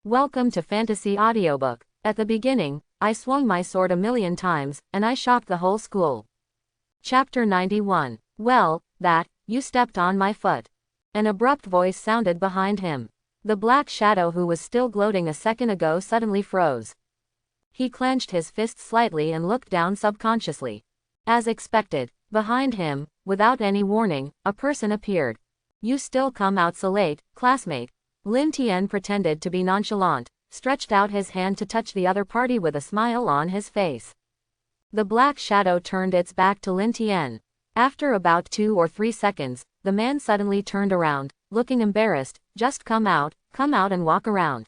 Welcome to Fantasy Audiobook. At the beginning, I swung my sword 1,000,000 times, and I shocked the whole school. Chapter 91. Well, you stepped on my foot. An abrupt voice sounded behind him. The black shadow who was still gloating a second ago suddenly froze. He clenched his fist slightly and looked down subconsciously. As expected, behind him, without any warning, a person appeared. You still come out so late, classmate. Lin Tian pretended to be nonchalant, stretched out his hand to touch the other party with a smile on his face. The black shadow turned its back to Lin Tian. After about 2 or 3 seconds, the man suddenly turned around, looking embarrassed. Just come out and walk around.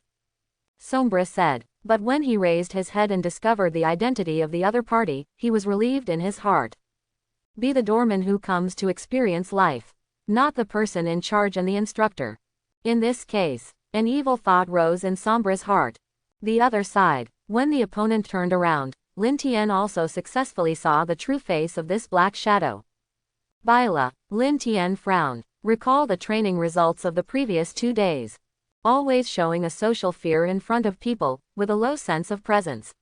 Sombra said. But when he raised his head and discovered the identity of the other party, he was relieved in his heart. Be the doorman who comes to experience life, not the person in charge and the instructor. In this case, an evil thought rose in Sombra's heart. The other side. When the opponent turned around, Lin Tian also successfully saw the true face of this black shadow. Bila. Lin Tian frowned. Recall the training results of the previous 2 days. Always showing a social fear in front of people, with a low sense of presence.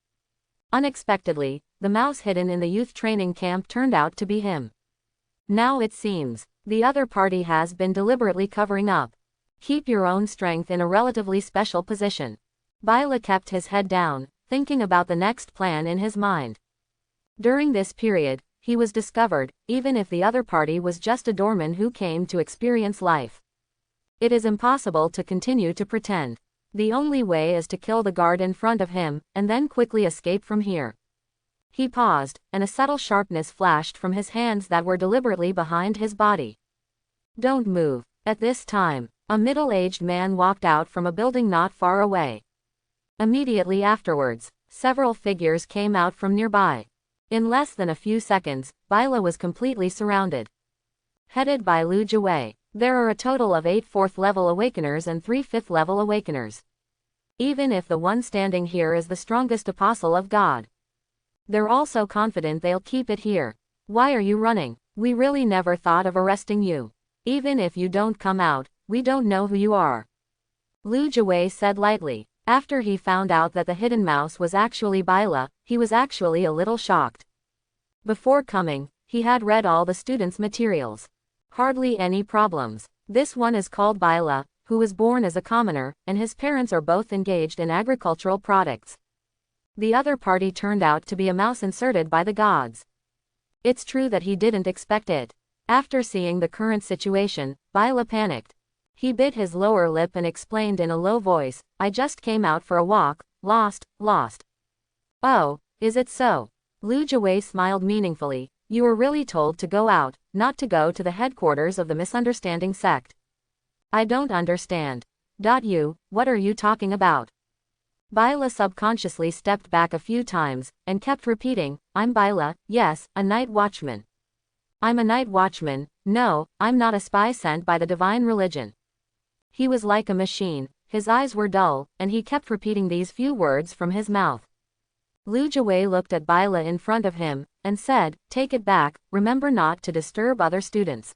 Unexpectedly, the mouse hidden in the youth training camp turned out to be him. Now it seems, the other party has been deliberately covering up. Keep your own strength in a relatively special position. Bila kept his head down, thinking about the next plan in his mind. During this period, he was discovered, even if the other party was just a doorman who came to experience life. It is impossible to continue to pretend. The only way is to kill the guard in front of him, and then quickly escape from here. He paused, and a subtle sharpness flashed from his hands that were deliberately behind his body. Don't move. At this time, a middle-aged man walked out from a building not far away. Immediately afterwards, several figures came out from nearby. In less than a few seconds, Bila was completely surrounded. Headed by Lu Jiwei, there are a total of 8 4th-level awakeners and 3 5th-level awakeners. Even if the one standing here is the strongest apostle of God, they're also confident they'll keep it here. Why are you running? We really never thought of arresting you. Even if you don't come out, we don't know who you are. Lu Jiwei said lightly. After he found out that the hidden mouse was actually Bila, he was actually a little shocked. Before coming, he had read all the students' materials. Hardly any problems. This one is called Bila, who was born as a commoner, and his parents are both engaged in agricultural products. The other party turned out to be a mouse inserted by the gods. It's true that he didn't expect it. After seeing the current situation, Bila panicked. He bit his lower lip and explained in a low voice, I just came out for a walk, lost. Oh, is it so? Lu Jiwei smiled meaningfully. You were really told to go out, not to go to the headquarters of the misunderstanding sect. I don't understand. What are you talking about? Bila subconsciously stepped back a few times, and kept repeating, I'm Bila, yes, a night watchman. I'm a night watchman, no, I'm not a spy sent by the divine religion. He was like a machine, his eyes were dull, and he kept repeating these few words from his mouth. Lu Jiwei looked at Bila in front of him, and said, take it back, remember not to disturb other students.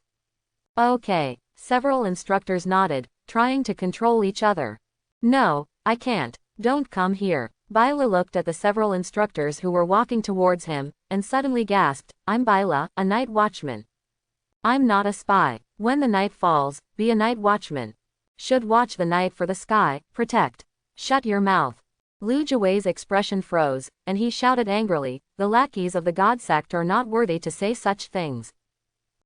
Okay. Several instructors nodded, trying to control each other. No, I can't. Don't come here. Bila looked at the several instructors who were walking towards him, and suddenly gasped, I'm Bila, a night watchman. I'm not a spy. When the night falls, be a night watchman. Should watch the night for the sky, protect. Shut your mouth. Lu Jiwei's expression froze, and he shouted angrily, the lackeys of the God sect are not worthy to say such things.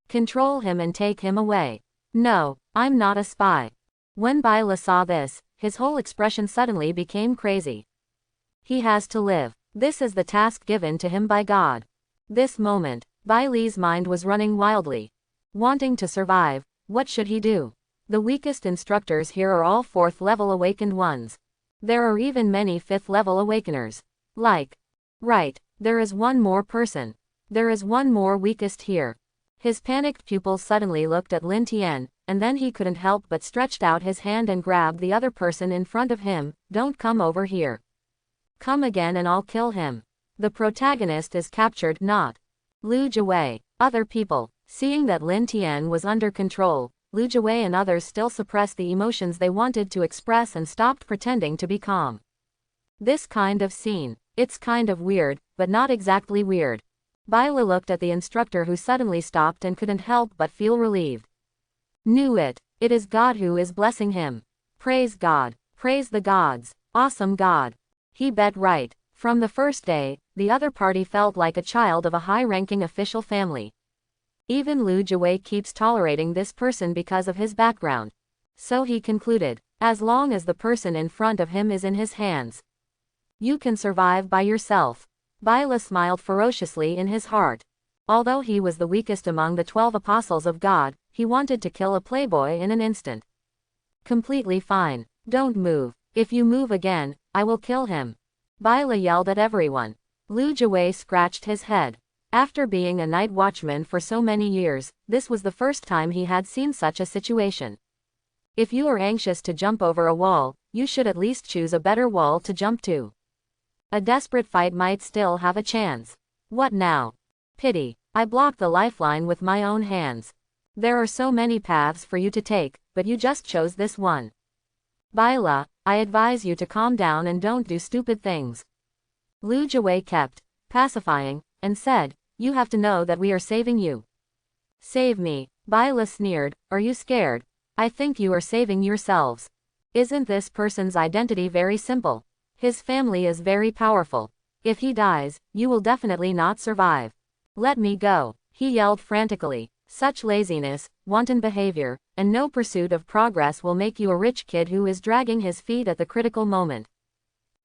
Control him and take him away. No, I'm not a spy. When Bila saw this, his whole expression suddenly became crazy. He has to live. This is the task given to him by God. This moment, Bili's mind was running wildly. Wanting to survive, what should he do? The weakest instructors here are all 4th-level awakened ones. There are even many 5th-level awakeners. Right, there is one more person. There is one more weakest here. His panicked pupils suddenly looked at Lin Tian, and then he couldn't help but stretched out his hand and grabbed the other person in front of him. Don't come over here. Come again and I'll kill him. The protagonist is captured, not Lu Jiwei. Other people, seeing that Lin Tian was under control, Lu Jiwei and others still suppressed the emotions they wanted to express and stopped pretending to be calm. This kind of scene. It's kind of weird, but not exactly weird. Bila looked at the instructor who suddenly stopped and couldn't help but feel relieved. Knew it. It is God who is blessing him. Praise God. Praise the gods. Awesome God. He bet right. From the first day, the other party felt like a child of a high-ranking official family. Even Lu Jiwei keeps tolerating this person because of his background. So he concluded, as long as the person in front of him is in his hands, you can survive by yourself. Bila smiled ferociously in his heart. Although he was the weakest among the 12 apostles of God, he wanted to kill a playboy in an instant. Completely fine. Don't move. If you move again, I will kill him. Bila yelled at everyone. Lu Jiwei scratched his head. After being a night watchman for so many years, this was the first time he had seen such a situation. If you are anxious to jump over a wall, you should at least choose a better wall to jump to. A desperate fight might still have a chance. What now? Pity. I blocked the lifeline with my own hands. There are so many paths for you to take, but you just chose this one. Bila, I advise you to calm down and don't do stupid things. Lu Jiwei kept pacifying, and said, you have to know that we are saving you. Save me. Bila sneered, are you scared? I think you are saving yourselves. Isn't this person's identity very simple? His family is very powerful. If he dies, you will definitely not survive. Let me go. He yelled frantically. Such laziness, wanton behavior, and no pursuit of progress will make you a rich kid who is dragging his feet at the critical moment.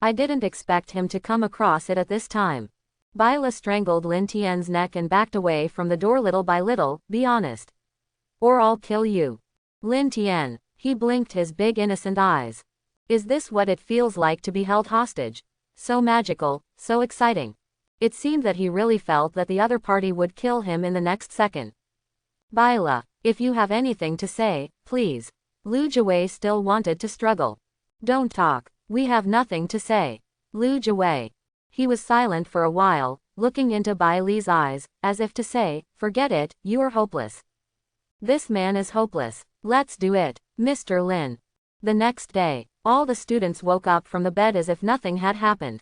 I didn't expect him to come across it at this time. Bila strangled Lin Tian's neck and backed away from the door little by little, be honest. Or I'll kill you. Lin Tian. He blinked his big innocent eyes. Is this what it feels like to be held hostage? So magical, so exciting. It seemed that he really felt that the other party would kill him in the next second. Bila, if you have anything to say, please. Lu Jiwei still wanted to struggle. Don't talk. We have nothing to say. Lu Jiwei. He was silent for a while, looking into Bai Li's eyes, as if to say, forget it, you are hopeless. This man is hopeless. Let's do it, Mr. Lin. The next day, all the students woke up from the bed as if nothing had happened.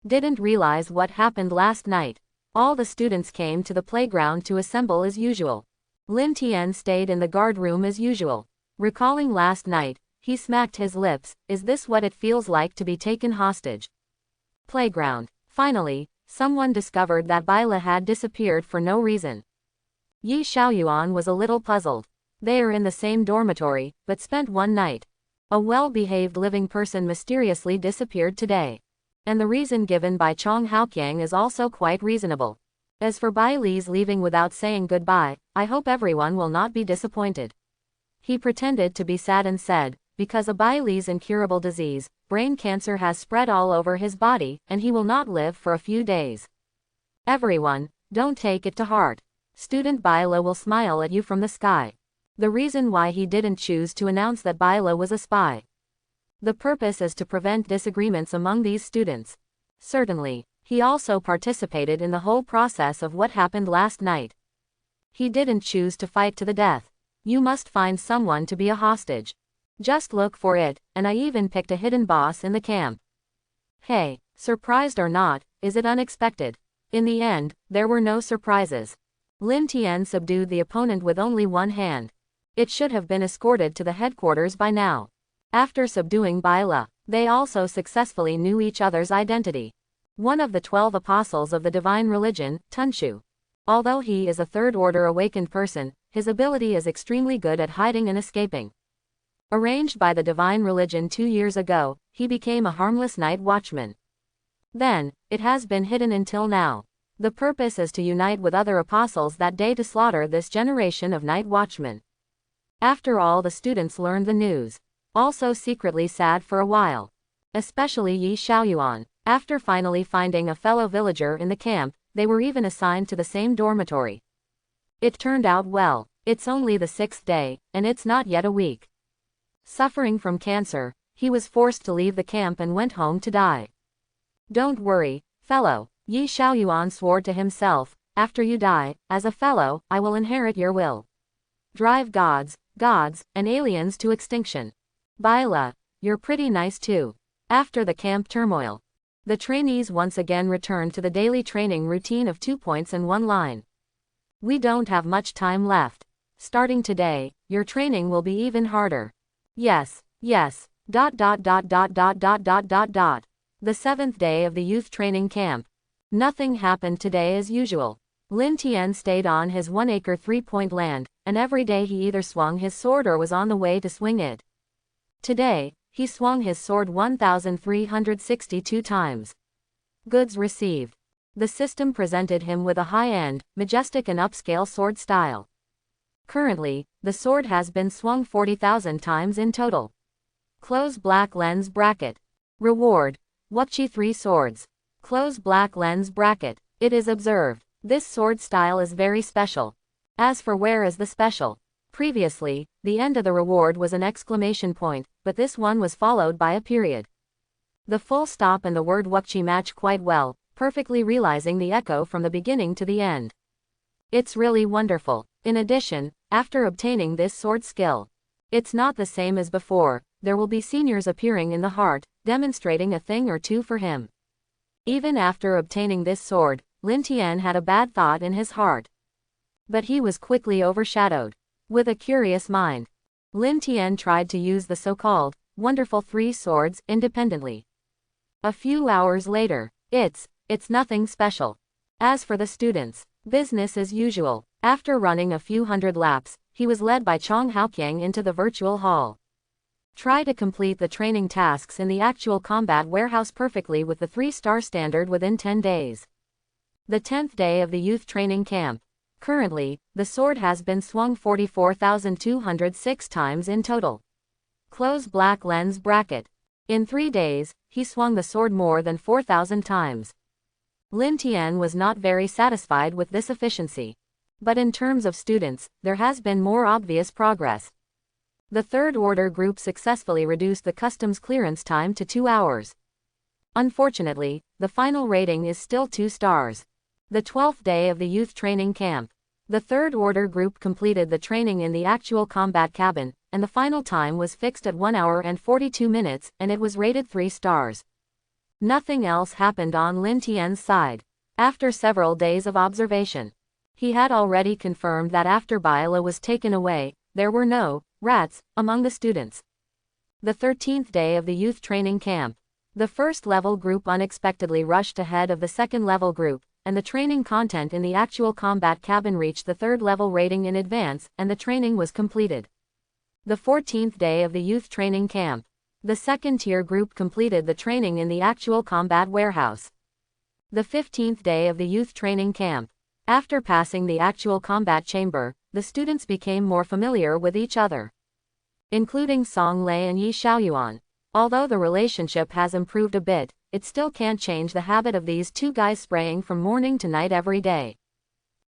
Didn't realize what happened last night. All the students came to the playground to assemble as usual. Lin Tian stayed in the guard room as usual. Recalling last night, he smacked his lips, is this what it feels like to be taken hostage? Playground. Finally, someone discovered that Bila had disappeared for no reason. Yi Xiaoyuan was a little puzzled. They are in the same dormitory, but spent one night. A well-behaved living person mysteriously disappeared today. And the reason given by Chong Haoqiang is also quite reasonable. As for Bai Li's leaving without saying goodbye, I hope everyone will not be disappointed. He pretended to be sad and said, because of Bai Li's incurable disease, brain cancer has spread all over his body, and he will not live for a few days. Everyone, don't take it to heart. Student Bila will smile at you from the sky. The reason why he didn't choose to announce that Bila was a spy. The purpose is to prevent disagreements among these students. Certainly, he also participated in the whole process of what happened last night. He didn't choose to fight to the death. You must find someone to be a hostage. Just look for it, and I even picked a hidden boss in the camp. Hey, surprised or not, is it unexpected? In the end, there were no surprises. Lin Tian subdued the opponent with only one hand. It should have been escorted to the headquarters by now. After subduing Bila, they also successfully knew each other's identity. One of the 12 apostles of the divine religion, Tunshu. Although he is a third-order awakened person, his ability is extremely good at hiding and escaping. Arranged by the divine religion 2 years ago, he became a harmless night watchman. Then, it has been hidden until now. The purpose is to unite with other apostles that day to slaughter this generation of night watchmen. After all, the students learned the news. Also secretly sad for a while. Especially Yi Xiaoyuan. After finally finding a fellow villager in the camp, they were even assigned to the same dormitory. It turned out well. It's only the 6th day, and it's not yet a week. Suffering from cancer, he was forced to leave the camp and went home to die. Don't worry, fellow, Yi Xiaoyuan swore to himself, after you die, as a fellow, I will inherit your will. Drive gods, gods, and aliens to extinction. Byla, you're pretty nice too. After the camp turmoil, the trainees once again returned to the daily training routine of 2 points and 1 line. We don't have much time left. Starting today, your training will be even harder. Yes, yes. The 7th day of the youth training camp. Nothing happened today as usual. Lin Tian stayed on his 1-acre 3-point land, and every day he either swung his sword or was on the way to swing it. Today, he swung his sword 1,362 times. Goods received. The system presented him with a high-end, majestic and upscale sword style. Currently, the sword has been swung 40,000 times in total. Close black lens bracket. Reward. Wukchi 3 swords. Close black lens bracket. It is observed. This sword style is very special. As for where is the special? Previously, the end of the reward was an exclamation point, but this one was followed by a period. The full stop and the word Wukchi match quite well, perfectly realizing the echo from the beginning to the end. It's really wonderful. In addition, after obtaining this sword skill, it's not the same as before. There will be seniors appearing in the heart, demonstrating a thing or two for him. Even after obtaining this sword, Lin Tian had a bad thought in his heart. But he was quickly overshadowed. With a curious mind, Lin Tian tried to use the so-called wonderful 3 swords independently. A few hours later, it's nothing special. As for the students, business as usual. After running a few hundred laps, he was led by Chong Haoqiang into the virtual hall. Try to complete the training tasks in the actual combat warehouse perfectly with the 3-star standard within 10 days. The 10th day of the youth training camp. Currently, the sword has been swung 44,206 times in total. Close black lens bracket. In 3 days, he swung the sword more than 4,000 times. Lin Tian was not very satisfied with this efficiency. But in terms of students, there has been more obvious progress. The third order group successfully reduced the customs clearance time to 2 hours. Unfortunately, the final rating is still 2 stars. The 12th day of the youth training camp. The third order group completed the training in the actual combat cabin, and the final time was fixed at 1 hour and 42 minutes, and it was rated 3 stars. Nothing else happened on Lin Tian's side. After several days of observation, he had already confirmed that after Byla was taken away, there were no rats among the students. The 13th day of the youth training camp. The first level group unexpectedly rushed ahead of the second level group, and the training content in the actual combat cabin reached the 3rd level rating in advance, and the training was completed. The 14th day of the youth training camp. The second tier group completed the training in the actual combat warehouse. The 15th day of the youth training camp. After passing the actual combat chamber, the students became more familiar with each other, including Song Lei and Yi Xiaoyuan. Although the relationship has improved a bit, it still can't change the habit of these 2 guys spraying from morning to night every day.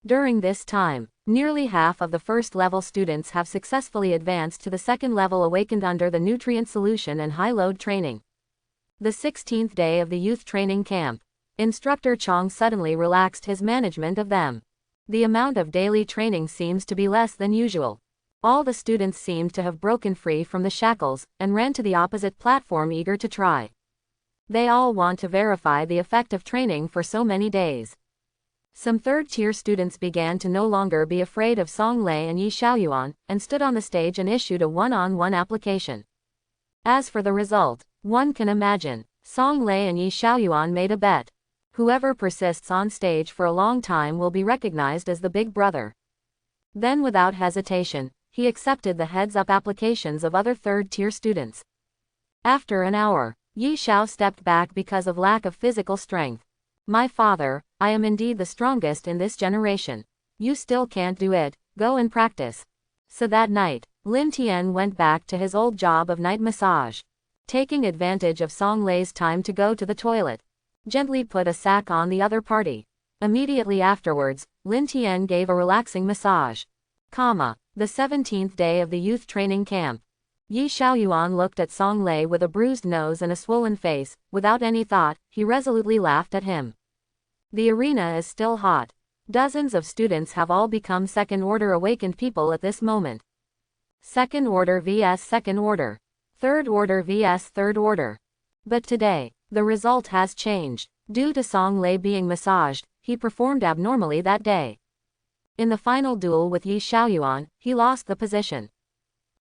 During this time, nearly half of the first level students have successfully advanced to the second level awakened under the nutrient solution and high load training. The 16th day of the youth training camp. Instructor Chong suddenly relaxed his management of them. The amount of daily training seems to be less than usual. All the students seemed to have broken free from the shackles, and ran to the opposite platform eager to try. They all want to verify the effect of training for so many days. Some third-tier students began to no longer be afraid of Song Lei and Yi Xiaoyuan, and stood on the stage and issued a one-on-one application. As for the result, one can imagine. Song Lei and Yi Xiaoyuan made a bet. Whoever persists on stage for a long time will be recognized as the big brother. Then without hesitation, he accepted the heads-up applications of other third-tier students. After an hour, Yi Xiao stepped back because of lack of physical strength. My father, I am indeed the strongest in this generation. You still can't do it, go and practice. So that night, Lin Tian went back to his old job of night massage. Taking advantage of Song Lei's time to go to the toilet, gently put a sack on the other party. Immediately afterwards, Lin Tian gave a relaxing massage. The 17th day of the youth training camp. Yi Xiaoyuan looked at Song Lei with a bruised nose and a swollen face. Without any thought, he resolutely laughed at him. The arena is still hot. Dozens of students have all become second-order awakened people at this moment. Second order vs second order. Third order vs third order. But today, the result has changed. Due to Song Lei being massaged, he performed abnormally that day. In the final duel with Yi Xiaoyuan, he lost the position.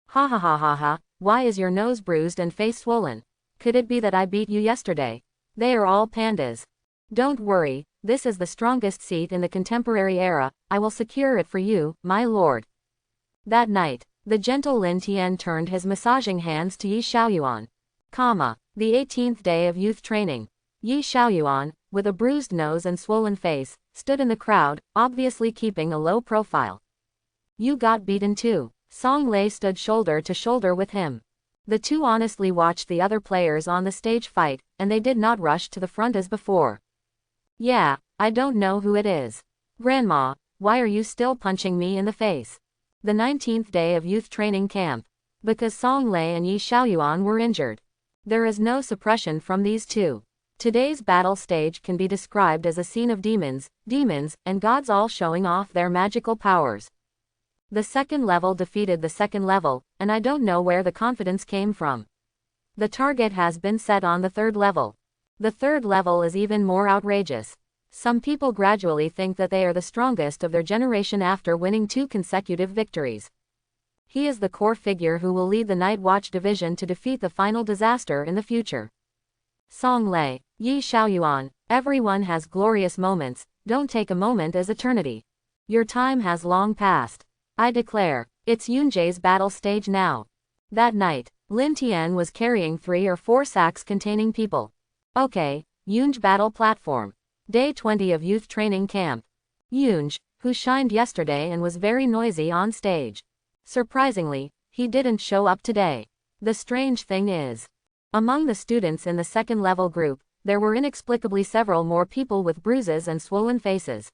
Ha ha ha ha ha, why is your nose bruised and face swollen? Could it be that I beat you yesterday? They are all pandas. Don't worry, this is the strongest seat in the contemporary era, I will secure it for you, my lord. That night, the gentle Lin Tian turned his massaging hands to Yi Xiaoyuan. The 18th day of youth training. Yi Xiaoyuan, with a bruised nose and swollen face, stood in the crowd, obviously keeping a low profile. You got beaten too. Song Lei stood shoulder to shoulder with him. The two honestly watched the other players on the stage fight, and they did not rush to the front as before. Yeah, I don't know who it is. Grandma, why are you still punching me in the face? The 19th day of youth training camp. Because Song Lei and Yi Xiaoyuan were injured. There is no suppression from these two. Today's battle stage can be described as a scene of demons, and gods all showing off their magical powers. The second level defeated the second level, and I don't know where the confidence came from. The target has been set on the third level. The third level is even more outrageous. Some people gradually think that they are the strongest of their generation after winning 2 consecutive victories. He is the core figure who will lead the Night Watch division to defeat the final disaster in the future. Song Lei, Yi Xiaoyuan, everyone has glorious moments, don't take a moment as eternity. Your time has long passed. I declare, it's Yunjie's battle stage now. That night, Lin Tian was carrying 3 or 4 sacks containing people. Okay, Yunj battle platform. Day 20 of youth training camp. Yunj, who shined yesterday and was very noisy on stage. Surprisingly, he didn't show up today. The strange thing is, among the students in the second level group, there were inexplicably several more people with bruises and swollen faces.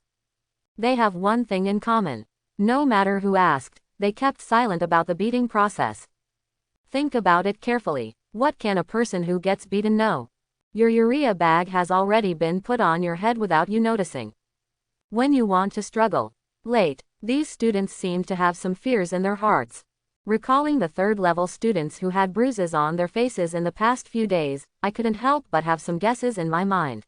They have one thing in common. No matter who asked, they kept silent about the beating process. Think about it carefully. What can a person who gets beaten know? Your urea bag has already been put on your head without you noticing. When you want to struggle. Late, these students seemed to have some fears in their hearts. Recalling the third level students who had bruises on their faces in the past few days, I couldn't help but have some guesses in my mind.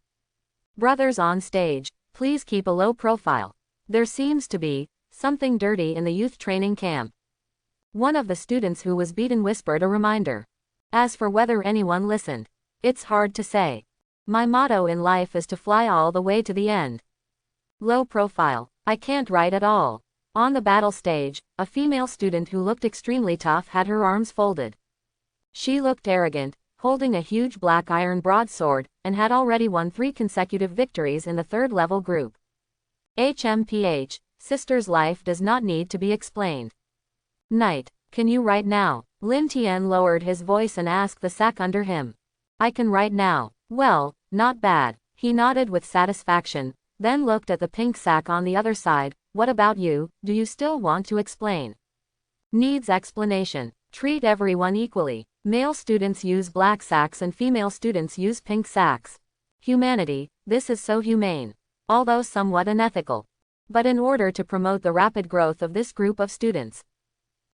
Brothers on stage, please keep a low profile. There seems to be something dirty in the youth training camp. One of the students who was beaten whispered a reminder. As for whether anyone listened, it's hard to say. My motto in life is to fly all the way to the end. Low profile. I can't write at all. On the battle stage, a female student who looked extremely tough had her arms folded. She looked arrogant, holding a huge black iron broadsword, and had already won 3 consecutive victories in the third level group. HMPH, sister's life does not need to be explained. Knight, can you write now? Lin Tian lowered his voice and asked the sack under him. I can write now. Well, not bad. He nodded with satisfaction, then looked at the pink sack on the other side. What about you, do you still want to explain? Needs explanation. Treat everyone equally. Male students use black sacks and female students use pink sacks. Humanity, this is so humane. Although somewhat unethical. But in order to promote the rapid growth of this group of students.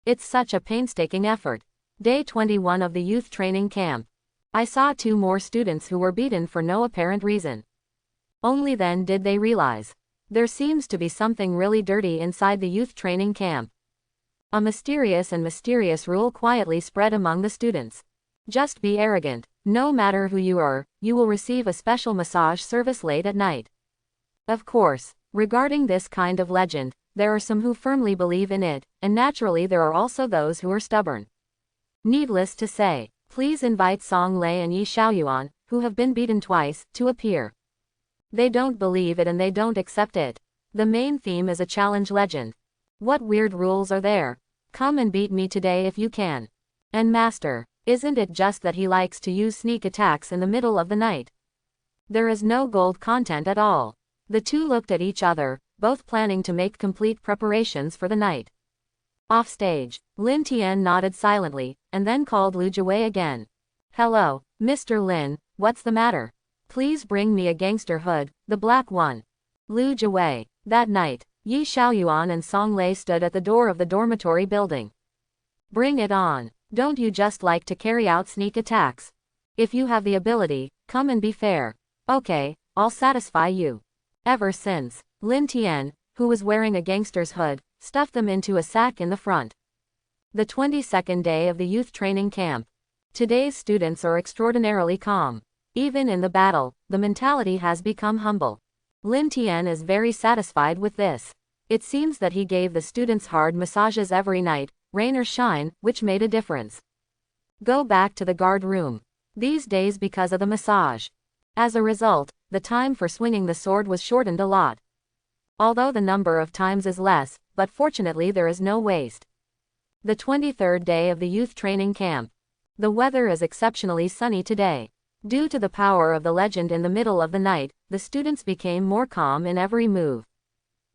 It's such a painstaking effort. Day 21 of the youth training camp. I saw 2 more students who were beaten for no apparent reason. Only then did they realize. There seems to be something really dirty inside the youth training camp. A mysterious rule quietly spread among the students. Just be arrogant. No matter who you are, you will receive a special massage service late at night. Of course, regarding this kind of legend, there are some who firmly believe in it, and naturally there are also those who are stubborn. Needless to say, please invite Song Lei and Yi Xiaoyuan, who have been beaten twice, to appear. They don't believe it and they don't accept it. The main theme is a challenge legend. What weird rules are there? Come and beat me today if you can. And master, isn't it just that he likes to use sneak attacks in the middle of the night? There is no gold content at all. The two looked at each other, both planning to make complete preparations for the night. Offstage, Lin Tian nodded silently, and then called Lu Jiwei again. Hello, Mr. Lin, what's the matter? Please bring me a gangster hood, the black one. Lu Jiwei. That night, Yi Xiaoyuan and Song Lei stood at the door of the dormitory building. Bring it on. Don't you just like to carry out sneak attacks? If you have the ability, come and be fair. Okay, I'll satisfy you. Ever since, Lin Tian, who was wearing a gangster's hood, stuffed them into a sack in the front. The 22nd day of the youth training camp. Today's students are extraordinarily calm. Even in the battle, the mentality has become humble. Lin Tian is very satisfied with this. It seems that he gave the students hard massages every night, rain or shine, which made a difference. Go back to the guard room. These days because of the massage. As a result, the time for swinging the sword was shortened a lot. Although the number of times is less, but fortunately there is no waste. The 23rd day of the youth training camp. The weather is exceptionally sunny today. Due to the power of the legend in the middle of the night, the students became more calm in every move.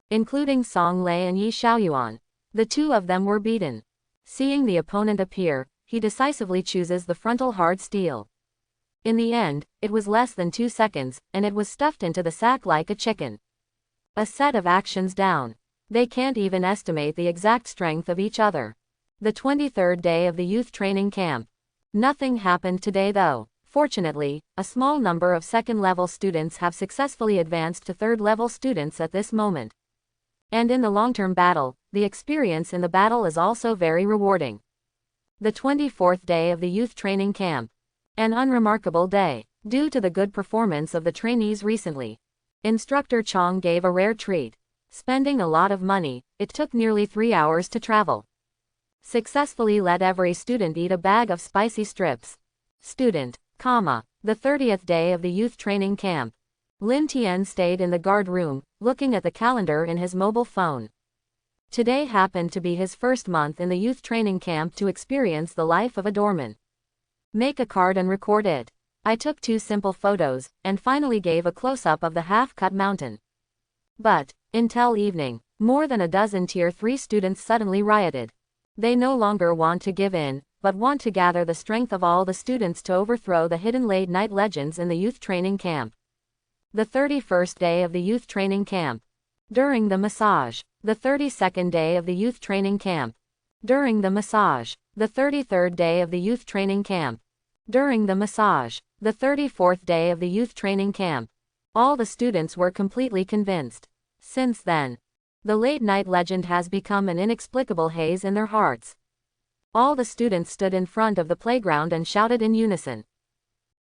Including Song Lei and Yi Xiaoyuan. The two of them were beaten. Seeing the opponent appear, he decisively chooses the frontal hard steel. In the end, it was less than 2 seconds, and it was stuffed into the sack like a chicken. A set of actions down. They can't even estimate the exact strength of each other. The 23rd day of the youth training camp. Nothing happened today though. Fortunately, a small number of second-level students have successfully advanced to third-level students at this moment. And in the long-term battle, the experience in the battle is also very rewarding. The 24th day of the youth training camp. An unremarkable day. Due to the good performance of the trainees recently, Instructor Chong gave a rare treat. Spending a lot of money, it took nearly 3 hours to travel. Successfully let every student eat a bag of spicy strips. Student, the 30th day of the youth training camp. Lin Tian stayed in the guard room, looking at the calendar in his mobile phone. Today happened to be his first month in the youth training camp to experience the life of a doorman. Make a card and record it. I took 2 simple photos, and finally gave a close-up of the half-cut mountain. But, until evening, more than a dozen Tier 3 students suddenly rioted. They no longer want to give in, but want to gather the strength of all the students to overthrow the hidden late-night legends in the youth training camp. The 31st day of the youth training camp. During the massage. The 32nd day of the youth training camp. During the massage. The 33rd day of the youth training camp. During the massage. The 34th day of the youth training camp. All the students were completely convinced. Since then, the late-night legend has become an inexplicable haze in their hearts. All the students stood in front of the playground and shouted in unison.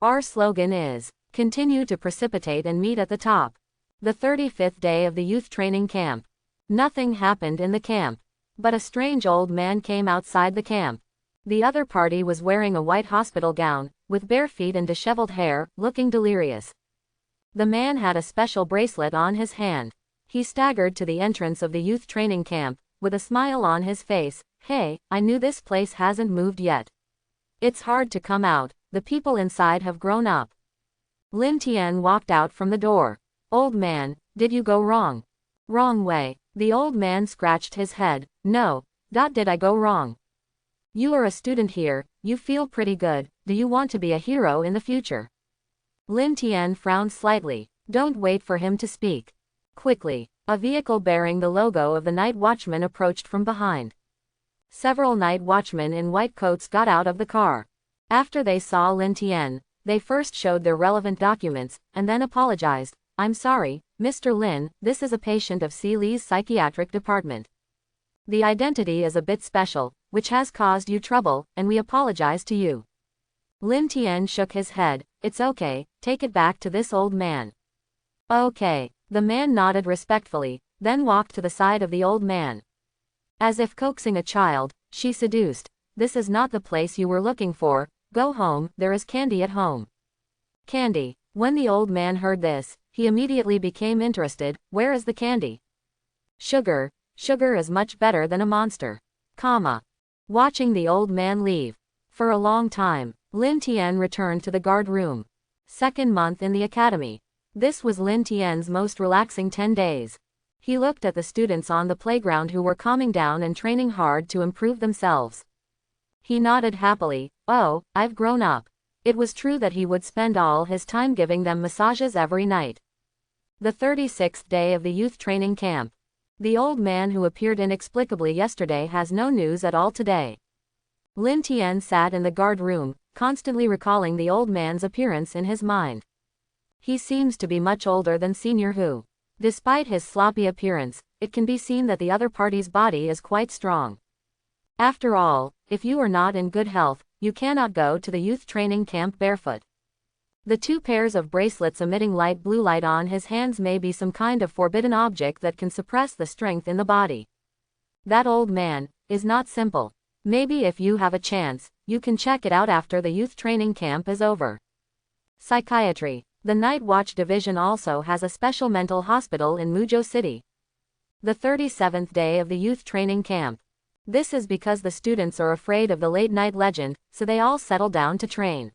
Our slogan is, continue to precipitate and meet at the top. The 35th day of the youth training camp. Nothing happened in the camp. But a strange old man came outside the camp. The other party was wearing a white hospital gown, with bare feet and disheveled hair, looking delirious. The man had a special bracelet on his hand. He staggered to the entrance of the youth training camp, with a smile on his face. Hey, I knew this place hasn't moved yet. It's hard to come out, the people inside have grown up. Lin Tian walked out from the door. Old man, did you go wrong? Wrong way. The old man scratched his head. No, did I go wrong? You are a student here, you feel pretty good, do you want to be a hero in the future? Lin Tian frowned slightly. Don't wait for him to speak. Quickly, a vehicle bearing the logo of the night watchman approached from behind. Several night watchmen in white coats got out of the car. After they saw Lin Tian, they first showed their relevant documents, and then apologized. I'm sorry, Mr. Lin, this is a patient of C. Lee's psychiatric department. The identity is a bit special, which has caused you trouble, and we apologize to you. Lin Tian shook his head. It's okay, take it back to this old man. Okay. The man nodded respectfully, then walked to the side of the old man. As if coaxing a child, she seduced. This is not the place you were looking for, go home, there is candy at home. Candy. When the old man heard this, he immediately became interested. Where is the candy? Sugar. Sugar is much better than a monster. Watching the old man leave. For a long time, Lin Tian returned to the guard room. Second month in the academy. This was Lin Tian's most relaxing 10 days. He looked at the students on the playground who were calming down and training hard to improve themselves. He nodded happily. Oh, I've grown up. It was true that he would spend all his time giving them massages every night. The 36th day of the youth training camp. The old man who appeared inexplicably yesterday has no news at all today. Lin Tian sat in the guard room, constantly recalling the old man's appearance in his mind. He seems to be much older than Senior Hu. Despite his sloppy appearance, it can be seen that the other party's body is quite strong. After all, if you are not in good health, you cannot go to the youth training camp barefoot. The 2 pairs of bracelets emitting light blue light on his hands may be some kind of forbidden object that can suppress the strength in the body. That old man is not simple. Maybe if you have a chance, you can check it out after the youth training camp is over. Psychiatry. The Night Watch Division also has a special mental hospital in Muzhou City. The 37th day of the youth training camp. This is because the students are afraid of the late night legend, so they all settle down to train.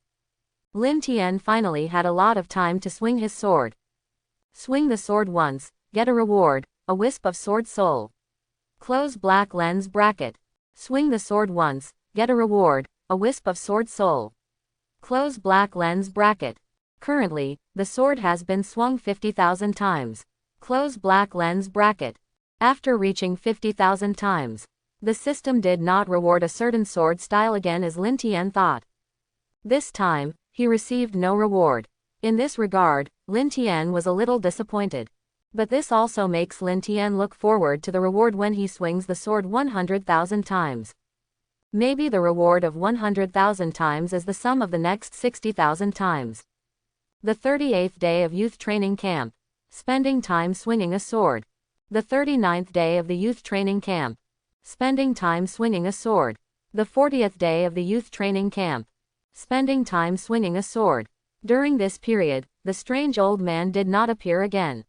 Lin Tian finally had a lot of time to swing his sword. Swing the sword once, get a reward, a wisp of sword soul. Close black lens bracket. Swing the sword once, get a reward, a wisp of sword soul. Close black lens bracket. Currently, the sword has been swung 50,000 times. Close black lens bracket. After reaching 50,000 times, the system did not reward a certain sword style again as Lin Tian thought. This time, he received no reward. In this regard, Lin Tian was a little disappointed. But this also makes Lin Tian look forward to the reward when he swings the sword 100,000 times. Maybe the reward of 100,000 times is the sum of the next 60,000 times. The 38th day of youth training camp. Spending time swinging a sword. The 39th day of the youth training camp. Spending time swinging a sword. The 40th day of the youth training camp. Spending time swinging a sword. During this period, the strange old man did not appear again.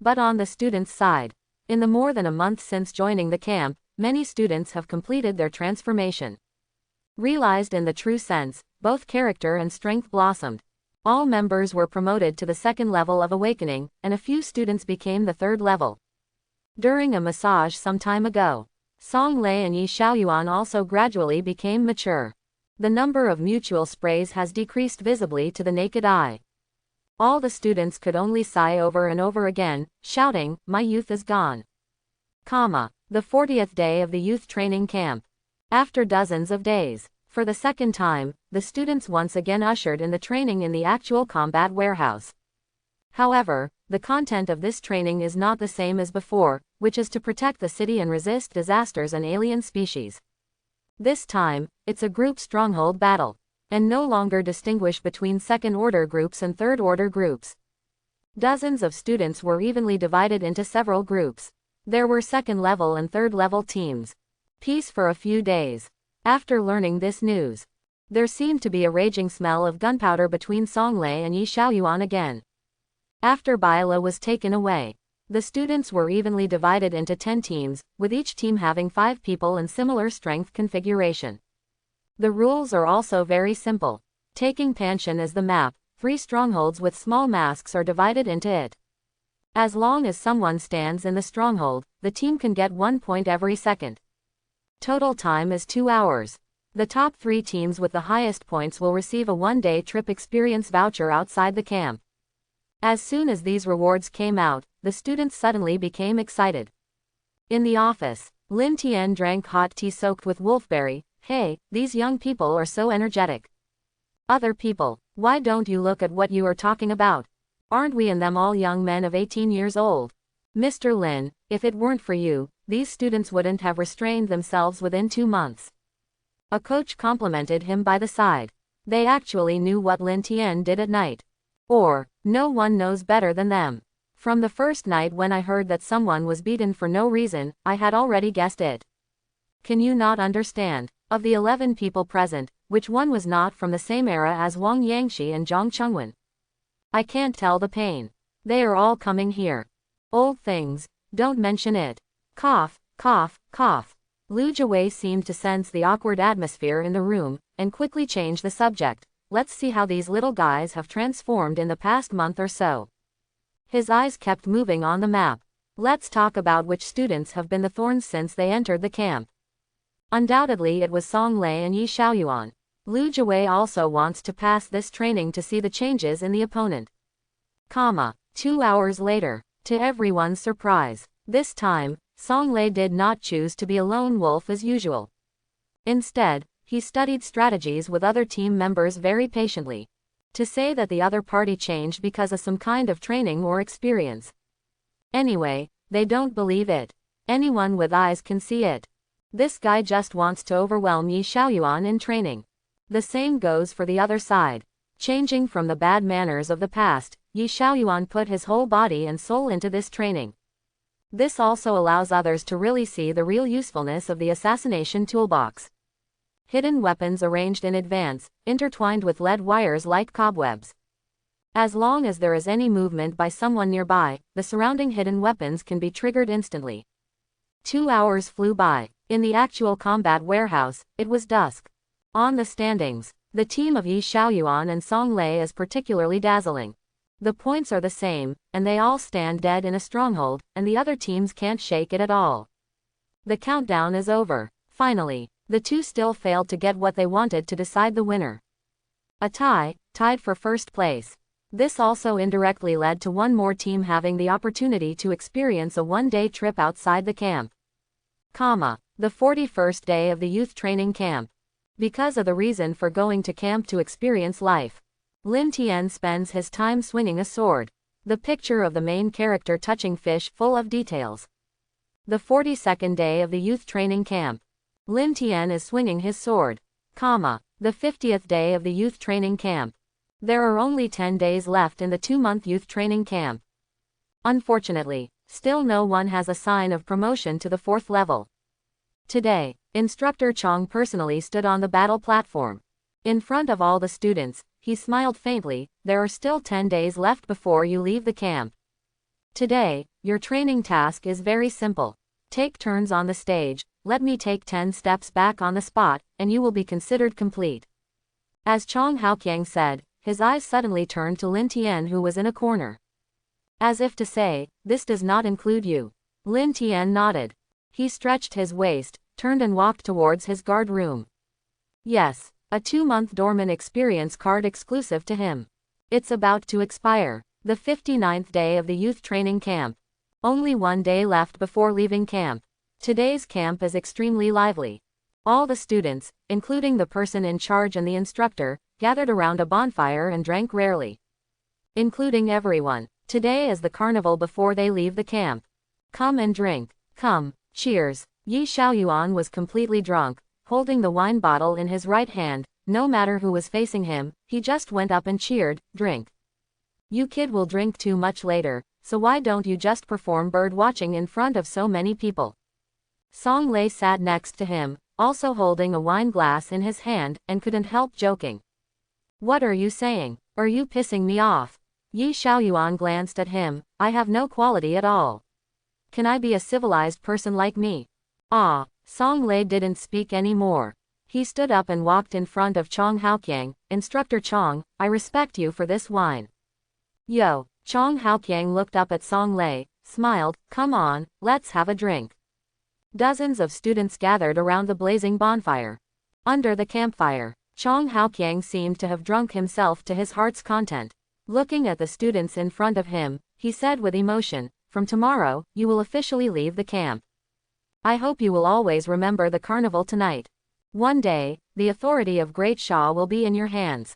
But on the students' side, in the more than a month since joining the camp, many students have completed their transformation. Realized in the true sense, both character and strength blossomed. All members were promoted to the 2nd level of awakening, and a few students became the 3rd level. During a massage some time ago, Song Lei and Yi Xiaoyuan also gradually became mature. The number of mutual sprays has decreased visibly to the naked eye. All the students could only sigh over and over again, shouting, "My youth is gone." The 40th day of the youth training camp. After dozens of days, for the 2nd time, the students once again ushered in the training in the actual combat warehouse. However, the content of this training is not the same as before, which is to protect the city and resist disasters and alien species. This time, it's a group stronghold battle, and no longer distinguish between 2nd-order groups and 3rd-order groups. Dozens of students were evenly divided into several groups. There were 2nd-level and 3rd-level teams. Peace for a few days. After learning this news, there seemed to be a raging smell of gunpowder between Song Lei and Yi Xiaoyuan again. After Baila was taken away, the students were evenly divided into 10 teams, with each team having 5 people in similar strength configuration. The rules are also very simple. Taking Panshin as the map, 3 strongholds with small masks are divided into it. As long as someone stands in the stronghold, the team can get 1 point every second. Total time is 2 hours. The top 3 teams with the highest points will receive a 1-day trip experience voucher outside the camp. As soon as these rewards came out, the students suddenly became excited. In the office, Lin Tian drank hot tea soaked with wolfberry. "Hey, these young people are so energetic." Other people, "Why don't you look at what you are talking about? Aren't we and them all young men of 18 years old? Mr. Lin, if it weren't for you, these students wouldn't have restrained themselves within 2 months." A coach complimented him by the side. They actually knew what Lin Tian did at night. Or, no one knows better than them. From the first night when I heard that someone was beaten for no reason, I had already guessed it. Can you not understand? Of the 11 people present, which one was not from the same era as Wang Yangxi and Zhang Chengwen? I can't tell the pain. They are all coming here. Old things, don't mention it. Cough, cough, cough. Lu Jiwei seemed to sense the awkward atmosphere in the room, and quickly changed the subject. Let's see how these little guys have transformed in the past month or so. His eyes kept moving on the map. Let's talk about which students have been the thorns since they entered the camp. Undoubtedly it was Song Lei and Yi Xiaoyuan. Lu Jiwei also wants to pass this training to see the changes in the opponent. 2 hours later, to everyone's surprise, this time, Song Lei did not choose to be a lone wolf as usual. Instead, He studied strategies with other team members very patiently. To say that the other party changed because of some kind of training or experience. Anyway, they don't believe it. Anyone with eyes can see it. This guy just wants to overwhelm Yi Xiaoyuan in training. The same goes for the other side. Changing from the bad manners of the past, Yi Xiaoyuan put his whole body and soul into this training. This also allows others to really see the real usefulness of the assassination toolbox. Hidden weapons arranged in advance, intertwined with lead wires like cobwebs. As long as there is any movement by someone nearby, the surrounding hidden weapons can be triggered instantly. 2 hours flew by. In the actual combat warehouse, it was dusk. On the standings, the team of Yi Xiaoyuan and Song Lei is particularly dazzling. The points are the same, and they all stand dead in a stronghold, and the other teams can't shake it at all. The countdown is over. Finally, the two still failed to get what they wanted to decide the winner. A tie, tied for first place. This also indirectly led to one more team having the opportunity to experience a one-day trip outside the camp. The 41st day of the youth training camp. Because of the reason for going to camp to experience life, Lin Tian spends his time swinging a sword. The picture of the main character touching fish full of details. The 42nd day of the youth training camp. Lin Tian is swinging his sword. The 50th day of the youth training camp. There are only 10 days left in the 2-month youth training camp. Unfortunately, still no one has a sign of promotion to the 4th level. Today, Instructor Chong personally stood on the battle platform. In front of all the students, he smiled faintly. There are still 10 days left before you leave the camp. Today, your training task is very simple. Take turns on the stage, let me take 10 steps back on the spot, and you will be considered complete. As Chong Haoqiang said, his eyes suddenly turned to Lin Tian, who was in a corner. As if to say, this does not include you. Lin Tian nodded. He stretched his waist, turned and walked towards his guard room. Yes, a 2-month dormant experience card exclusive to him. It's about to expire. The 59th day of the youth training camp. Only 1 day left before leaving camp. Today's camp is extremely lively. All the students, including the person in charge and the instructor, gathered around a bonfire and drank rarely. Including everyone. Today is the carnival before they leave the camp. Come and drink. Come. Cheers. Yi Xiaoyuan was completely drunk, holding the wine bottle in his right hand. No matter who was facing him, he just went up and cheered, drink. You kid will drink too much later, so why don't you just perform bird watching in front of so many people? Song Lei sat next to him, also holding a wine glass in his hand, and couldn't help joking. What are you saying? Are you pissing me off? Yi Xiaoyuan glanced at him. I have no quality at all. Can I be a civilized person like me? Song Lei didn't speak anymore. He stood up and walked in front of Chong Haoqiang. Instructor Chong, I respect you for this wine. Yo, Chong Haoqiang looked up at Song Lei, smiled, come on, let's have a drink. Dozens of students gathered around the blazing bonfire. Under the campfire, Chong Haoqiang seemed to have drunk himself to his heart's content. Looking at the students in front of him, he said with emotion, from tomorrow, you will officially leave the camp. I hope you will always remember the carnival tonight. One day, the authority of Great Shah will be in your hands.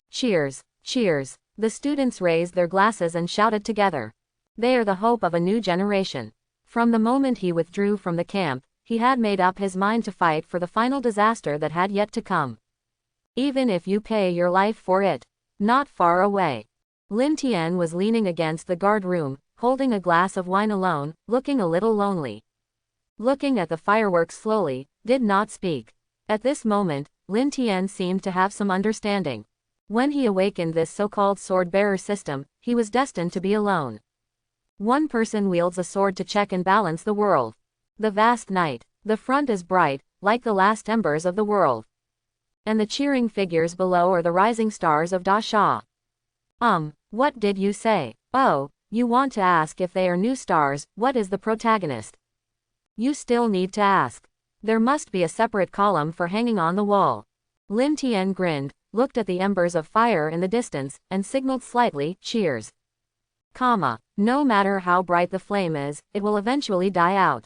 Cheers, cheers. The students raised their glasses and shouted together. They are the hope of a new generation. From the moment he withdrew from the camp, he had made up his mind to fight for the final disaster that had yet to come. Even if you pay your life for it. Not far away. Lin Tian was leaning against the guard room, holding a glass of wine alone, looking a little lonely. Looking at the fireworks slowly, did not speak. At this moment, Lin Tian seemed to have some understanding. When he awakened this so-called sword-bearer system, he was destined to be alone. One person wields a sword to check and balance the world. The vast night. The front is bright, like the last embers of the world. And the cheering figures below are the rising stars of Da Sha. What did you say? Oh, you want to ask if they are new stars, what is the protagonist? You still need to ask. There must be a separate column for hanging on the wall. Lin Tian grinned, looked at the embers of fire in the distance, and signaled slightly, cheers. No matter how bright the flame is, it will eventually die out.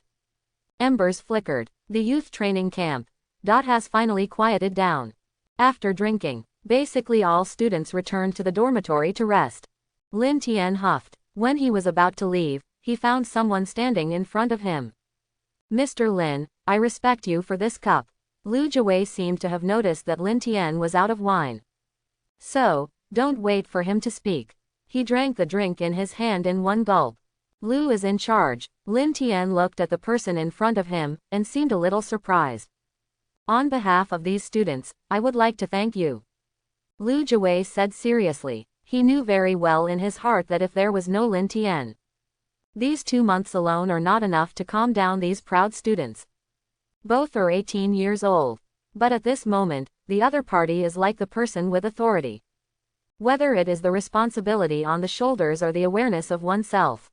Embers flickered. The youth training camp. Has finally quieted down. After drinking, basically all students returned to the dormitory to rest. Lin Tian huffed. When he was about to leave, he found someone standing in front of him. Mr. Lin, I respect you for this cup. Lu Jiwei seemed to have noticed that Lin Tian was out of wine. So, don't wait for him to speak. He drank the drink in his hand in one gulp. Lu is in charge. Lin Tian looked at the person in front of him, and seemed a little surprised. On behalf of these students, I would like to thank you. Lu Jiwei said seriously. He knew very well in his heart that if there was no Lin Tian, these 2 months alone are not enough to calm down these proud students. Both are 18 years old. But at this moment, the other party is like the person with authority. Whether it is the responsibility on the shoulders or the awareness of oneself.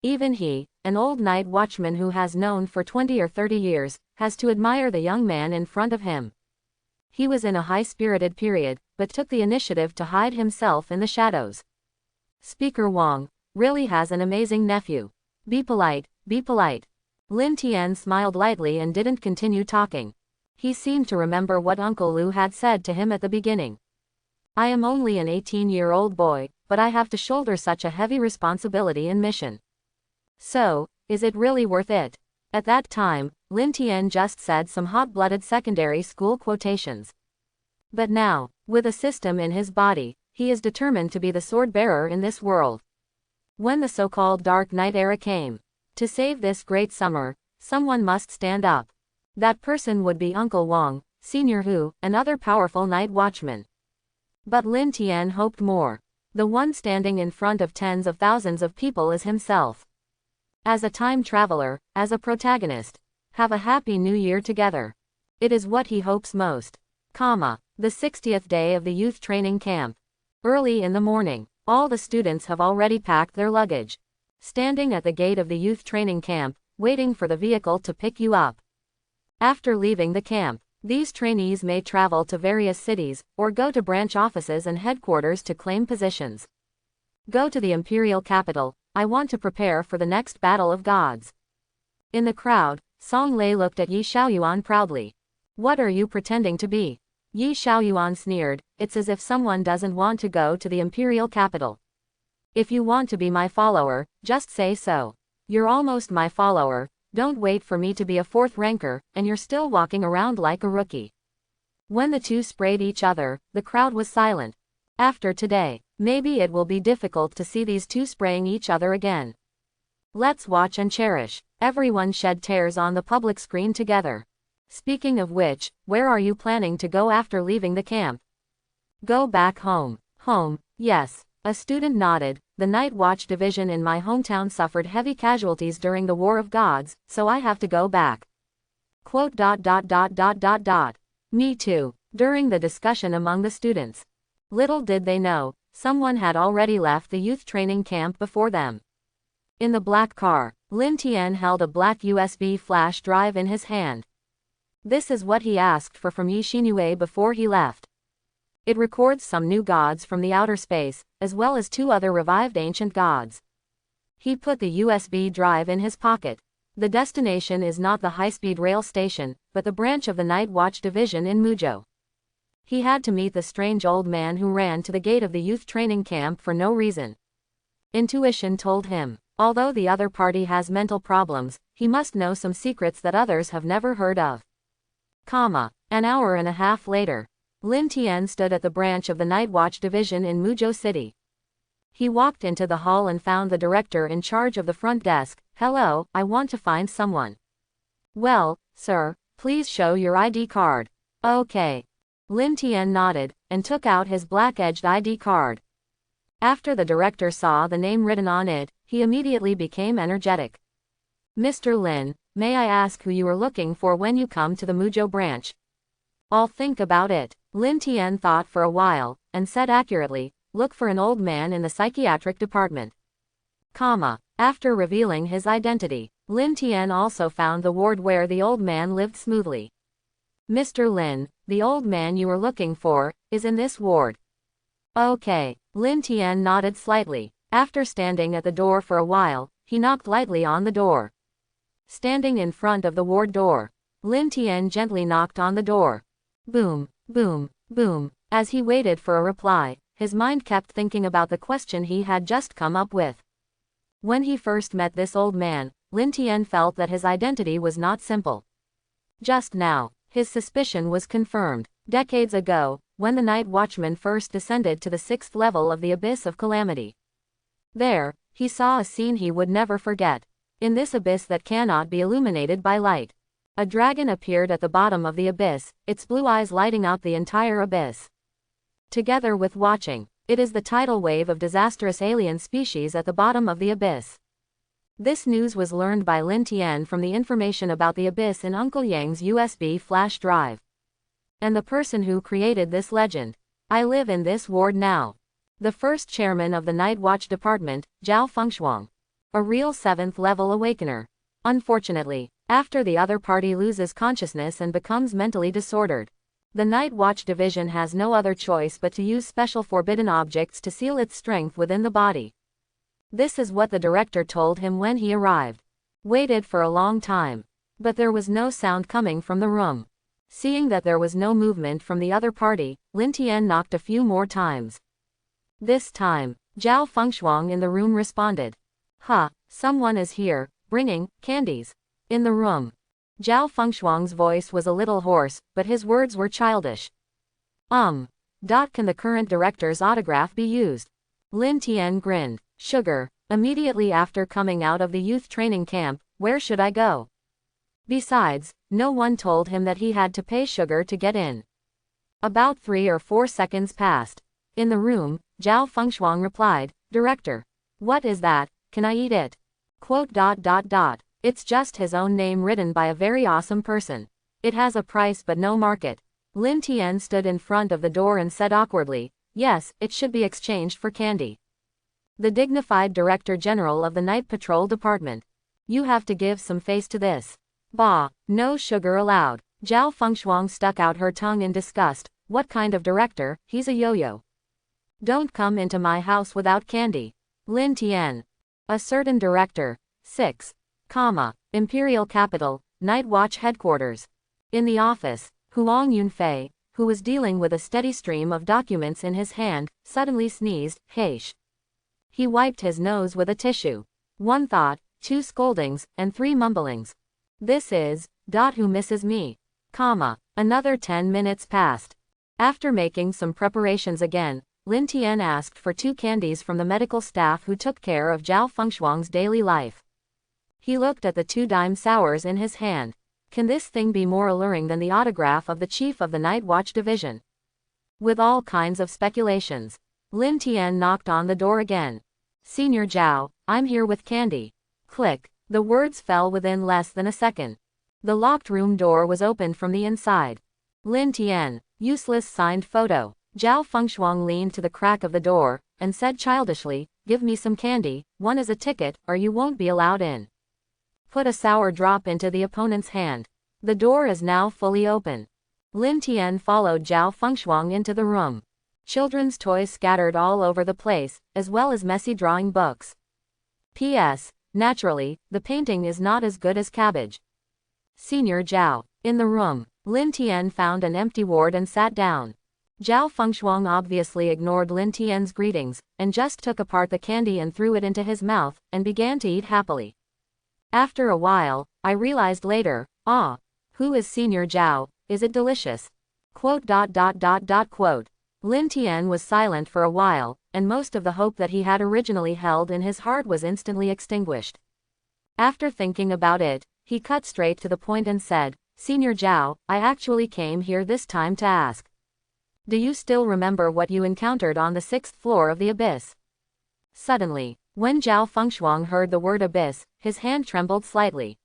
Even he, an old night watchman who has known for 20 or 30 years, has to admire the young man in front of him. He was in a high-spirited period, but took the initiative to hide himself in the shadows. Speaker Wang really has an amazing nephew. Be polite, be polite. Lin Tian smiled lightly and didn't continue talking. He seemed to remember what Uncle Lu had said to him at the beginning. I am only an 18-year-old boy, but I have to shoulder such a heavy responsibility and mission. So, is it really worth it? At that time, Lin Tian just said some hot-blooded secondary school quotations. But now, with a system in his body, he is determined to be the sword-bearer in this world. When the so-called Dark Night era came, to save this great summer, someone must stand up. That person would be Uncle Wang, Senior Hu, and other powerful night watchmen. But Lin Tian hoped more. The one standing in front of tens of thousands of people is himself. As a time traveler, as a protagonist. Have a happy new year together. It is what he hopes most. The 60th day of the youth training camp. Early in the morning, all the students have already packed their luggage. Standing at the gate of the youth training camp, waiting for the vehicle to pick you up. After leaving the camp, these trainees may travel to various cities, or go to branch offices and headquarters to claim positions. Go to the imperial capital. I want to prepare for the next battle of gods. In the crowd, Song Lei looked at Yi Xiaoyuan proudly. What are you pretending to be? Yi Xiaoyuan sneered. It's as if someone doesn't want to go to the imperial capital. If you want to be my follower, just say so. You're almost my follower. Don't wait for me to be a fourth ranker, and you're still walking around like a rookie. When the two sprayed each other, the crowd was silent. After today, maybe it will be difficult to see these two spraying each other again. Let's watch and cherish. Everyone shed tears on the public screen together. Speaking of which, where are you planning to go after leaving the camp? Go back home. Home, yes. A student nodded. The Night Watch division in my hometown suffered heavy casualties during the War of Gods, so I have to go back. Quote. Me too. During the discussion among the students. Little did they know, someone had already left the youth training camp before them. In the black car, Lin Tian held a black USB flash drive in his hand. This is what he asked for from Yi Xinyue before he left. It records some new gods from the outer space, as well as 2 other revived ancient gods. He put the USB drive in his pocket. The destination is not the high-speed rail station, but the branch of the Night Watch division in Muzhou. He had to meet the strange old man who ran to the gate of the youth training camp for no reason. Intuition told him, although the other party has mental problems, he must know some secrets that others have never heard of. An hour and a half later, Lin Tian stood at the branch of the Night Watch division in Muzhou City. He walked into the hall and found the director in charge of the front desk. Hello, I want to find someone. Well, sir, please show your ID card. Okay. Lin Tian nodded, and took out his black-edged ID card. After the director saw the name written on it, he immediately became energetic. Mr. Lin, may I ask who you are looking for when you come to the Muzhou branch? I'll think about it. Lin Tian thought for a while, and said accurately, look for an old man in the psychiatric department. After revealing his identity, Lin Tian also found the ward where the old man lived smoothly. Mr. Lin, the old man you are looking for, is in this ward. Okay. Lin Tian nodded slightly. After standing at the door for a while, he knocked lightly on the door. Standing in front of the ward door, Lin Tian gently knocked on the door. Boom, boom, boom. As he waited for a reply, his mind kept thinking about the question he had just come up with. When he first met this old man, Lin Tian felt that his identity was not simple. Just now, his suspicion was confirmed. Decades ago, when the night watchman first descended to the 6th level of the Abyss of Calamity. There, he saw a scene he would never forget. In this abyss that cannot be illuminated by light, a dragon appeared at the bottom of the abyss, its blue eyes lighting up the entire abyss. Together with watching, it is the tidal wave of disastrous alien species at the bottom of the abyss. This news was learned by Lin Tian from the information about the abyss in Uncle Yang's USB flash drive. And the person who created this legend. I live in this ward now. The first chairman of the Night Watch Department, Zhao Fengshuang. A real 7th level awakener. Unfortunately, after the other party loses consciousness and becomes mentally disordered, the Night Watch Division has no other choice but to use special forbidden objects to seal its strength within the body. This is what the director told him when he arrived. Waited for a long time. But there was no sound coming from the room. Seeing that there was no movement from the other party, Lin Tian knocked a few more times. This time, Zhao Fengshuang in the room responded. Someone is here, bringing candies. In the room. Zhao Fengshuang's voice was a little hoarse, but his words were childish. Can the current director's autograph be used? Lin Tian grinned. Sugar. Immediately after coming out of the youth training camp, where should I go? Besides, no one told him that he had to pay sugar to get in. About 3 or 4 seconds passed. In the room, Zhao Fengshuang replied, Director. What is that? Can I eat it? ... It's just his own name written by a very awesome person. It has a price but no market. Lin Tian stood in front of the door and said awkwardly, yes, it should be exchanged for candy. The dignified Director General of the Night Patrol Department. You have to give some face to this. Bah, no sugar allowed. Zhao Fengshuang stuck out her tongue in disgust. What kind of director? He's a yo-yo. Don't come into my house without candy. Lin Tian. A certain director. 6. Imperial Capital, Night Watch Headquarters. In the office, Huang Yunfei, who was dealing with a steady stream of documents in his hand, suddenly sneezed, Heish. He wiped his nose with a tissue. 1 thought, 2 scoldings, and 3 mumblings. This is, who misses me? Another 10 minutes passed. After making some preparations again, Lin Tian asked for 2 candies from the medical staff who took care of Zhao Fengshuang's daily life. He looked at the 2 dime sours in his hand. Can this thing be more alluring than the autograph of the chief of the Night Watch Division? With all kinds of speculations, Lin Tian knocked on the door again. Senior Zhao, I'm here with candy. Click. The words fell within less than a second. The locked room door was opened from the inside. Lin Tian, useless signed photo. Zhao Fengshuang leaned to the crack of the door, and said childishly, give me some candy, 1 is a ticket, or you won't be allowed in. Put a sour drop into the opponent's hand. The door is now fully open. Lin Tian followed Zhao Fengshuang into the room. Children's toys scattered all over the place, as well as messy drawing books. P.S. Naturally, the painting is not as good as cabbage. Senior Zhao. In the room, Lin Tian found an empty ward and sat down. Zhao Fengshuang obviously ignored Lin Tian's greetings, and just took apart the candy and threw it into his mouth, and began to eat happily. After a while, I realized later, who is Senior Zhao, is it delicious? ... Lin Tian was silent for a while, and most of the hope that he had originally held in his heart was instantly extinguished. After thinking about it, he cut straight to the point and said, Senior Zhao, I actually came here this time to ask. Do you still remember what you encountered on the 6th floor of the abyss? Suddenly, when Zhao Fengshuang heard the word abyss, his hand trembled slightly.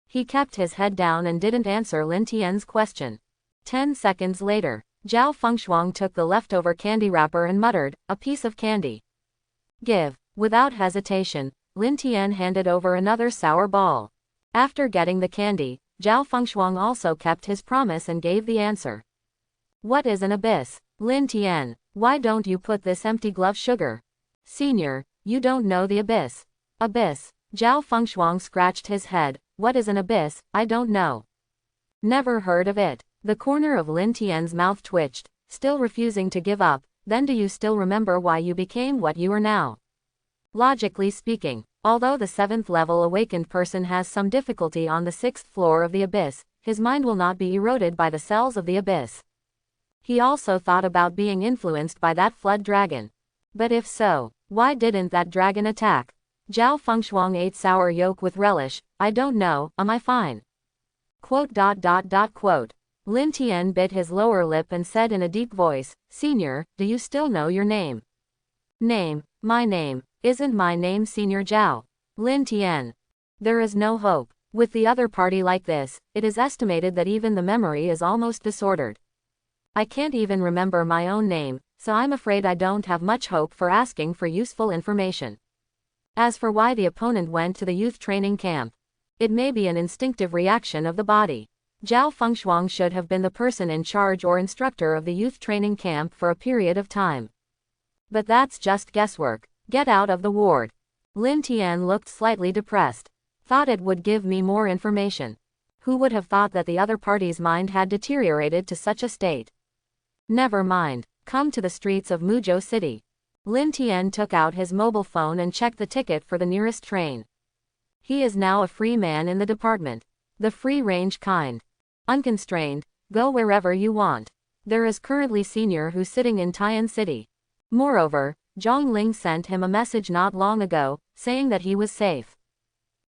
He kept his head down and didn't answer Lin Tian's question. 10 seconds later, Zhao Fengshuang took the leftover candy wrapper and muttered, a piece of candy. Give. Without hesitation, Lin Tian handed over another sour ball. After getting the candy, Zhao Fengshuang also kept his promise and gave the answer. What is an abyss? Lin Tian, why don't you put this empty glove sugar? Senior, you don't know the abyss. Abyss. Zhao Fengshuang scratched his head. What is an abyss? I don't know. Never heard of it. The corner of Lin Tian's mouth twitched, still refusing to give up. Then do you still remember why you became what you are now? Logically speaking, although the 7th level awakened person has some difficulty on the 6th floor of the abyss, his mind will not be eroded by the cells of the abyss. He also thought about being influenced by that flood dragon. But if so, why didn't that dragon attack? Zhao Fengshuang ate sour yolk with relish. I don't know, am I fine? Quote. Lin Tian bit his lower lip and said in a deep voice, Senior, do you still know your name? Name, my name. Isn't my name Senior Zhao? Lin Tian. There is no hope. With the other party like this, it is estimated that even the memory is almost disordered. I can't even remember my own name, so I'm afraid I don't have much hope for asking for useful information. As for why the opponent went to the youth training camp, it may be an instinctive reaction of the body. Zhao Fengshuang should have been the person in charge or instructor of the youth training camp for a period of time. But that's just guesswork. Get out of the ward. Lin Tian looked slightly depressed. Thought it would give me more information. Who would have thought that the other party's mind had deteriorated to such a state? Never mind. Come to the streets of Muzhou City. Lin Tian took out his mobile phone and checked the ticket for the nearest train. He is now a free man in the department. The free-range kind. Unconstrained, go wherever you want. There is currently Senior who's sitting in Tian City. Moreover, Zhong Ling sent him a message not long ago, saying that he was safe.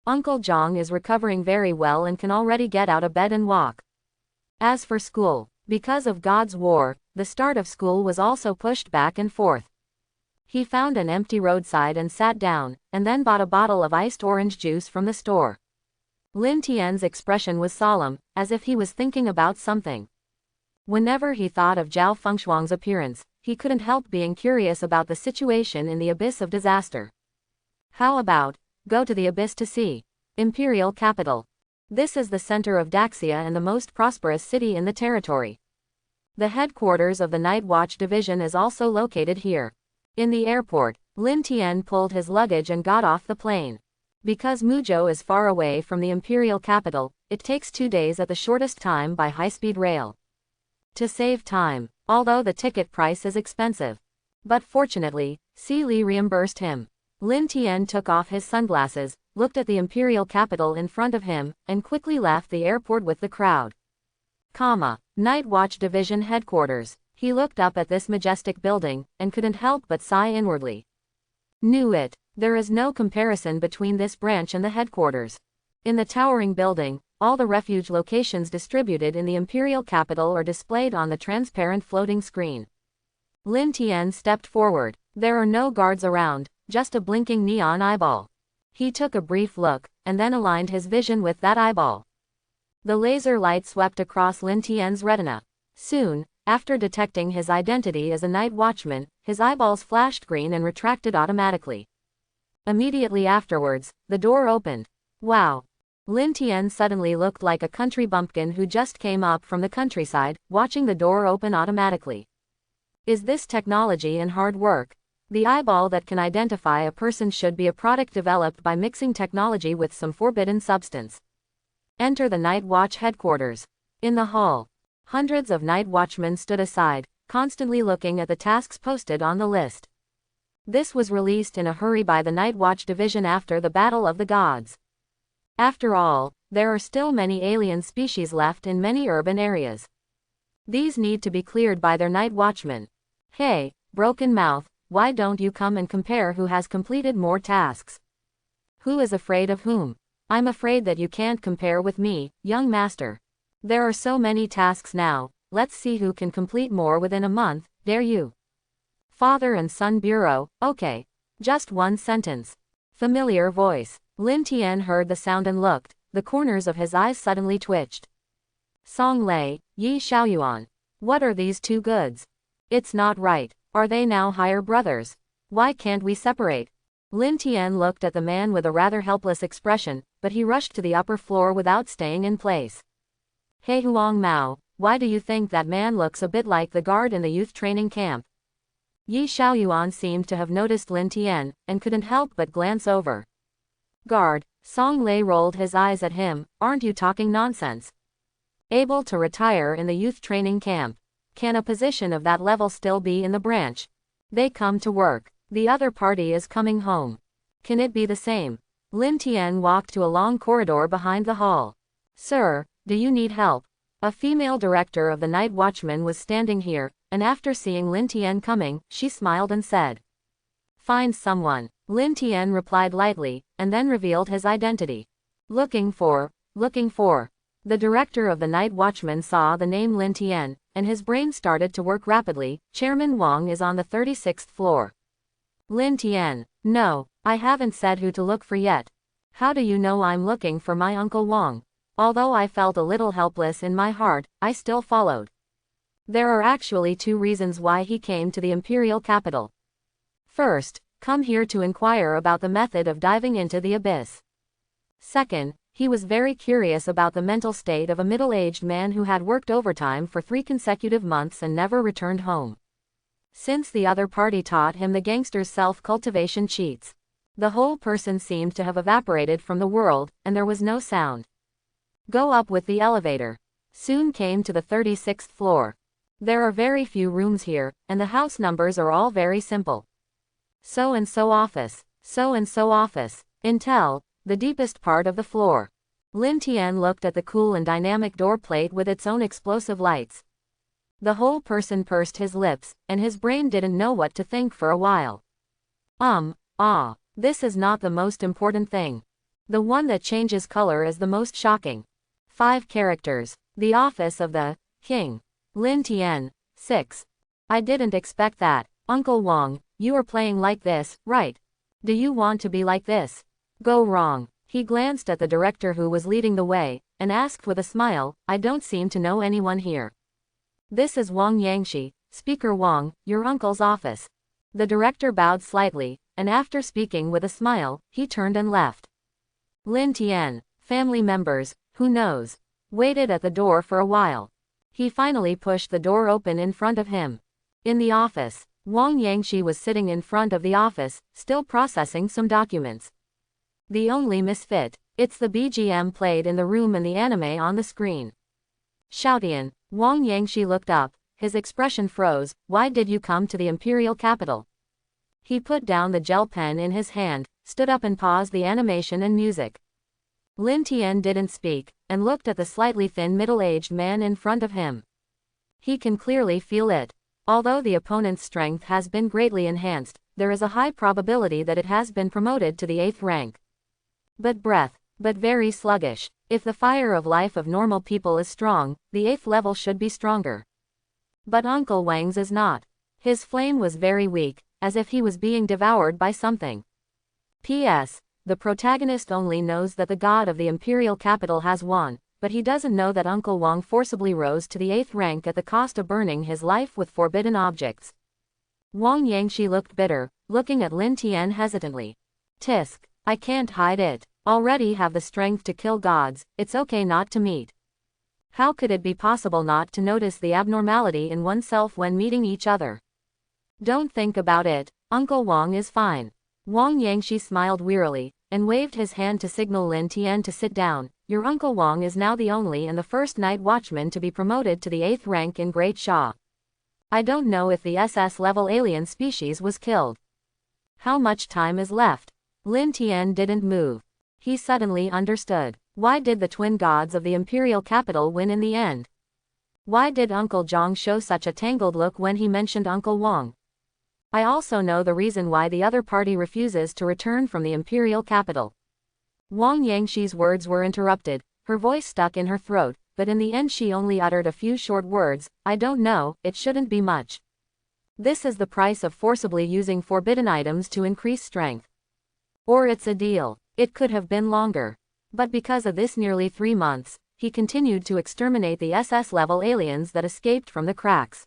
Uncle Zhong is recovering very well and can already get out of bed and walk. As for school, because of God's war, the start of school was also pushed back and forth. He found an empty roadside and sat down, and then bought a bottle of iced orange juice from the store. Lin Tian's expression was solemn, as if he was thinking about something. Whenever he thought of Zhao Fengshuang's appearance, he couldn't help being curious about the situation in the abyss of disaster. How about, go to the abyss to see? Imperial capital. This is the center of Daxia and the most prosperous city in the territory. The headquarters of the Night Watch Division is also located here. In the airport, Lin Tian pulled his luggage and got off the plane. Because Muzhou is far away from the imperial capital, it takes 2 days at the shortest time by high-speed rail. To save time, although the ticket price is expensive. But fortunately, Si Li reimbursed him. Lin Tian took off his sunglasses, looked at the imperial capital in front of him, and quickly left the airport with the crowd. Night Watch Division headquarters. He looked up at this majestic building, and couldn't help but sigh inwardly. Knew it. There is no comparison between this branch and the headquarters. In the towering building, all the refuge locations distributed in the imperial capital are displayed on the transparent floating screen. Lin Tian stepped forward. There are no guards around, just a blinking neon eyeball. He took a brief look, and then aligned his vision with that eyeball. The laser light swept across Lin Tian's retina. Soon, after detecting his identity as a night watchman, his eyeballs flashed green and retracted automatically. Immediately afterwards, the door opened. Wow! Lin Tian suddenly looked like a country bumpkin who just came up from the countryside, watching the door open automatically. Is this technology and hard work? The eyeball that can identify a person should be a product developed by mixing technology with some forbidden substance. Enter the Night Watch headquarters. In the hall, hundreds of night watchmen stood aside, constantly looking at the tasks posted on the list. This was released in a hurry by the Night Watch Division after the Battle of the Gods. After all, there are still many alien species left in many urban areas. These need to be cleared by their night watchmen. Hey, broken mouth, why don't you come and compare who has completed more tasks? Who is afraid of whom? I'm afraid that you can't compare with me, young master. There are so many tasks now, let's see who can complete more within a month, dare you? Father and Son Bureau, okay. Just one sentence. Familiar voice. Lin Tian heard the sound and looked, the corners of his eyes suddenly twitched. Song Lei, Yi Xiaoyuan. What are these two goods? It's not right. Are they now higher brothers? Why can't we separate? Lin Tian looked at the man with a rather helpless expression, but he rushed to the upper floor without staying in place. Hey Huang Mao, why do you think that man looks a bit like the guard in the youth training camp? Yi Xiaoyuan seemed to have noticed Lin Tian, and couldn't help but glance over. Guard, Song Lei rolled his eyes at him, aren't you talking nonsense? Able to retire in the youth training camp. Can a position of that level still be in the branch? They come to work. The other party is coming home. Can it be the same? Lin Tian walked to a long corridor behind the hall. Sir, do you need help? A female director of the night watchman was standing here, and after seeing Lin Tian coming, she smiled and said, "Find someone." Lin Tian replied lightly, and then revealed his identity. Looking for. The director of the night watchman saw the name Lin Tian, and his brain started to work rapidly. Chairman Wang is on the 36th floor. Lin Tian. No, I haven't said who to look for yet. How do you know I'm looking for my Uncle Wang? Although I felt a little helpless in my heart, I still followed. There are actually two reasons why he came to the imperial capital. First, come here to inquire about the method of diving into the abyss. Second, he was very curious about the mental state of a middle-aged man who had worked overtime for 3 consecutive months and never returned home. Since the other party taught him the gangster's self-cultivation cheats, the whole person seemed to have evaporated from the world, and there was no sound. Go up with the elevator. Soon came to the 36th floor. There are very few rooms here, and the house numbers are all very simple. So-and-so office, so-and-so office. Intel, the deepest part of the floor. Lin Tian looked at the cool and dynamic door plate with its own explosive lights. The whole person pursed his lips, and his brain didn't know what to think for a while. This is not the most important thing. The one that changes color is the most shocking. 5 characters. The office of the king. Lin Tian. 6. I didn't expect that. Uncle Wang, you are playing like this, right? Do you want to be like this? Go wrong. He glanced at the director who was leading the way, and asked with a smile, I don't seem to know anyone here. This is Wang Yangshi, Speaker Wang, your uncle's office. The director bowed slightly, and after speaking with a smile, he turned and left. Lin Tian, family members, who knows, waited at the door for a while. He finally pushed the door open in front of him. In the office, Wang Yangshi was sitting in front of the office, still processing some documents. The only misfit, it's the BGM played in the room and the anime on the screen. Shoutian, Wang Yangshi looked up, his expression froze. Why did you come to the imperial capital? He put down the gel pen in his hand, stood up and paused the animation and music. Lin Tian didn't speak, and looked at the slightly thin middle-aged man in front of him. He can clearly feel it. Although the opponent's strength has been greatly enhanced, there is a high probability that it has been promoted to the 8th rank. But very sluggish. If the fire of life of normal people is strong, the 8th level should be stronger. But Uncle Wang's is not. His flame was very weak, as if he was being devoured by something. P.S. The protagonist only knows that the god of the imperial capital has won, but he doesn't know that Uncle Wang forcibly rose to the 8th rank at the cost of burning his life with forbidden objects. Wang Yangshi looked bitter, looking at Lin Tian hesitantly. Tisk, I can't hide it. Already have the strength to kill gods, it's okay not to meet. How could it be possible not to notice the abnormality in oneself when meeting each other? Don't think about it, Uncle Wang is fine. Wang Yangshi smiled wearily, and waved his hand to signal Lin Tian to sit down. Your Uncle Wang is now the only and the first night watchman to be promoted to the 8th rank in Great Sha. I don't know if the SS level alien species was killed. How much time is left? Lin Tian didn't move. He suddenly understood. Why did the twin gods of the imperial capital win in the end? Why did Uncle Zhang show such a tangled look when he mentioned Uncle Wang? I also know the reason why the other party refuses to return from the imperial capital. Wang Yangshi's words were interrupted, her voice stuck in her throat, but in the end she only uttered a few short words. I don't know, it shouldn't be much. This is the price of forcibly using forbidden items to increase strength. Or it's a deal. It could have been longer. But because of this nearly 3 months, he continued to exterminate the SS-level aliens that escaped from the cracks.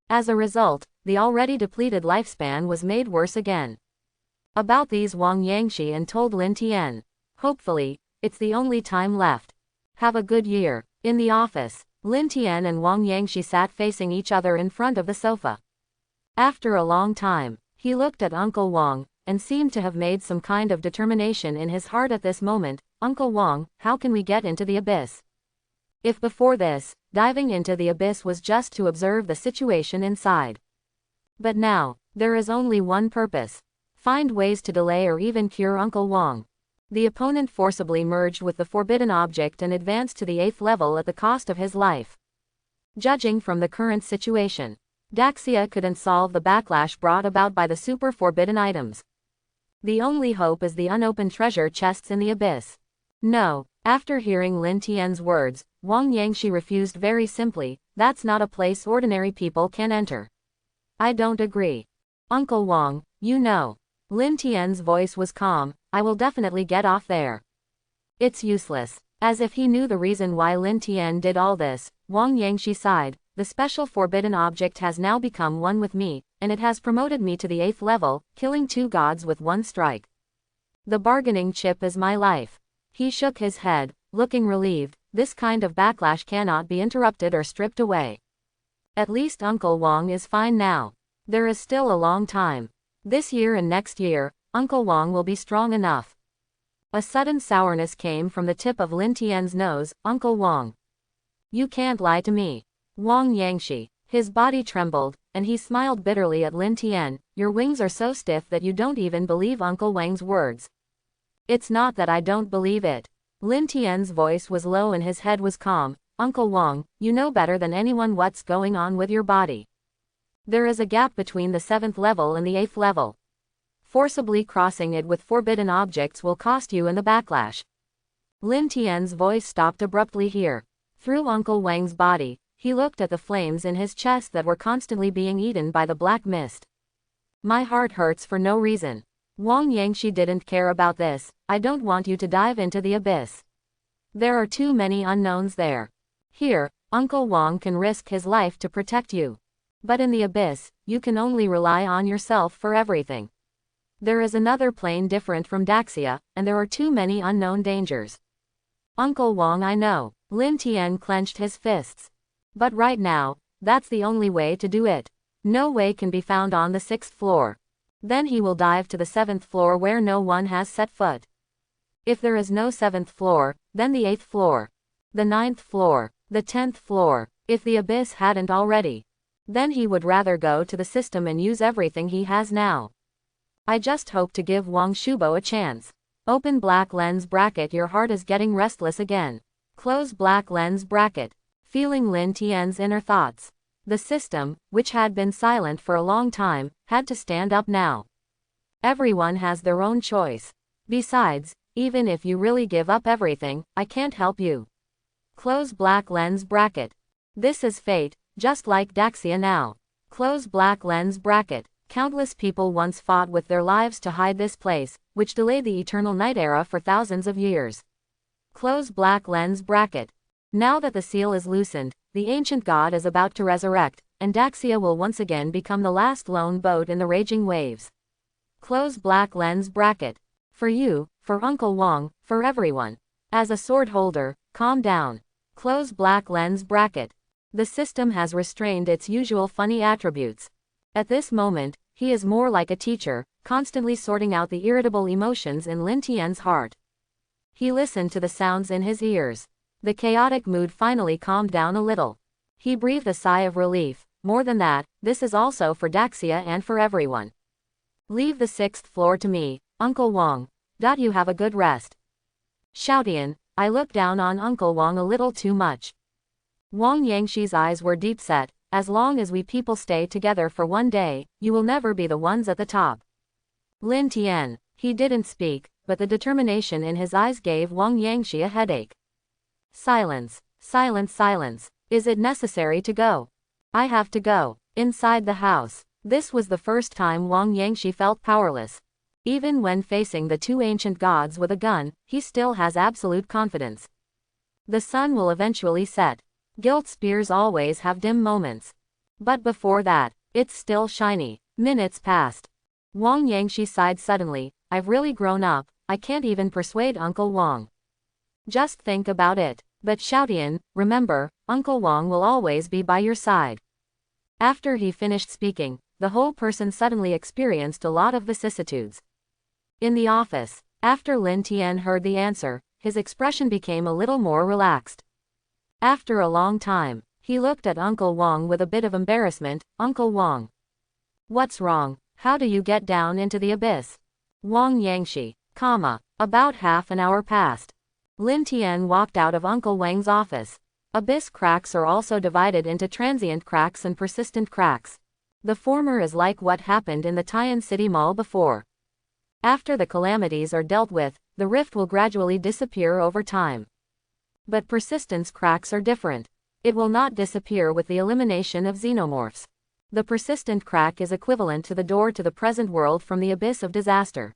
As a result, the already depleted lifespan was made worse again. About these Wang Yangshi and told Lin Tian. Hopefully, it's the only time left. Have a good year. In the office, Lin Tian and Wang Yangshi sat facing each other in front of the sofa. After a long time, he looked at Uncle Wang, and seemed to have made some kind of determination in his heart at this moment. Uncle Wang, how can we get into the abyss? If before this, diving into the abyss was just to observe the situation inside. But now, there is only one purpose. Find ways to delay or even cure Uncle Wong. The opponent forcibly merged with the forbidden object and advanced to the 8th level at the cost of his life. Judging from the current situation, Daxia couldn't solve the backlash brought about by the super forbidden items. The only hope is the unopened treasure chests in the abyss. No. After hearing Lin Tian's words, Wang Yangshi refused very simply. That's not a place ordinary people can enter. I don't agree. Uncle Wang, you know. Lin Tian's voice was calm. I will definitely get off there. It's useless. As if he knew the reason why Lin Tian did all this, Wang Yangshi sighed. The special forbidden object has now become one with me, and it has promoted me to the 8th level, killing 2 gods with 1 strike. The bargaining chip is my life. He shook his head, looking relieved. This kind of backlash cannot be interrupted or stripped away. At least Uncle Wang is fine now. There is still a long time. This year and next year, Uncle Wang will be strong enough. A sudden sourness came from the tip of Lin Tian's nose. Uncle Wang. You can't lie to me. Wang Yangshi. His body trembled, and he smiled bitterly at Lin Tian. Your wings are so stiff that you don't even believe Uncle Wang's words. It's not that I don't believe it. Lin Tian's voice was low and his head was calm. Uncle Wang, you know better than anyone what's going on with your body. There is a gap between the 7th level and the 8th level. Forcibly crossing it with forbidden objects will cost you in the backlash. Lin Tian's voice stopped abruptly here. Through Uncle Wang's body, he looked at the flames in his chest that were constantly being eaten by the black mist. My heart hurts for no reason. Wang Yangshi didn't care about this. I don't want you to dive into the abyss. There are too many unknowns there. Here, Uncle Wang can risk his life to protect you. But in the abyss, you can only rely on yourself for everything. There is another plane different from Daxia, and there are too many unknown dangers. Uncle Wang, I know. Lin Tian clenched his fists. But right now, that's the only way to do it. No way can be found on the 6th floor. Then he will dive to the 7th floor where no one has set foot. If there is no 7th floor, then the 8th floor. The 9th floor. The 10th floor. If the abyss hadn't already. Then he would rather go to the system and use everything he has now. I just hope to give Wang Shubo a chance. Open black lens bracket. Your heart is getting restless again. Close black lens bracket. Feeling Lin Tian's inner thoughts. The system, which had been silent for a long time, had to stand up now. Everyone has their own choice. Besides, even if you really give up everything, I can't help you. Close black lens bracket. This is fate, just like Daxia now. Close black lens bracket. Countless people once fought with their lives to hide this place, which delayed the eternal night era for thousands of years. Close black lens bracket. Now that the seal is loosened, the ancient god is about to resurrect, and Daxia will once again become the last lone boat in the raging waves. Close black lens bracket. For you, for Uncle Wang, for everyone. As a sword holder, calm down. Close black lens bracket. The system has restrained its usual funny attributes. At this moment, he is more like a teacher, constantly sorting out the irritable emotions in Lin Tian's heart. He listened to the sounds in his ears. The chaotic mood finally calmed down a little. He breathed a sigh of relief. More than that, this is also for Daxia and for everyone. Leave the 6th floor to me, Uncle Wang. You have a good rest. Shoutian, I look down on Uncle Wang a little too much. Wang Yangshi's eyes were deep set. As long as we people stay together for one day, you will never be the ones at the top. Lin Tian. He didn't speak, but the determination in his eyes gave Wang Yangshi a headache. Silence. Silence. Silence. Is it necessary to go? I have to go. Inside the house. This was the first time Wang Yangshi felt powerless. Even when facing the 2 ancient gods with a gun, he still has absolute confidence. The sun will eventually set. Guilt spears always have dim moments. But before that, it's still shiny. Minutes passed. Wang Yangshi sighed suddenly. I've really grown up. I can't even persuade Uncle Wang. Just think about it. But Shoutian, remember, Uncle Wang will always be by your side. After he finished speaking, the whole person suddenly experienced a lot of vicissitudes. In the office, after Lin Tian heard the answer, his expression became a little more relaxed. After a long time, he looked at Uncle Wong with a bit of embarrassment. Uncle Wong. What's wrong? How do you get down into the abyss? Wang Yangshi, About half an hour passed. Lin Tian walked out of Uncle Wang's office. Abyss cracks are also divided into transient cracks and persistent cracks. The former is like what happened in the Tian City Mall before. After the calamities are dealt with, the rift will gradually disappear over time. But persistence cracks are different. It will not disappear with the elimination of xenomorphs. The persistent crack is equivalent to the door to the present world from the abyss of disaster.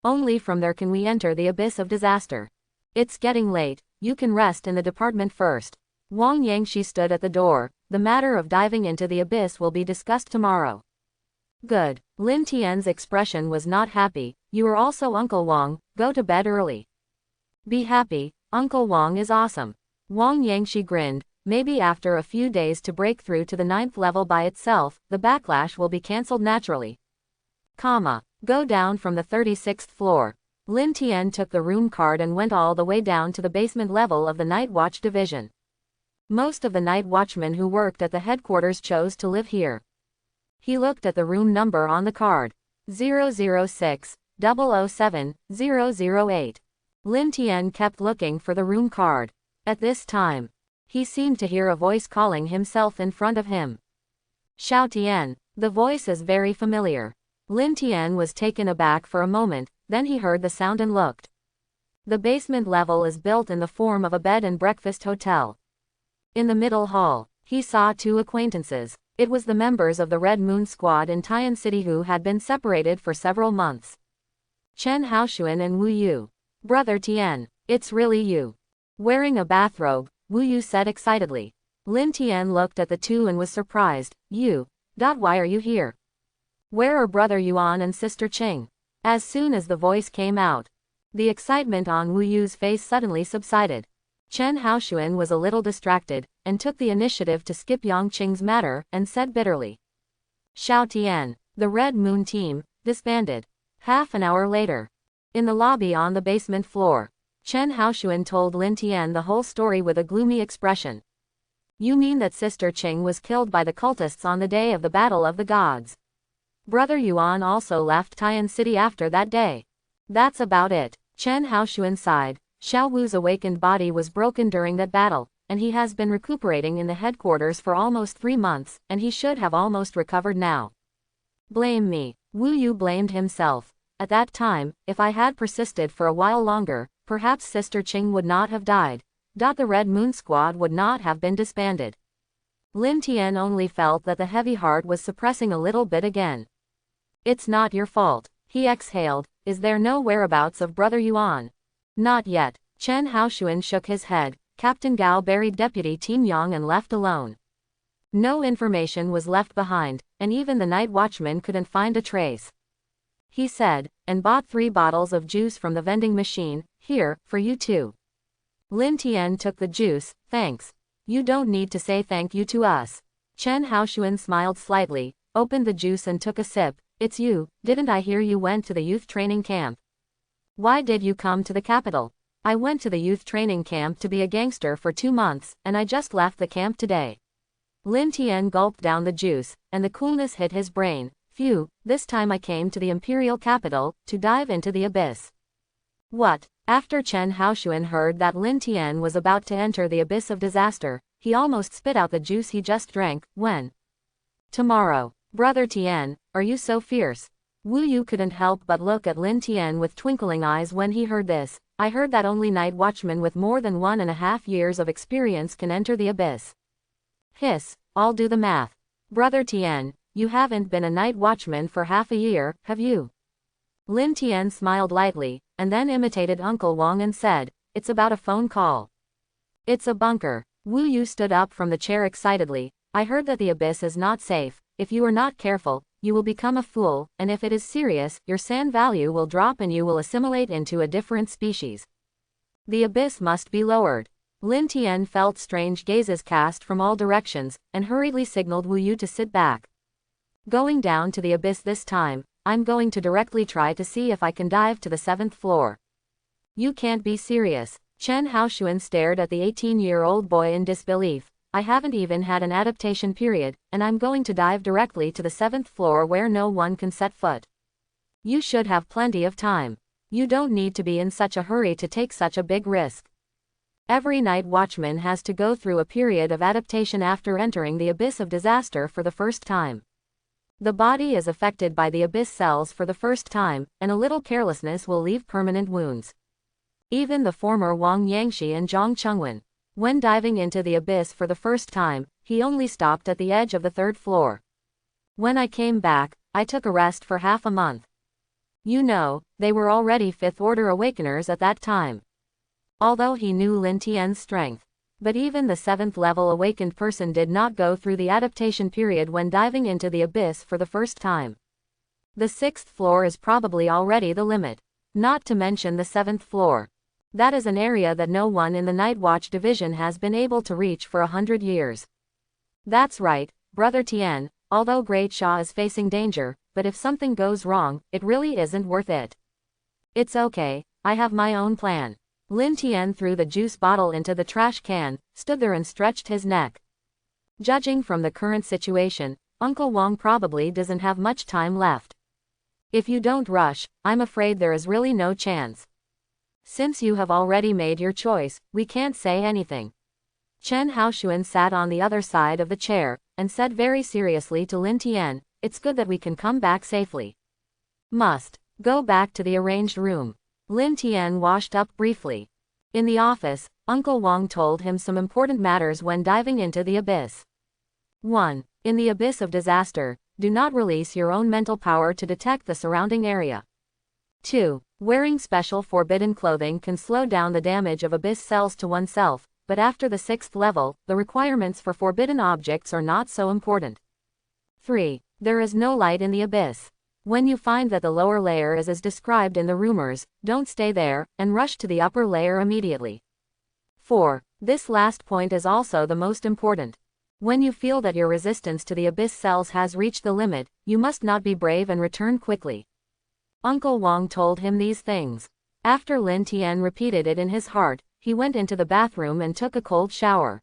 Only from there can we enter the abyss of disaster. It's getting late, you can rest in the department first. Wang Yangshi stood at the door. The matter of diving into the abyss will be discussed tomorrow. Good. Lin Tian's expression was not happy. You are also Uncle Wang, go to bed early. Be happy, Uncle Wang is awesome. Wang Yangshi grinned. Maybe after a few days to break through to the 9th level by itself, the backlash will be cancelled naturally. Go down from the 36th floor. Lin Tian took the room card and went all the way down to the basement level of the Night Watch division. Most of the night watchmen who worked at the headquarters chose to live here. He looked at the room number on the card. 006, 007, 008. Lin Tian kept looking for the room card. At this time, he seemed to hear a voice calling himself in front of him. Xiao Tian. The voice is very familiar. Lin Tian was taken aback for a moment, then he heard the sound and looked. The basement level is built in the form of a bed and breakfast hotel. In the middle hall, he saw two acquaintances. It was the members of the Red Moon Squad in Tian City who had been separated for several months. Chen Haoshuan and Wu Yu. Brother Tian, it's really you. Wearing a bathrobe, Wu Yu said excitedly. Lin Tian looked at the two and was surprised. Why are you here? Where are Brother Yuan and Sister Qing? As soon as the voice came out, the excitement on Wu Yu's face suddenly subsided. Chen Haoshuan was a little distracted, and took the initiative to skip Yang Qing's matter, and said bitterly. Xiao Tian, the Red Moon team, disbanded. Half an hour later, in the lobby on the basement floor, Chen Haoshuan told Lin Tian the whole story with a gloomy expression. You mean that Sister Qing was killed by the cultists on the day of the Battle of the Gods? Brother Yuan also left Tian City after that day. That's about it. Chen Haoshuan sighed. Xiao Wu's awakened body was broken during that battle, and he has been recuperating in the headquarters for almost 3 months, and he should have almost recovered now. Blame me. Wu Yu blamed himself. At that time, if I had persisted for a while longer, perhaps Sister Qing would not have died. The Red Moon Squad would not have been disbanded. Lin Tian only felt that the heavy heart was suppressing a little bit again. It's not your fault. He exhaled. Is there no whereabouts of Brother Yuan? Not yet. Chen Haoshuan shook his head. Captain Gao buried Deputy Tin Yang and left alone. No information was left behind, and even the night watchman couldn't find a trace. He said, and bought 3 bottles of juice from the vending machine. Here, for you too. Lin Tian took the juice. Thanks. You don't need to say thank you to us. Chen Haoshuan smiled slightly, opened the juice and took a sip. It's you, didn't I hear you went to the youth training camp? Why did you come to the capital? I went to the youth training camp to be a gangster for 2 months, and I just left the camp today. Lin Tian gulped down the juice, and the coolness hit his brain. Phew, this time I came to the imperial capital, to dive into the abyss. What? After Chen Haoshuan heard that Lin Tian was about to enter the abyss of disaster, he almost spit out the juice he just drank. When? Tomorrow. Brother Tian, are you so fierce? Wu Yu couldn't help but look at Lin Tian with twinkling eyes when he heard this. I heard that only night watchmen with more than 1.5 years of experience can enter the abyss. Hiss, I'll do the math. Brother Tian, you haven't been a night watchman for half a year, have you? Lin Tian smiled lightly, and then imitated Uncle Wang and said, it's about a phone call. It's a bunker. Wu Yu stood up from the chair excitedly. I heard that the abyss is not safe. If you are not careful, you will become a fool, and if it is serious, your sand value will drop and you will assimilate into a different species. The abyss must be lowered. Lin Tian felt strange gazes cast from all directions, and hurriedly signaled Wu Yu to sit back. Going down to the abyss this time, I'm going to directly try to see if I can dive to the 7th floor. You can't be serious. Chen Haoshuan stared at the 18-year-old boy in disbelief. I haven't even had an adaptation period, and I'm going to dive directly to the 7th floor where no one can set foot. You should have plenty of time. You don't need to be in such a hurry to take such a big risk. Every night watchman has to go through a period of adaptation after entering the abyss of disaster for the first time. The body is affected by the abyss cells for the first time, and a little carelessness will leave permanent wounds. Even the former Wang Yangshi and Zhang Chengwen, when diving into the abyss for the first time, he only stopped at the edge of the 3rd floor. When I came back, I took a rest for half a month. You know, they were already 5th order awakeners at that time. Although he knew Lin Tian's strength. But even the 7th level awakened person did not go through the adaptation period when diving into the abyss for the first time. The 6th floor is probably already the limit. Not to mention the 7th floor. That is an area that no one in the Night Watch division has been able to reach for 100 years. That's right, Brother Tian, although Great Sha is facing danger, but if something goes wrong, it really isn't worth it. It's okay, I have my own plan. Lin Tian threw the juice bottle into the trash can, stood there and stretched his neck. Judging from the current situation, Uncle Wang probably doesn't have much time left. If you don't rush, I'm afraid there is really no chance. Since you have already made your choice, we can't say anything. Chen Haoshuan sat on the other side of the chair, and said very seriously to Lin Tian, it's good that we can come back safely. Must go back to the arranged room. Lin Tian washed up briefly. In the office, Uncle Wang told him some important matters when diving into the abyss. 1. In the abyss of disaster, do not release your own mental power to detect the surrounding area. 2. Wearing special forbidden clothing can slow down the damage of abyss cells to oneself, but after the 6th level, the requirements for forbidden objects are not so important. 3. There is no light in the abyss. When you find that the lower layer is as described in the rumors, don't stay there, and rush to the upper layer immediately. 4. This last point is also the most important. When you feel that your resistance to the abyss cells has reached the limit, you must not be brave and return quickly. Uncle Wang told him these things. After Lin Tian repeated it in his heart, he went into the bathroom and took a cold shower.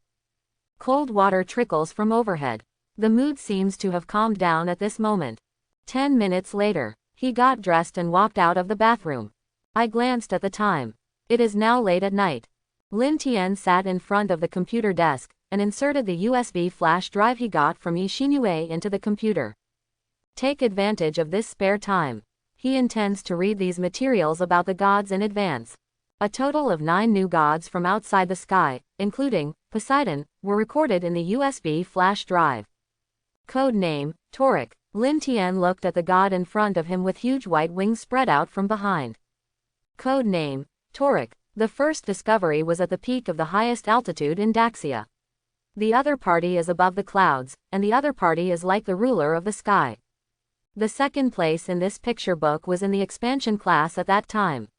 Cold water trickles from overhead. The mood seems to have calmed down at this moment. 10 minutes later, he got dressed and walked out of the bathroom. I glanced at the time. It is now late at night. Lin Tian sat in front of the computer desk, and inserted the USB flash drive he got from Yi Xinyue into the computer. Take advantage of this spare time. He intends to read these materials about the gods in advance. A total of 9 new gods from outside the sky, including Poseidon, were recorded in the USB flash drive. Code name, Tauric. Lin Tian looked at the god in front of him with huge white wings spread out from behind. Code name, Tauric. The first discovery was at the peak of the highest altitude in Daxia. The other party is above the clouds, and the other party is like the ruler of the sky. The second place in this picture book was in the expansion class at that time.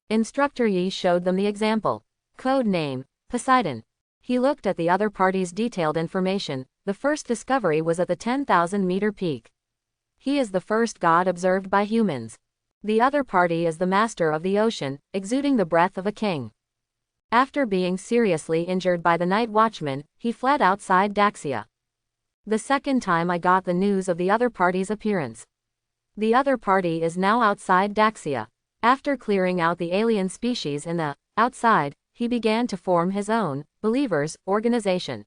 Instructor Yi showed them the example. Code name, Poseidon. He looked at the other party's detailed information. The first discovery was at the 10,000-meter peak. He is the first god observed by humans. The other party is the master of the ocean, exuding the breath of a king. After being seriously injured by the night watchman, he fled outside Daxia. The second time I got the news of the other party's appearance. The other party is now outside Daxia. After clearing out the alien species in the outside, he began to form his own believers organization.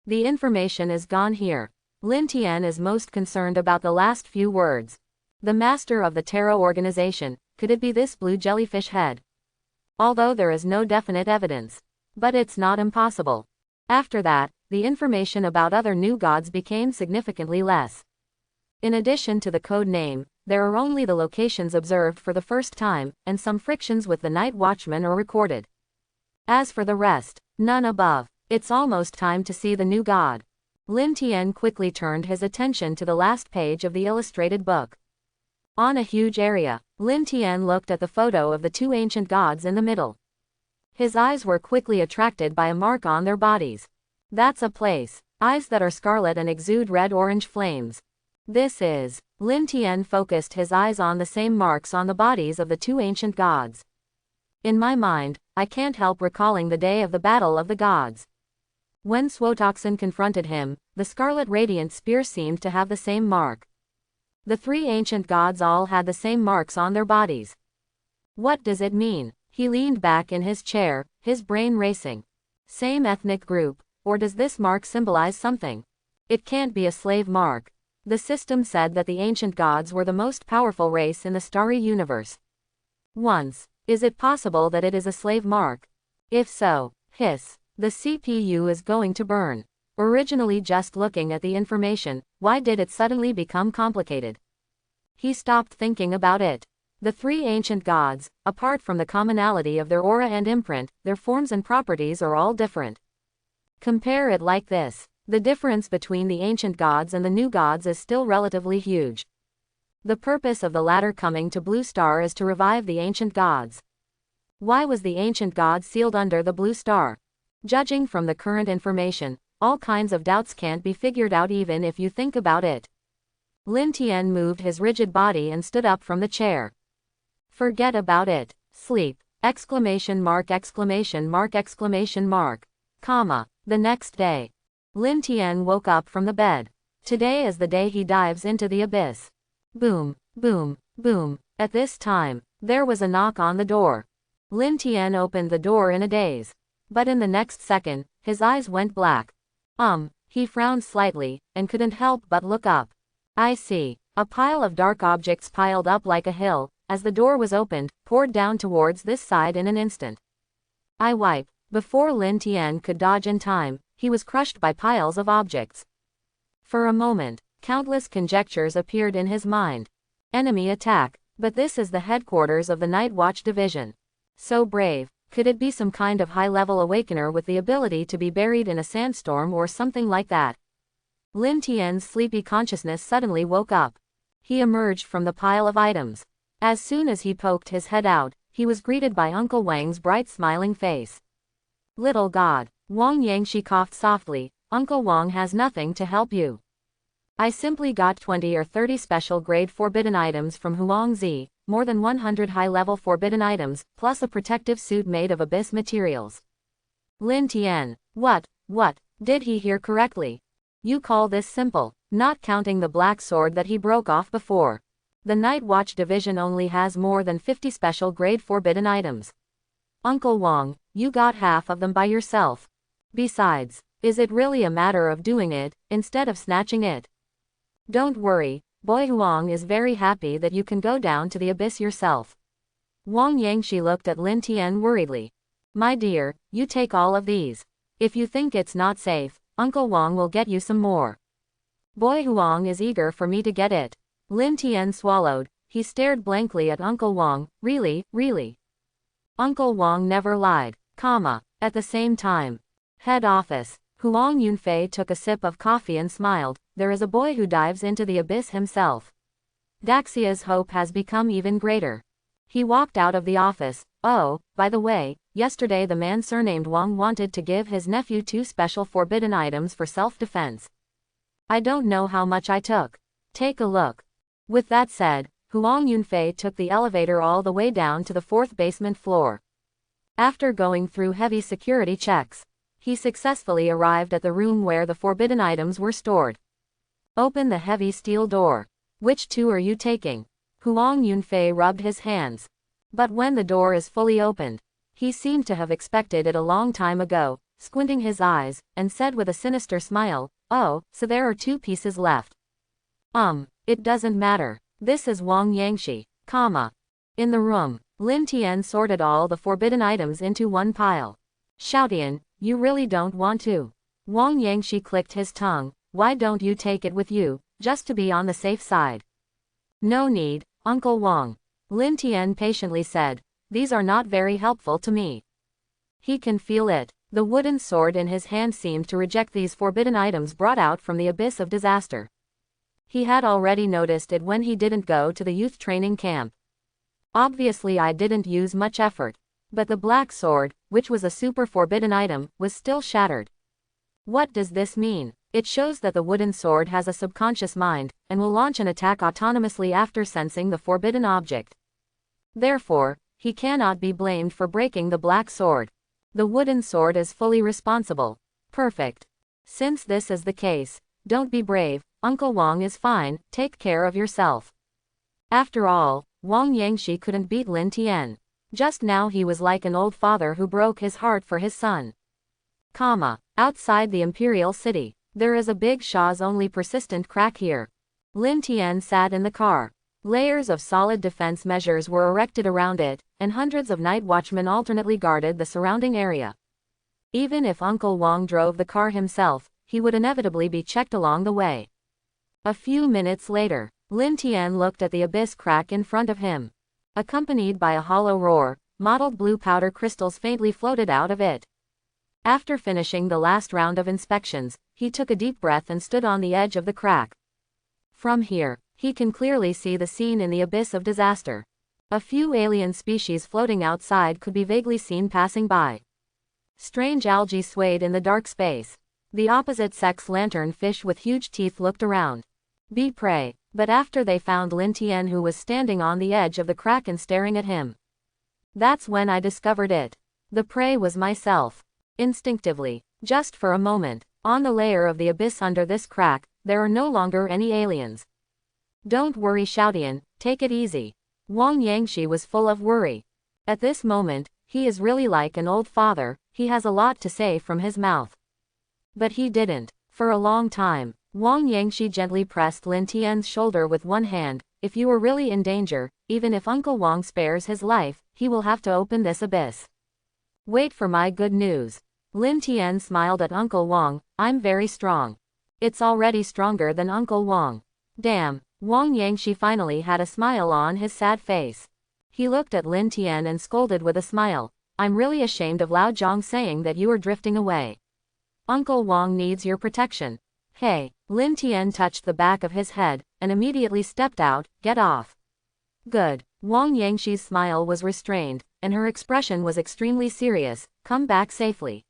The information is gone here. Lin Tian is most concerned about the last few words. The master of the Terra organization, could it be this blue jellyfish head? Although there is no definite evidence. But it's not impossible. After that, the information about other new gods became significantly less. In addition to the code name, there are only the locations observed for the first time, and some frictions with the night watchman are recorded. As for the rest, none above. It's almost time to see the new god. Lin Tian quickly turned his attention to the last page of the illustrated book. On a huge area, Lin Tian looked at the photo of the 2 ancient gods in the middle. His eyes were quickly attracted by a mark on their bodies. That's a place. Eyes that are scarlet and exude red-orange flames. This is. Lin Tian focused his eyes on the same marks on the bodies of the 2 ancient gods. In my mind, I can't help recalling the day of the Battle of the Gods. When Swotoxin confronted him, the Scarlet Radiant Spear seemed to have the same mark. The three ancient gods all had the same marks on their bodies. What does it mean? He leaned back in his chair, his brain racing. Same ethnic group, or does this mark symbolize something? It can't be a slave mark. The system said that the ancient gods were the most powerful race in the starry universe. Once, is it possible that it is a slave mark? If so, hiss. The CPU is going to burn. Originally just looking at the information, why did it suddenly become complicated? He stopped thinking about it. The three ancient gods, apart from the commonality of their aura and imprint, their forms and properties are all different. Compare it like this. The difference between the ancient gods and the new gods is still relatively huge. The purpose of the latter coming to Blue Star is to revive the ancient gods. Why was the ancient god sealed under the Blue Star? Judging from the current information, all kinds of doubts can't be figured out even if you think about it. Lin Tian moved his rigid body and stood up from the chair. Forget about it. Sleep! Exclamation mark exclamation mark exclamation mark. Comma. The next day. Lin Tian woke up from the bed. Today is the day he dives into the abyss. Boom, boom, boom. At this time, there was a knock on the door. Lin Tian opened the door in a daze. But in the next second, his eyes went black. He frowned slightly, and couldn't help but look up. I see. A pile of dark objects piled up like a hill, as the door was opened, poured down towards this side in an instant. I wipe. Before Lin Tian could dodge in time, he was crushed by piles of objects. For a moment, countless conjectures appeared in his mind. Enemy attack, but this is the headquarters of the Night Watch Division. So brave. Could it be some kind of high-level awakener with the ability to be buried in a sandstorm or something like that? Lin Tian's sleepy consciousness suddenly woke up. He emerged from the pile of items. As soon as he poked his head out, he was greeted by Uncle Wang's bright smiling face. Little god. Wang Yangshi coughed softly. Uncle Wang has nothing to help you. I simply got 20 or 30 special grade forbidden items from Huangzi, more than 100 high-level forbidden items, plus a protective suit made of abyss materials. Lin Tian. What? Did he hear correctly? You call this simple, not counting the black sword that he broke off before. The Night Watch Division only has more than 50 special grade forbidden items. Uncle Wang, you got half of them by yourself. Besides, is it really a matter of doing it, instead of snatching it? Don't worry, Boy Huang is very happy that you can go down to the abyss yourself. Wang Yangshi looked at Lin Tian worriedly. My dear, you take all of these. If you think it's not safe, Uncle Wang will get you some more. Boy Huang is eager for me to get it. Lin Tian swallowed. He stared blankly at Uncle Wang. Really? Uncle Wang never lied. At the same time. Head office. Huang Yunfei took a sip of coffee and smiled. There is a boy who dives into the abyss himself. Daxia's hope has become even greater. He walked out of the office. Oh, by the way, yesterday the man surnamed Wang wanted to give his nephew 2 special forbidden items for self-defense. I don't know how much I took. Take a look. With that said, Huang Yunfei took the elevator all the way down to the 4th basement floor. After going through heavy security checks, he successfully arrived at the room where the forbidden items were stored. Open the heavy steel door. Which 2 are you taking? Huang Yunfei rubbed his hands. But when the door is fully opened, he seemed to have expected it a long time ago, squinting his eyes, and said with a sinister smile, oh, so there are 2 pieces left. It doesn't matter. This is Wang Yangshi, In the room, Lin Tian sorted all the forbidden items into one pile. Shoutian, you really don't want to? Wang Yangshi clicked his tongue. Why don't you take it with you, just to be on the safe side? No need, Uncle Wang. Lin Tian patiently said. These are not very helpful to me. He can feel it. The wooden sword in his hand seemed to reject these forbidden items brought out from the abyss of disaster. He had already noticed it when he didn't go to the youth training camp. Obviously I didn't use much effort. But the black sword, which was a super forbidden item, was still shattered. What does this mean? It shows that the wooden sword has a subconscious mind, and will launch an attack autonomously after sensing the forbidden object. Therefore, he cannot be blamed for breaking the black sword. The wooden sword is fully responsible. Perfect. Since this is the case, don't be brave, Uncle Wang is fine, take care of yourself. After all, Wang Yangshi couldn't beat Lin Tian. Just now he was like an old father who broke his heart for his son. Outside the imperial city, there is a big Shaw's only persistent crack here. Lin Tian sat in the car. Layers of solid defense measures were erected around it, and hundreds of night watchmen alternately guarded the surrounding area. Even if Uncle Wang drove the car himself, he would inevitably be checked along the way. A few minutes later, Lin Tian looked at the abyss crack in front of him. Accompanied by a hollow roar, mottled blue powder crystals faintly floated out of it. After finishing the last round of inspections, he took a deep breath and stood on the edge of the crack. From here, he can clearly see the scene in the abyss of disaster. A few alien species floating outside could be vaguely seen passing by. Strange algae swayed in the dark space. The opposite-sex lanternfish with huge teeth looked around. Be prey, but after they found Lin Tian, who was standing on the edge of the crack and staring at him. That's when I discovered it. The prey was myself. Instinctively, just for a moment, on the layer of the abyss under this crack, there are no longer any aliens. Don't worry, Xiaotian, take it easy. Wang Yangshi was full of worry. At this moment, he is really like an old father, he has a lot to say from his mouth. But he didn't. For a long time, Wang Yangshi gently pressed Lin Tian's shoulder with one hand. If you are really in danger, even if Uncle Wang spares his life, he will have to open this abyss. Wait for my good news. Lin Tian smiled at Uncle Wang. I'm very strong. It's already stronger than Uncle Wang. Damn. Wang Yangshi finally had a smile on his sad face. He looked at Lin Tian and scolded with a smile. I'm really ashamed of Lao Zhang saying that you are drifting away. Uncle Wang needs your protection. Hey. Lin Tian touched the back of his head, and immediately stepped out. Get off. Good. Wang Yangshi's smile was restrained, and her expression was extremely serious. Come back safely.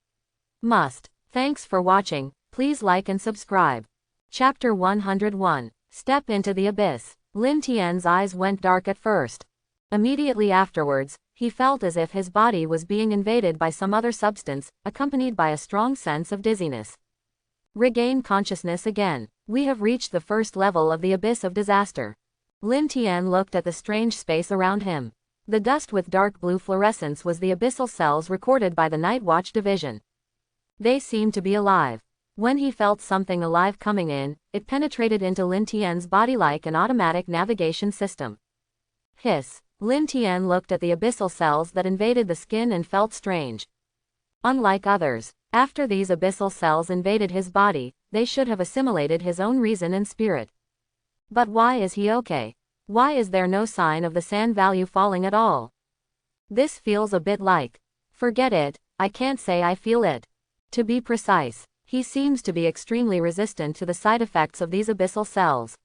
Must. Thanks for watching. Please like and subscribe. Chapter 101. Step into the abyss. Lin Tian's eyes went dark at first. Immediately afterwards, he felt as if his body was being invaded by some other substance, accompanied by a strong sense of dizziness. Regain consciousness again. We have reached the first level of the abyss of disaster. Lin Tian looked at the strange space around him. The dust with dark blue fluorescence was the abyssal cells recorded by the Night Watch Division. They seemed to be alive. When he felt something alive coming in, it penetrated into Lin Tian's body like an automatic navigation system. Hiss. Lin Tian looked at the abyssal cells that invaded the skin and felt strange. Unlike others, after these abyssal cells invaded his body, they should have assimilated his own reason and spirit. But why is he okay? Why is there no sign of the sand value falling at all? This feels a bit like. Forget it, I can't say I feel it. To be precise, he seems to be extremely resistant to the side effects of these abyssal cells.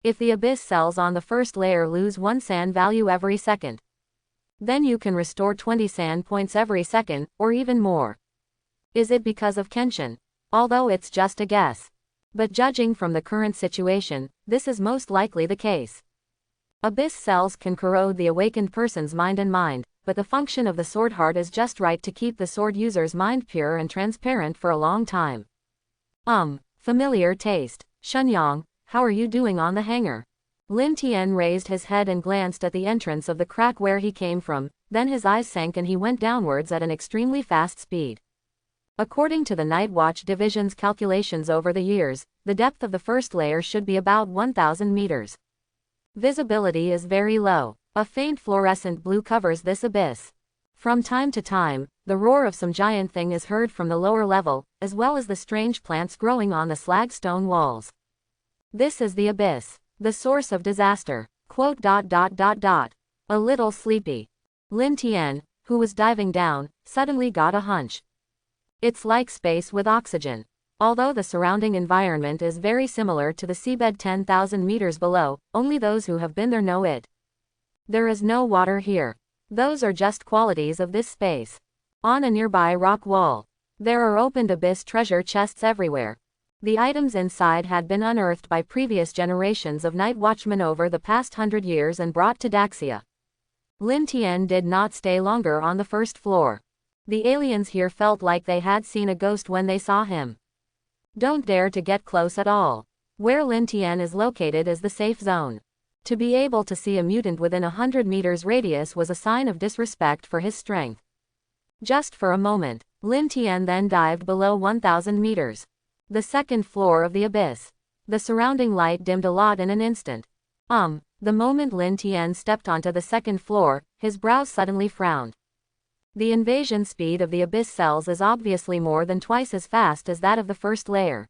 If the abyss cells on the first layer lose 1 sand value every second, then you can restore 20 sand points every second, or even more. Is it because of Kenshin? Although it's just a guess. But judging from the current situation, this is most likely the case. Abyss cells can corrode the awakened person's mind, but the function of the sword heart is just right to keep the sword user's mind pure and transparent for a long time. Familiar taste. Shenyang, how are you doing on the hangar? Lin Tian raised his head and glanced at the entrance of the crack where he came from, then his eyes sank and he went downwards at an extremely fast speed. According to the Night Watch Division's calculations over the years, the depth of the first layer should be about 1,000 meters. Visibility is very low. A faint fluorescent blue covers this abyss. From time to time, the roar of some giant thing is heard from the lower level, as well as the strange plants growing on the slagstone walls. This is the abyss, the source of disaster. A little sleepy. Lin Tian, who was diving down, suddenly got a hunch. It's like space with oxygen. Although the surrounding environment is very similar to the seabed 10,000 meters below, only those who have been there know it. There is no water here. Those are just qualities of this space. On a nearby rock wall, there are opened abyss treasure chests everywhere. The items inside had been unearthed by previous generations of night watchmen over the past 100 years and brought to Daxia. Lin Tian did not stay longer on the first floor. The aliens here felt like they had seen a ghost when they saw him. Don't dare to get close at all. Where Lin Tian is located is the safe zone. To be able to see a mutant within 100 meters radius was a sign of disrespect for his strength. Just for a moment, Lin Tian then dived below 1,000 meters. The second floor of the abyss. The surrounding light dimmed a lot in an instant. The moment Lin Tian stepped onto the second floor, his brows suddenly frowned. The invasion speed of the abyss cells is obviously more than twice as fast as that of the first layer.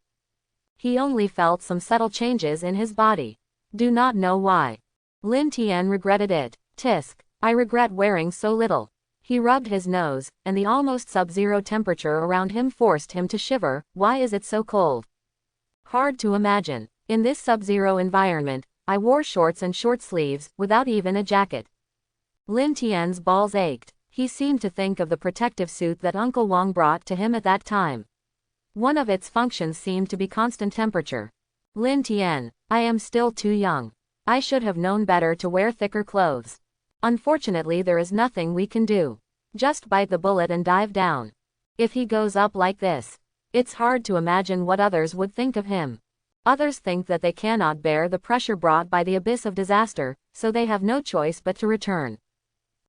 He only felt some subtle changes in his body. Do not know why. Lin Tian regretted it. Tisk, I regret wearing so little. He rubbed his nose, and the almost sub-zero temperature around him forced him to shiver. Why is it so cold? Hard to imagine. In this sub-zero environment, I wore shorts and short sleeves, without even a jacket. Lin Tian's balls ached. He seemed to think of the protective suit that Uncle Wang brought to him at that time. One of its functions seemed to be constant temperature. Lin Tian, I am still too young. I should have known better to wear thicker clothes. Unfortunately, there is nothing we can do. Just bite the bullet and dive down. If he goes up like this, it's hard to imagine what others would think of him. Others think that they cannot bear the pressure brought by the abyss of disaster, so they have no choice but to return.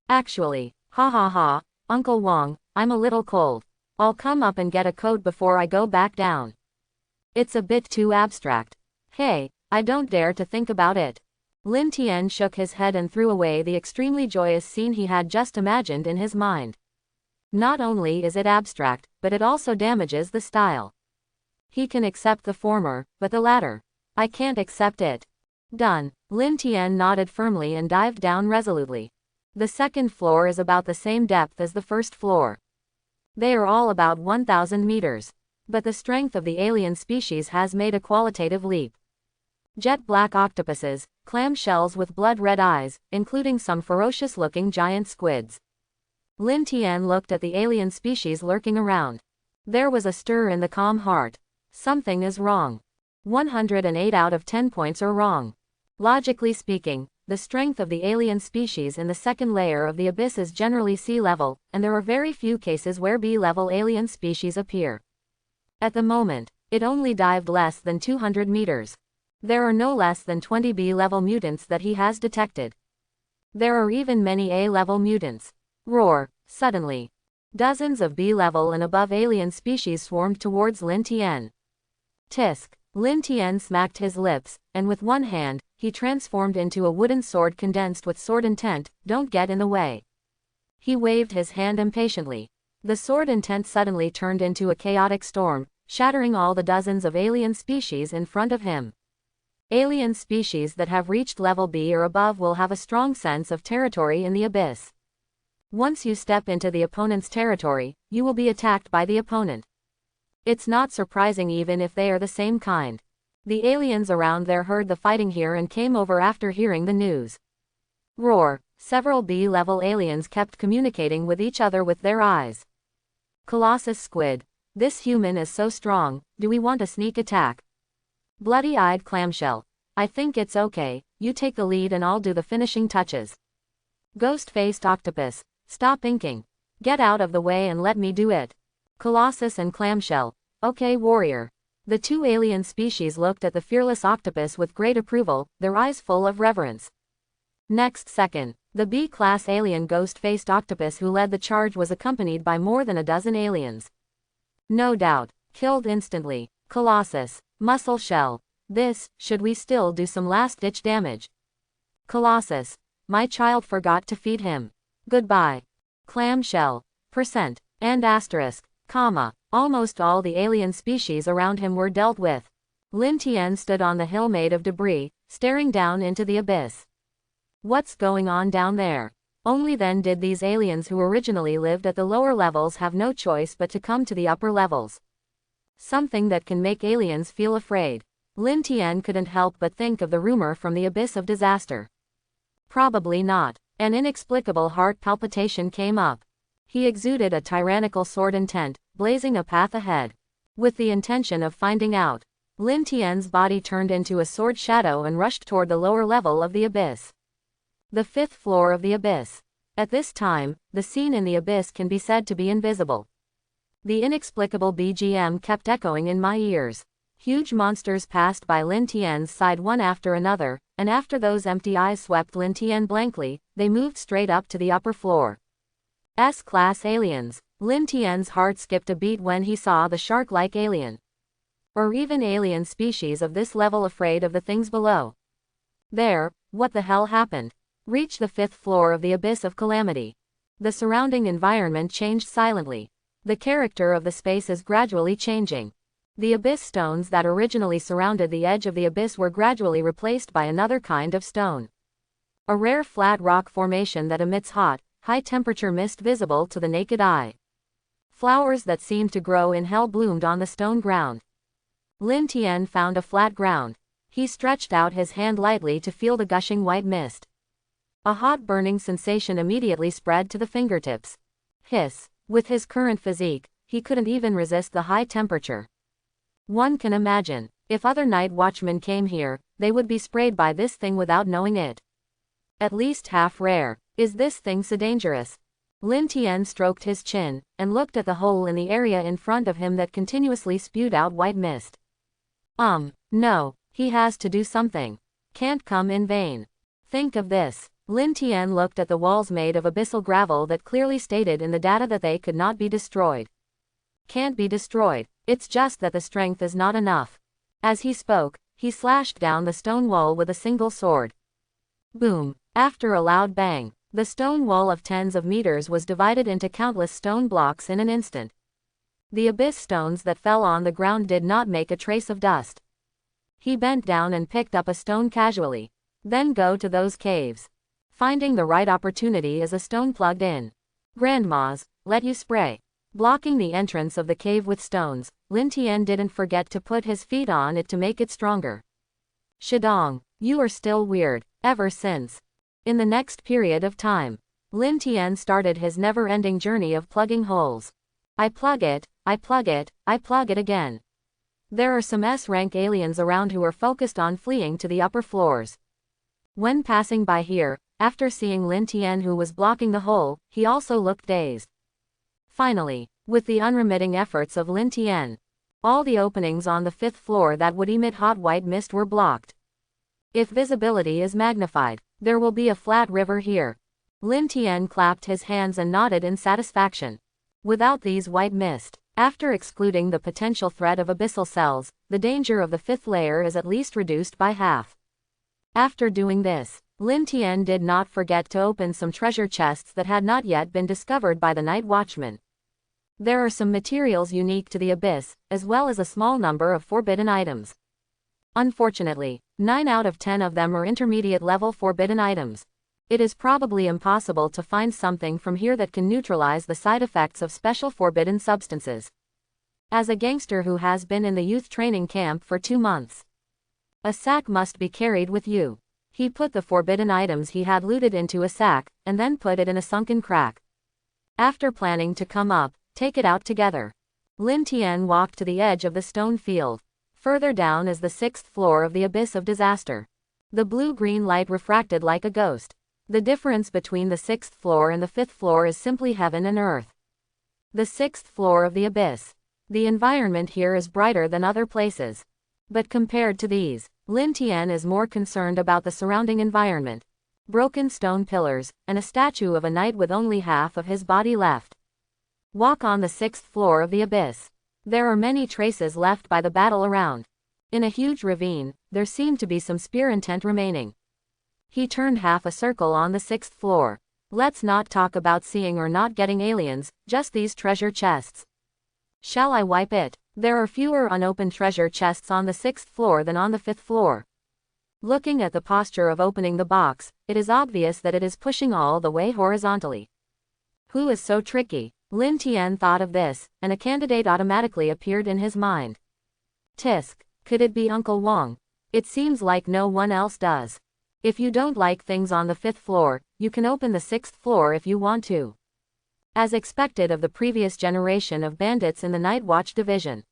Actually, ha ha ha, Uncle Wang, I'm a little cold. I'll come up and get a coat before I go back down. It's a bit too abstract. Hey, I don't dare to think about it. Lin Tian shook his head and threw away the extremely joyous scene he had just imagined in his mind. Not only is it abstract, but it also damages the style. He can accept the former, but the latter, I can't accept it. Done. Lin Tian nodded firmly and dived down resolutely. The second floor is about the same depth as the first floor. They are all about 1,000 meters. But the strength of the alien species has made a qualitative leap. Jet black octopuses, clam shells with blood-red eyes, including some ferocious-looking giant squids. Lin Tian looked at the alien species lurking around. There was a stir in the calm heart. Something is wrong. 108 out of 10 points are wrong. Logically speaking, the strength of the alien species in the second layer of the abyss is generally sea level, and there are very few cases where B-level alien species appear. At the moment, it only dived less than 200 meters. There are no less than 20 B-level mutants that he has detected. There are even many A-level mutants. Roar. Suddenly, dozens of B-level and above alien species swarmed towards Lin Tian. Tisk. Lin Tian smacked his lips, and with one hand, he transformed into a wooden sword condensed with sword intent. Don't get in the way. He waved his hand impatiently. The sword intent suddenly turned into a chaotic storm, shattering all the dozens of alien species in front of him. Alien species that have reached level B or above will have a strong sense of territory in the abyss. Once you step into the opponent's territory, you will be attacked by the opponent. It's not surprising even if they are the same kind. The aliens around there heard the fighting here and came over after hearing the news. Roar. Several B-level aliens kept communicating with each other with their eyes. Colossus Squid. This human is so strong, do we want a sneak attack? Bloody-eyed Clamshell. I think it's okay, you take the lead and I'll do the finishing touches. Ghost-faced Octopus. Stop inking. Get out of the way and let me do it. Colossus and Clamshell. Okay, warrior. The two alien species looked at the fearless octopus with great approval, their eyes full of reverence. Next second, the B-class alien ghost-faced octopus who led the charge was accompanied by more than a dozen aliens. No doubt, killed instantly. Colossus. Muscle shell. This, should we still do some last-ditch damage? Colossus. My child forgot to feed him. Goodbye. Clamshell. Percent. And asterisk, comma. Almost all the alien species around him were dealt with. Lin Tian stood on the hill made of debris, staring down into the abyss. What's going on down there? Only then did these aliens who originally lived at the lower levels have no choice but to come to the upper levels. Something that can make aliens feel afraid. Lin Tian couldn't help but think of the rumor from the abyss of disaster. Probably not. An inexplicable heart palpitation came up. He exuded a tyrannical sword intent, blazing a path ahead. With the intention of finding out, Lin Tian's body turned into a sword shadow and rushed toward the lower level of the abyss. The fifth floor of the abyss. At this time, the scene in the abyss can be said to be invisible. The inexplicable BGM kept echoing in my ears. Huge monsters passed by Lin Tian's side one after another, and after those empty eyes swept Lin Tian blankly, they moved straight up to the upper floor. S-class aliens. Lin Tian's heart skipped a beat when he saw the shark-like alien. Or even alien species of this level afraid of the things below. There, what the hell happened? Reach the 5th floor of the Abyss of Calamity. The surrounding environment changed silently. The character of the space is gradually changing. The abyss stones that originally surrounded the edge of the abyss were gradually replaced by another kind of stone. A rare flat rock formation that emits hot, high-temperature mist visible to the naked eye. Flowers that seemed to grow in hell bloomed on the stone ground. Lin Tian found a flat ground. He stretched out his hand lightly to feel the gushing white mist. A hot burning sensation immediately spread to the fingertips. Hiss. With his current physique, he couldn't even resist the high temperature. One can imagine, if other night watchmen came here, they would be sprayed by this thing without knowing it. At least half rare. Is this thing so dangerous? Lin Tian stroked his chin, and looked at the hole in the area in front of him that continuously spewed out white mist. No, he has to do something. Can't come in vain. Think of this. Lin Tian looked at the walls made of abyssal gravel that clearly stated in the data that they could not be destroyed. Can't be destroyed, it's just that the strength is not enough. As he spoke, he slashed down the stone wall with a single sword. Boom! After a loud bang, the stone wall of tens of meters was divided into countless stone blocks in an instant. The abyss stones that fell on the ground did not make a trace of dust. He bent down and picked up a stone casually. Then go to those caves. Finding the right opportunity is a stone plugged in. Grandmas, let you spray. Blocking the entrance of the cave with stones, Lin Tian didn't forget to put his feet on it to make it stronger. Shidong, you are still weird, ever since. In the next period of time, Lin Tian started his never-ending journey of plugging holes. I plug it, I plug it, I plug it again. There are some S-rank aliens around who are focused on fleeing to the upper floors. When passing by here, after seeing Lin Tian who was blocking the hole, he also looked dazed. Finally, with the unremitting efforts of Lin Tian, all the openings on the 5th floor that would emit hot white mist were blocked. If visibility is magnified, there will be a flat river here. Lin Tian clapped his hands and nodded in satisfaction. Without these white mist, after excluding the potential threat of abyssal cells, the danger of the 5th layer is at least reduced by half. After doing this, Lin Tian did not forget to open some treasure chests that had not yet been discovered by the night watchman. There are some materials unique to the abyss, as well as a small number of forbidden items. Unfortunately, 9 out of 10 of them are intermediate-level forbidden items. It is probably impossible to find something from here that can neutralize the side effects of special forbidden substances. As a gangster who has been in the youth training camp for 2 months, a sack must be carried with you. He put the forbidden items he had looted into a sack, and then put it in a sunken crack. After planning to come up, take it out together. Lin Tian walked to the edge of the stone field. Further down is the 6th floor of the Abyss of Disaster. The blue-green light refracted like a ghost. The difference between the 6th floor and the 5th floor is simply heaven and earth. The 6th floor of the Abyss. The environment here is brighter than other places. But compared to these, Lin Tian is more concerned about the surrounding environment. Broken stone pillars, and a statue of a knight with only half of his body left. Walk on the 6th floor of the abyss. There are many traces left by the battle around. In a huge ravine, there seemed to be some spear intent remaining. He turned half a circle on the 6th floor. Let's not talk about seeing or not getting aliens, just these treasure chests. Shall I wipe it? There are fewer unopened treasure chests on the 6th floor than on the 5th floor. Looking at the posture of opening the box, it is obvious that it is pushing all the way horizontally. Who is so tricky? Lin Tian thought of this, and a candidate automatically appeared in his mind. Tisk, could it be Uncle Wong? It seems like no one else does. If you don't like things on the 5th floor, you can open the 6th floor if you want to. As expected of the previous generation of bandits in the Night Watch division.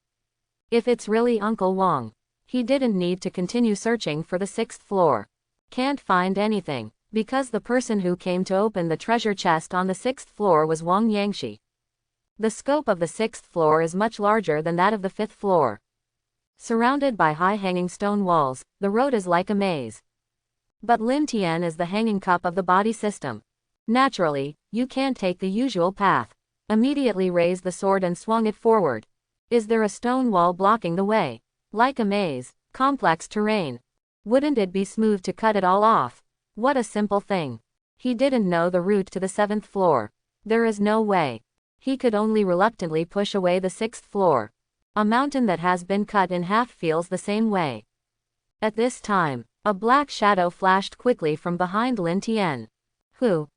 If it's really Uncle Wong, he didn't need to continue searching for the 6th floor. Can't find anything. because the person who came to open the treasure chest on the 6th floor was Wang Yangshi. The scope of the 6th floor is much larger than that of the 5th floor. Surrounded by high-hanging stone walls, the road is like a maze. But Lin Tian is the hanging cup of the body system. Naturally, you can't take the usual path. Immediately raise the sword and swung it forward. Is there a stone wall blocking the way? Like a maze, complex terrain. Wouldn't it be smooth to cut it all off? What a simple thing. He didn't know the route to the 7th floor. There is no way. He could only reluctantly push away the 6th floor. A mountain that has been cut in half feels the same way. At this time, a black shadow flashed quickly from behind Lin Tian.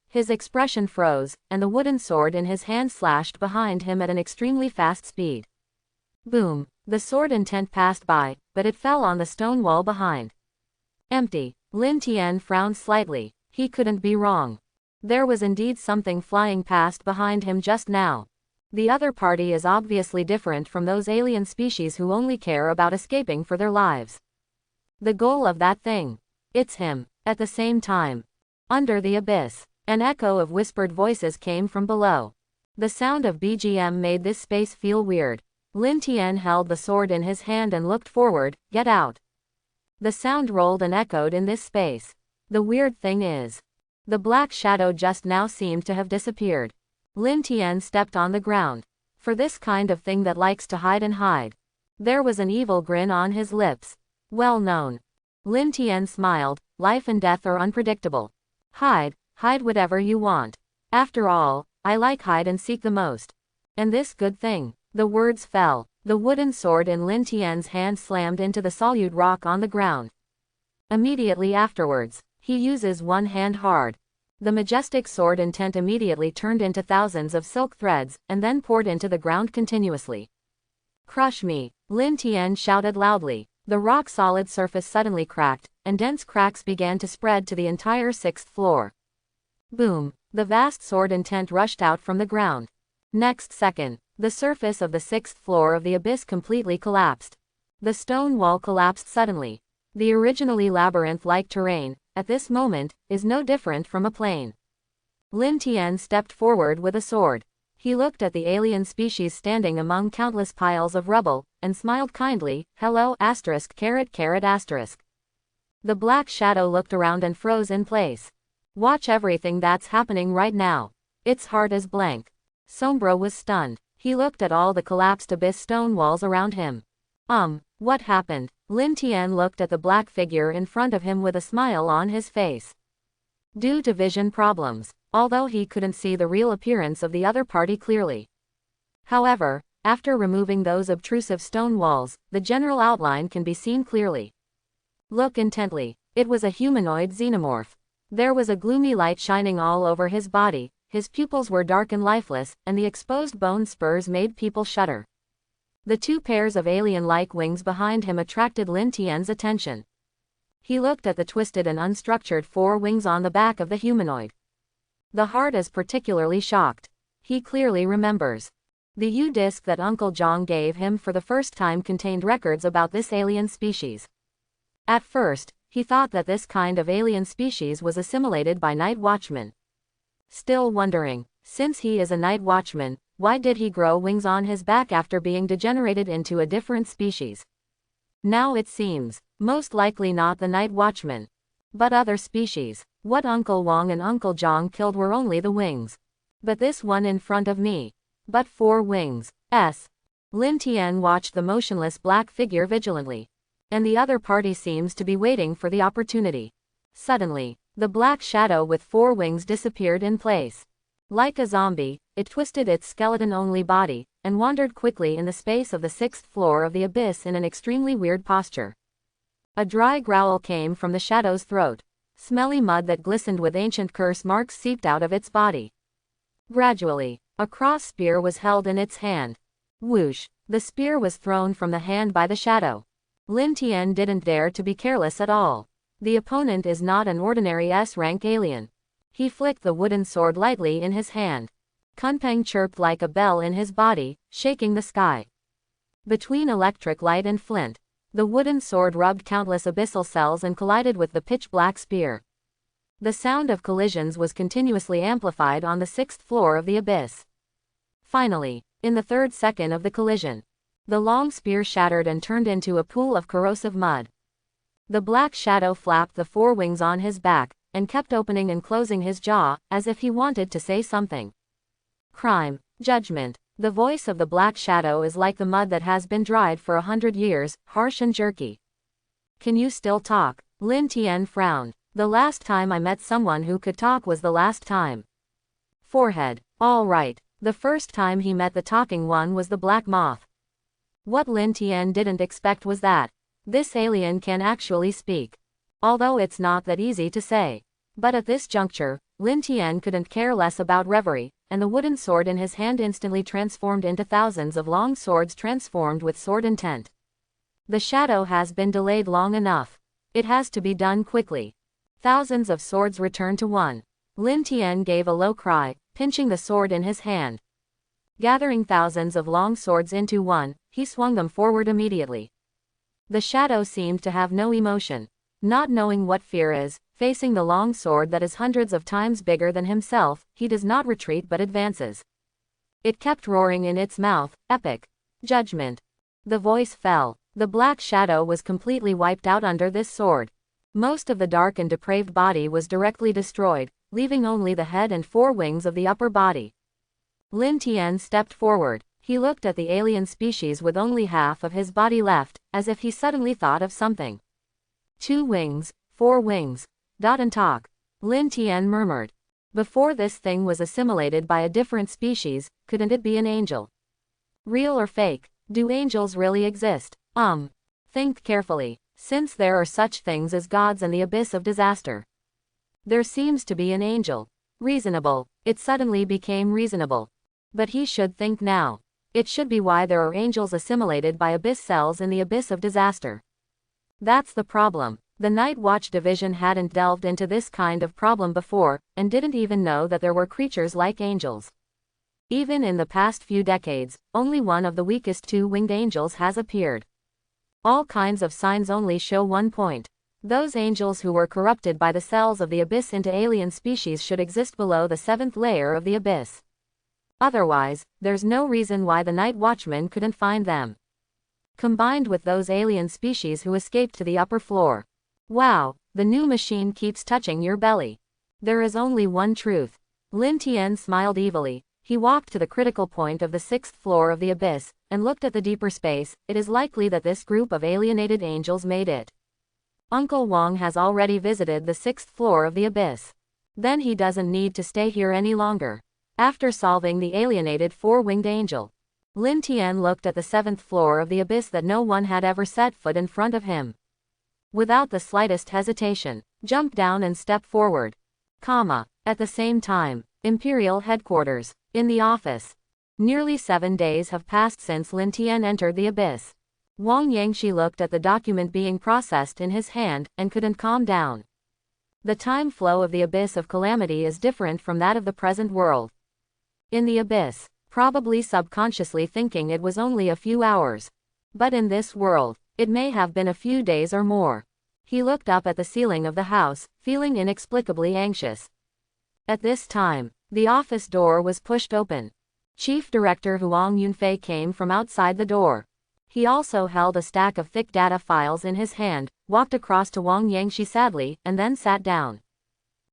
His expression froze, and the wooden sword in his hand slashed behind him at an extremely fast speed. Boom! The sword intent passed by, but it fell on the stone wall behind. Empty. Lin Tian frowned slightly. He couldn't be wrong. There was indeed something flying past behind him just now. The other party is obviously different from those alien species who only care about escaping for their lives. The goal of that thing. It's him. At the same time. Under the abyss. An echo of whispered voices came from below. The sound of BGM made this space feel weird. Lin Tian held the sword in his hand and looked forward. Get out. The sound rolled and echoed in this space. The weird thing is, the black shadow just now seemed to have disappeared. Lin Tian stepped on the ground. For this kind of thing that likes to hide and hide. There was an evil grin on his lips. Well known. Lin Tian smiled. Life and death are unpredictable. Hide whatever you want. After all, I like hide and seek the most. And this good thing. The words fell. The wooden sword in Lin Tian's hand slammed into the solid rock on the ground. Immediately afterwards, he uses one hand hard. The majestic sword intent immediately turned into thousands of silk threads, and then poured into the ground continuously. Crush me! Lin Tian shouted loudly. The rock-solid surface suddenly cracked, and dense cracks began to spread to the entire 6th floor. Boom! The vast sword intent rushed out from the ground. Next second, the surface of the 6th floor of the abyss completely collapsed. The stone wall collapsed suddenly. The originally labyrinth-like terrain, at this moment, is no different from a plain. Lin Tian stepped forward with a sword. He looked at the alien species standing among countless piles of rubble, and smiled kindly. Hello, asterisk. The black shadow looked around and froze in place. Watch everything that's happening right now. Its heart is blank. Sombra was stunned. He looked at all the collapsed abyss stone walls around him. What happened? Lin Tian looked at the black figure in front of him with a smile on his face. Due to vision problems, although he couldn't see the real appearance of the other party clearly. However, after removing those obtrusive stone walls, the general outline can be seen clearly. Look intently. It was a humanoid xenomorph. There was a gloomy light shining all over his body, his pupils were dark and lifeless, and the exposed bone spurs made people shudder. The two pairs of alien-like wings behind him attracted Lin Tian's attention. He looked at the twisted and unstructured four wings on the back of the humanoid. The heart is particularly shocked. He clearly remembers. The U-disc that Uncle Zhang gave him for the first time contained records about this alien species. At first, he thought that this kind of alien species was assimilated by night watchmen. Still wondering, since he is a night watchman, why did he grow wings on his back after being degenerated into a different species? Now it seems, most likely not the night watchman, but other species. What Uncle Wang and Uncle Zhang killed were only the wings. But this one in front of me. But 4 wings. Lin Tian watched the motionless black figure vigilantly. And the other party seems to be waiting for the opportunity. Suddenly, the black shadow with 4 wings disappeared in place. Like a zombie, it twisted its skeleton-only body, and wandered quickly in the space of the 6th floor of the abyss in an extremely weird posture. A dry growl came from the shadow's throat. Smelly mud that glistened with ancient curse marks seeped out of its body. Gradually, a cross spear was held in its hand. Whoosh! The spear was thrown from the hand by the shadow. Lin Tian didn't dare to be careless at all. The opponent is not an ordinary S-rank alien. He flicked the wooden sword lightly in his hand. Kunpeng chirped like a bell in his body, shaking the sky. Between electric light and flint, the wooden sword rubbed countless abyssal cells and collided with the pitch-black spear. The sound of collisions was continuously amplified on the 6th floor of the abyss. Finally, in the 3rd second of the collision, the long spear shattered and turned into a pool of corrosive mud. The black shadow flapped the 4 wings on his back, and kept opening and closing his jaw, as if he wanted to say something. Crime. Judgment. The voice of the black shadow is like the mud that has been dried for 100 years, harsh and jerky. Can you still talk? Lin Tian frowned. The last time I met someone who could talk was the last time. Forehead. All right. The first time he met the talking one was the black moth. What Lin Tian didn't expect was that this alien can actually speak. Although it's not that easy to say. But at this juncture, Lin Tian couldn't care less about reverie, and the wooden sword in his hand instantly transformed into thousands of long swords transformed with sword intent. The shadow has been delayed long enough. It has to be done quickly. Thousands of swords returned to one. Lin Tian gave a low cry, pinching the sword in his hand. Gathering thousands of long swords into one, he swung them forward immediately. The shadow seemed to have no emotion. Not knowing what fear is, facing the long sword that is hundreds of times bigger than himself, he does not retreat but advances. It kept roaring in its mouth, epic. Judgment. The voice fell. The black shadow was completely wiped out under this sword. Most of the dark and depraved body was directly destroyed, leaving only the head and 4 wings of the upper body. Lin Tian stepped forward. He looked at the alien species with only half of his body left, as if he suddenly thought of something. 2 wings, 4 wings. Dot and talk. Lin Tian murmured. Before this thing was assimilated by a different species, couldn't it be an angel? Real or fake? Do angels really exist? Think carefully. Since there are such things as gods and the abyss of disaster, there seems to be an angel. Reasonable. It suddenly became reasonable. But he should think now. It should be why there are angels assimilated by abyss cells in the abyss of disaster. That's the problem. The Night Watch Division hadn't delved into this kind of problem before, and didn't even know that there were creatures like angels. Even in the past few decades, only one of the weakest 2-winged angels has appeared. All kinds of signs only show one point. Those angels who were corrupted by the cells of the abyss into alien species should exist below the 7th layer of the abyss. Otherwise, there's no reason why the Night Watchman couldn't find them. Combined with those alien species who escaped to the upper floor. Wow, the new machine keeps touching your belly. There is only one truth. Lin Tian smiled evilly. He walked to the critical point of the 6th floor of the abyss, and looked at the deeper space. It is likely that this group of alienated angels made it. Uncle Wang has already visited the 6th floor of the abyss. Then he doesn't need to stay here any longer. After solving the alienated 4-winged angel, Lin Tian looked at the 7th floor of the abyss that no one had ever set foot in front of him. Without the slightest hesitation, jumped down and stepped forward. At the same time, Imperial Headquarters. In the office. Nearly 7 days have passed since Lin Tian entered the abyss. Wang Yangshi looked at the document being processed in his hand, and couldn't calm down. The time flow of the abyss of calamity is different from that of the present world. In the abyss, probably subconsciously thinking it was only a few hours. But in this world, it may have been a few days or more. He looked up at the ceiling of the house, feeling inexplicably anxious. At this time, the office door was pushed open. Chief Director Huang Yunfei came from outside the door. He also held a stack of thick data files in his hand, walked across to Wang Yangshi sadly, and then sat down.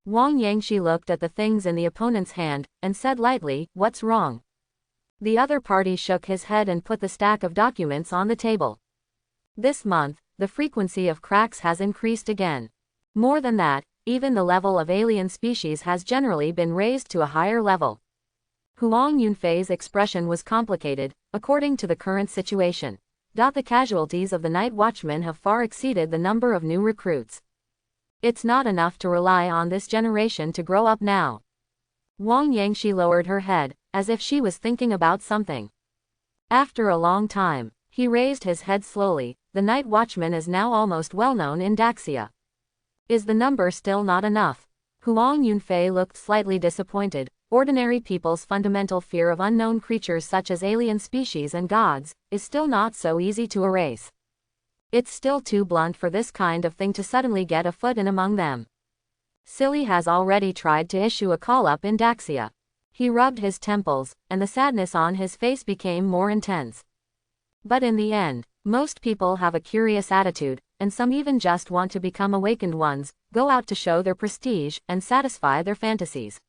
Wang Yangshi looked at the things in the opponent's hand, and said lightly, "What's wrong?" The other party shook his head and put the stack of documents on the table. This month, the frequency of cracks has increased again. More than that, even the level of alien species has generally been raised to a higher level. Huang Yunfei's expression was complicated. According to the current situation, the casualties of the Night Watchmen have far exceeded the number of new recruits. It's not enough to rely on this generation to grow up now. Wang Yangshi lowered her head, as if she was thinking about something. After a long time, he raised his head slowly. The Night Watchman is now almost well known in Daxia. Is the number still not enough? Huang Yunfei looked slightly disappointed. Ordinary people's fundamental fear of unknown creatures such as alien species and gods is still not so easy to erase. It's still too blunt for this kind of thing to suddenly get a foot in among them. Silly has already tried to issue a call-up in Daxia. He rubbed his temples, and the sadness on his face became more intense. But in the end, most people have a curious attitude, and some even just want to become awakened ones, go out to show their prestige, and satisfy their fantasies.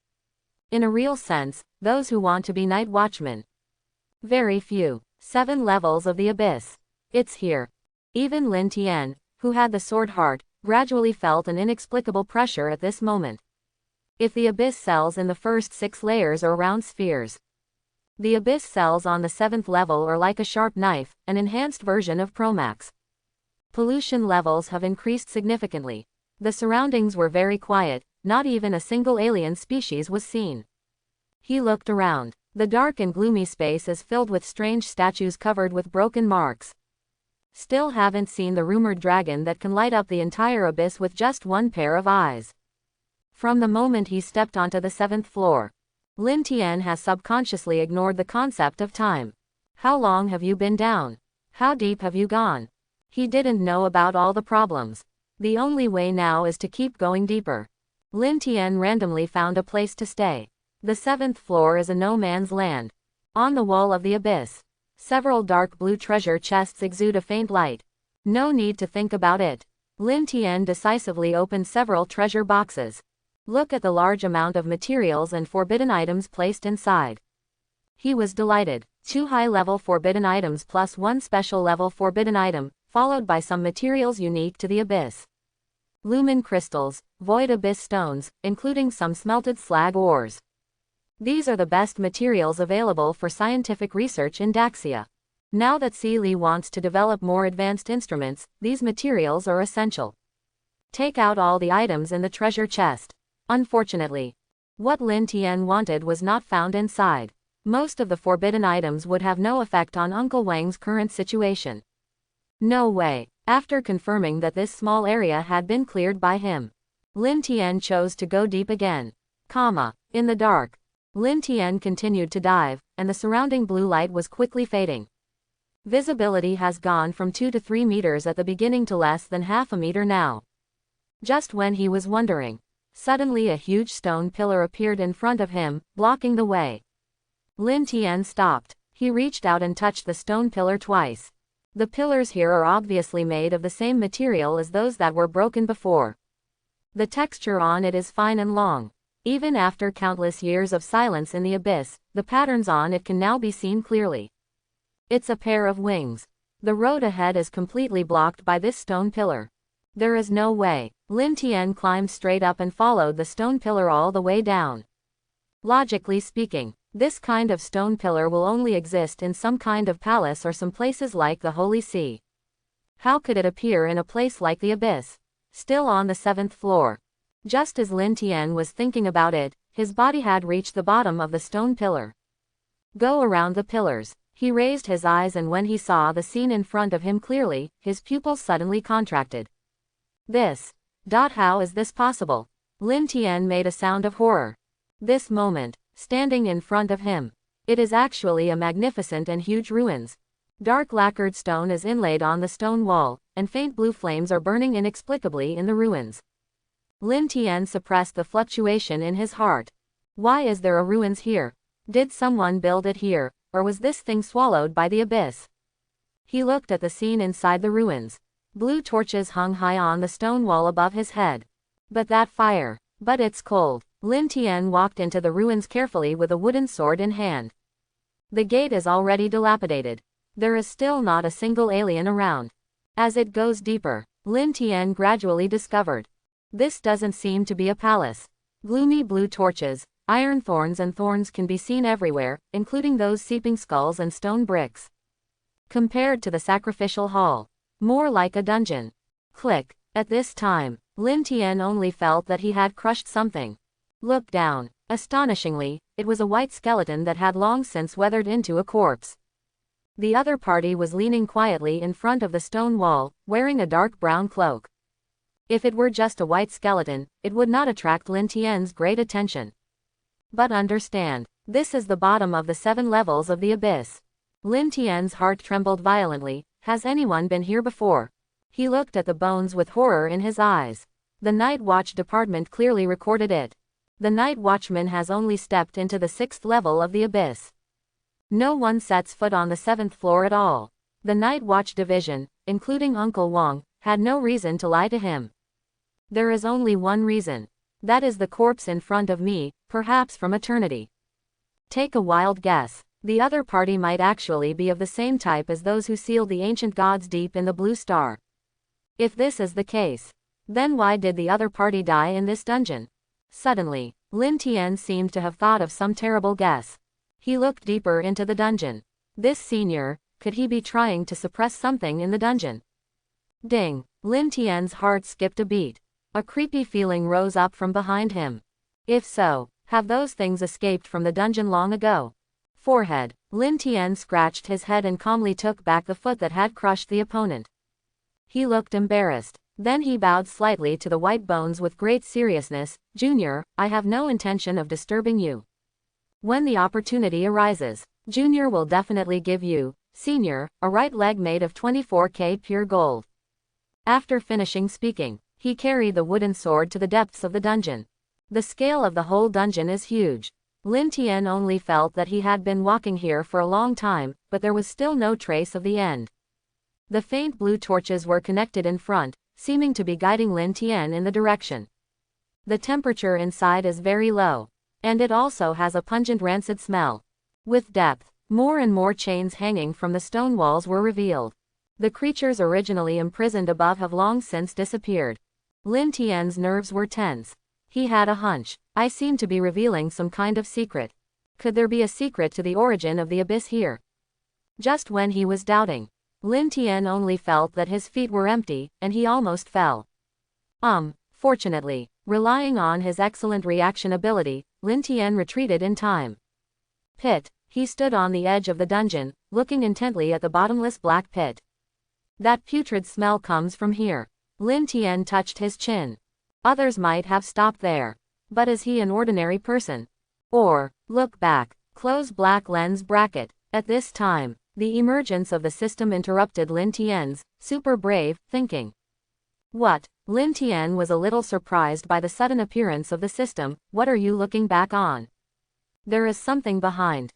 In a real sense, those who want to be night watchmen. Very few. 7 levels of the abyss. It's here. Even Lin Tian, who had the sword heart, gradually felt an inexplicable pressure at this moment. If the abyss cells in the first 6 layers are round spheres, the abyss cells on the 7th level are like a sharp knife, an enhanced version of Promax. Pollution levels have increased significantly. The surroundings were very quiet, not even a single alien species was seen. He looked around. The dark and gloomy space is filled with strange statues covered with broken marks. Still haven't seen the rumored dragon that can light up the entire abyss with just one pair of eyes. From the moment he stepped onto the 7th floor, Lin Tian has subconsciously ignored the concept of time. How long have you been down? How deep have you gone? He didn't know about all the problems. The only way now is to keep going deeper. Lin Tian randomly found a place to stay. The 7th floor is a no-man's land. On the wall of the abyss, several dark blue treasure chests exude a faint light. No need to think about it. Lin Tian decisively opened several treasure boxes. Look at the large amount of materials and forbidden items placed inside. He was delighted. 2 high-level forbidden items plus 1 special-level forbidden item, followed by some materials unique to the abyss. Lumen crystals, void abyss stones, including some smelted slag ores. These are the best materials available for scientific research in Daxia. Now that Sealy wants to develop more advanced instruments, these materials are essential. Take out all the items in the treasure chest. Unfortunately, what Lin Tian wanted was not found inside. Most of the forbidden items would have no effect on Uncle Wang's current situation. No way. After confirming that this small area had been cleared by him, Lin Tian chose to go deep again. In the dark, Lin Tian continued to dive, and the surrounding blue light was quickly fading. Visibility has gone from 2 to 3 meters at the beginning to less than half a meter now. Just when he was wondering, suddenly a huge stone pillar appeared in front of him, blocking the way. Lin Tian stopped. He reached out and touched the stone pillar twice. The pillars here are obviously made of the same material as those that were broken before. The texture on it is fine and long. Even after countless years of silence in the abyss, the patterns on it can now be seen clearly. It's a pair of wings. The road ahead is completely blocked by this stone pillar. There is no way. Lin Tian climbed straight up and followed the stone pillar all the way down. Logically speaking, this kind of stone pillar will only exist in some kind of palace or some places like the Holy See. How could it appear in a place like the abyss? Still on the 7th floor. Just as Lin Tian was thinking about it, his body had reached the bottom of the stone pillar. Go around the pillars. He raised his eyes, and when he saw the scene in front of him clearly, his pupils suddenly contracted. How is this possible? Lin Tian made a sound of horror. This moment, standing in front of him, it is actually a magnificent and huge ruins. Dark lacquered stone is inlaid on the stone wall, and faint blue flames are burning inexplicably in the ruins. Lin Tian suppressed the fluctuation in his heart. Why is there a ruins here? Did someone build it here, or was this thing swallowed by the abyss? He looked at the scene inside the ruins. Blue torches hung high on the stone wall above his head. But that fire. But it's cold. Lin Tian walked into the ruins carefully with a wooden sword in hand. The gate is already dilapidated. There is still not a single alien around. As it goes deeper, Lin Tian gradually discovered, this doesn't seem to be a palace. Gloomy blue torches, iron thorns and thorns can be seen everywhere, including those seeping skulls and stone bricks. Compared to the sacrificial hall, more like a dungeon. Click. At this time, Lin Tian only felt that he had crushed something. Look down. Astonishingly, it was a white skeleton that had long since weathered into a corpse. The other party was leaning quietly in front of the stone wall, wearing a dark brown cloak. If it were just a white skeleton, it would not attract Lin Tian's great attention. But understand, this is the bottom of the 7 levels of the abyss. Lin Tian's heart trembled violently. Has anyone been here before? He looked at the bones with horror in his eyes. The Night Watch Department clearly recorded it. The Night Watchman has only stepped into the 6th level of the abyss. No one sets foot on the 7th floor at all. The Night Watch Division, including Uncle Wong, had no reason to lie to him. There is only one reason. That is the corpse in front of me, perhaps from eternity. Take a wild guess. The other party might actually be of the same type as those who sealed the ancient gods deep in the Blue Star. If this is the case, then why did the other party die in this dungeon? Suddenly, Lin Tian seemed to have thought of some terrible guess. He looked deeper into the dungeon. This senior, could he be trying to suppress something in the dungeon? Ding! Lin Tian's heart skipped a beat. A creepy feeling rose up from behind him. If so, have those things escaped from the dungeon long ago? Forehead. Lin Tian scratched his head and calmly took back the foot that had crushed the opponent. He looked embarrassed. Then he bowed slightly to the white bones with great seriousness. Junior, I have no intention of disturbing you. When the opportunity arises, Junior will definitely give you, Senior, a right leg made of 24K pure gold. After finishing speaking, he carried the wooden sword to the depths of the dungeon. The scale of the whole dungeon is huge. Lin Tian only felt that he had been walking here for a long time, but there was still no trace of the end. The faint blue torches were connected in front, seeming to be guiding Lin Tian in the direction. The temperature inside is very low, and it also has a pungent rancid smell. With depth, more and more chains hanging from the stone walls were revealed. The creatures originally imprisoned above have long since disappeared. Lin Tian's nerves were tense. He had a hunch. I seem to be revealing some kind of secret. Could there be a secret to the origin of the abyss here? Just when he was doubting, Lin Tian only felt that his feet were empty, and he almost fell. Fortunately, relying on his excellent reaction ability, Lin Tian retreated in time. Pit. He stood on the edge of the dungeon, looking intently at the bottomless black pit. That putrid smell comes from here. Lin Tian touched his chin. Others might have stopped there. But is he an ordinary person? Or, look back, close black lens bracket. At this time, the emergence of the system interrupted Lin Tian's super brave thinking. What? Lin Tian was a little surprised by the sudden appearance of the system. What are you looking back on? There is something behind.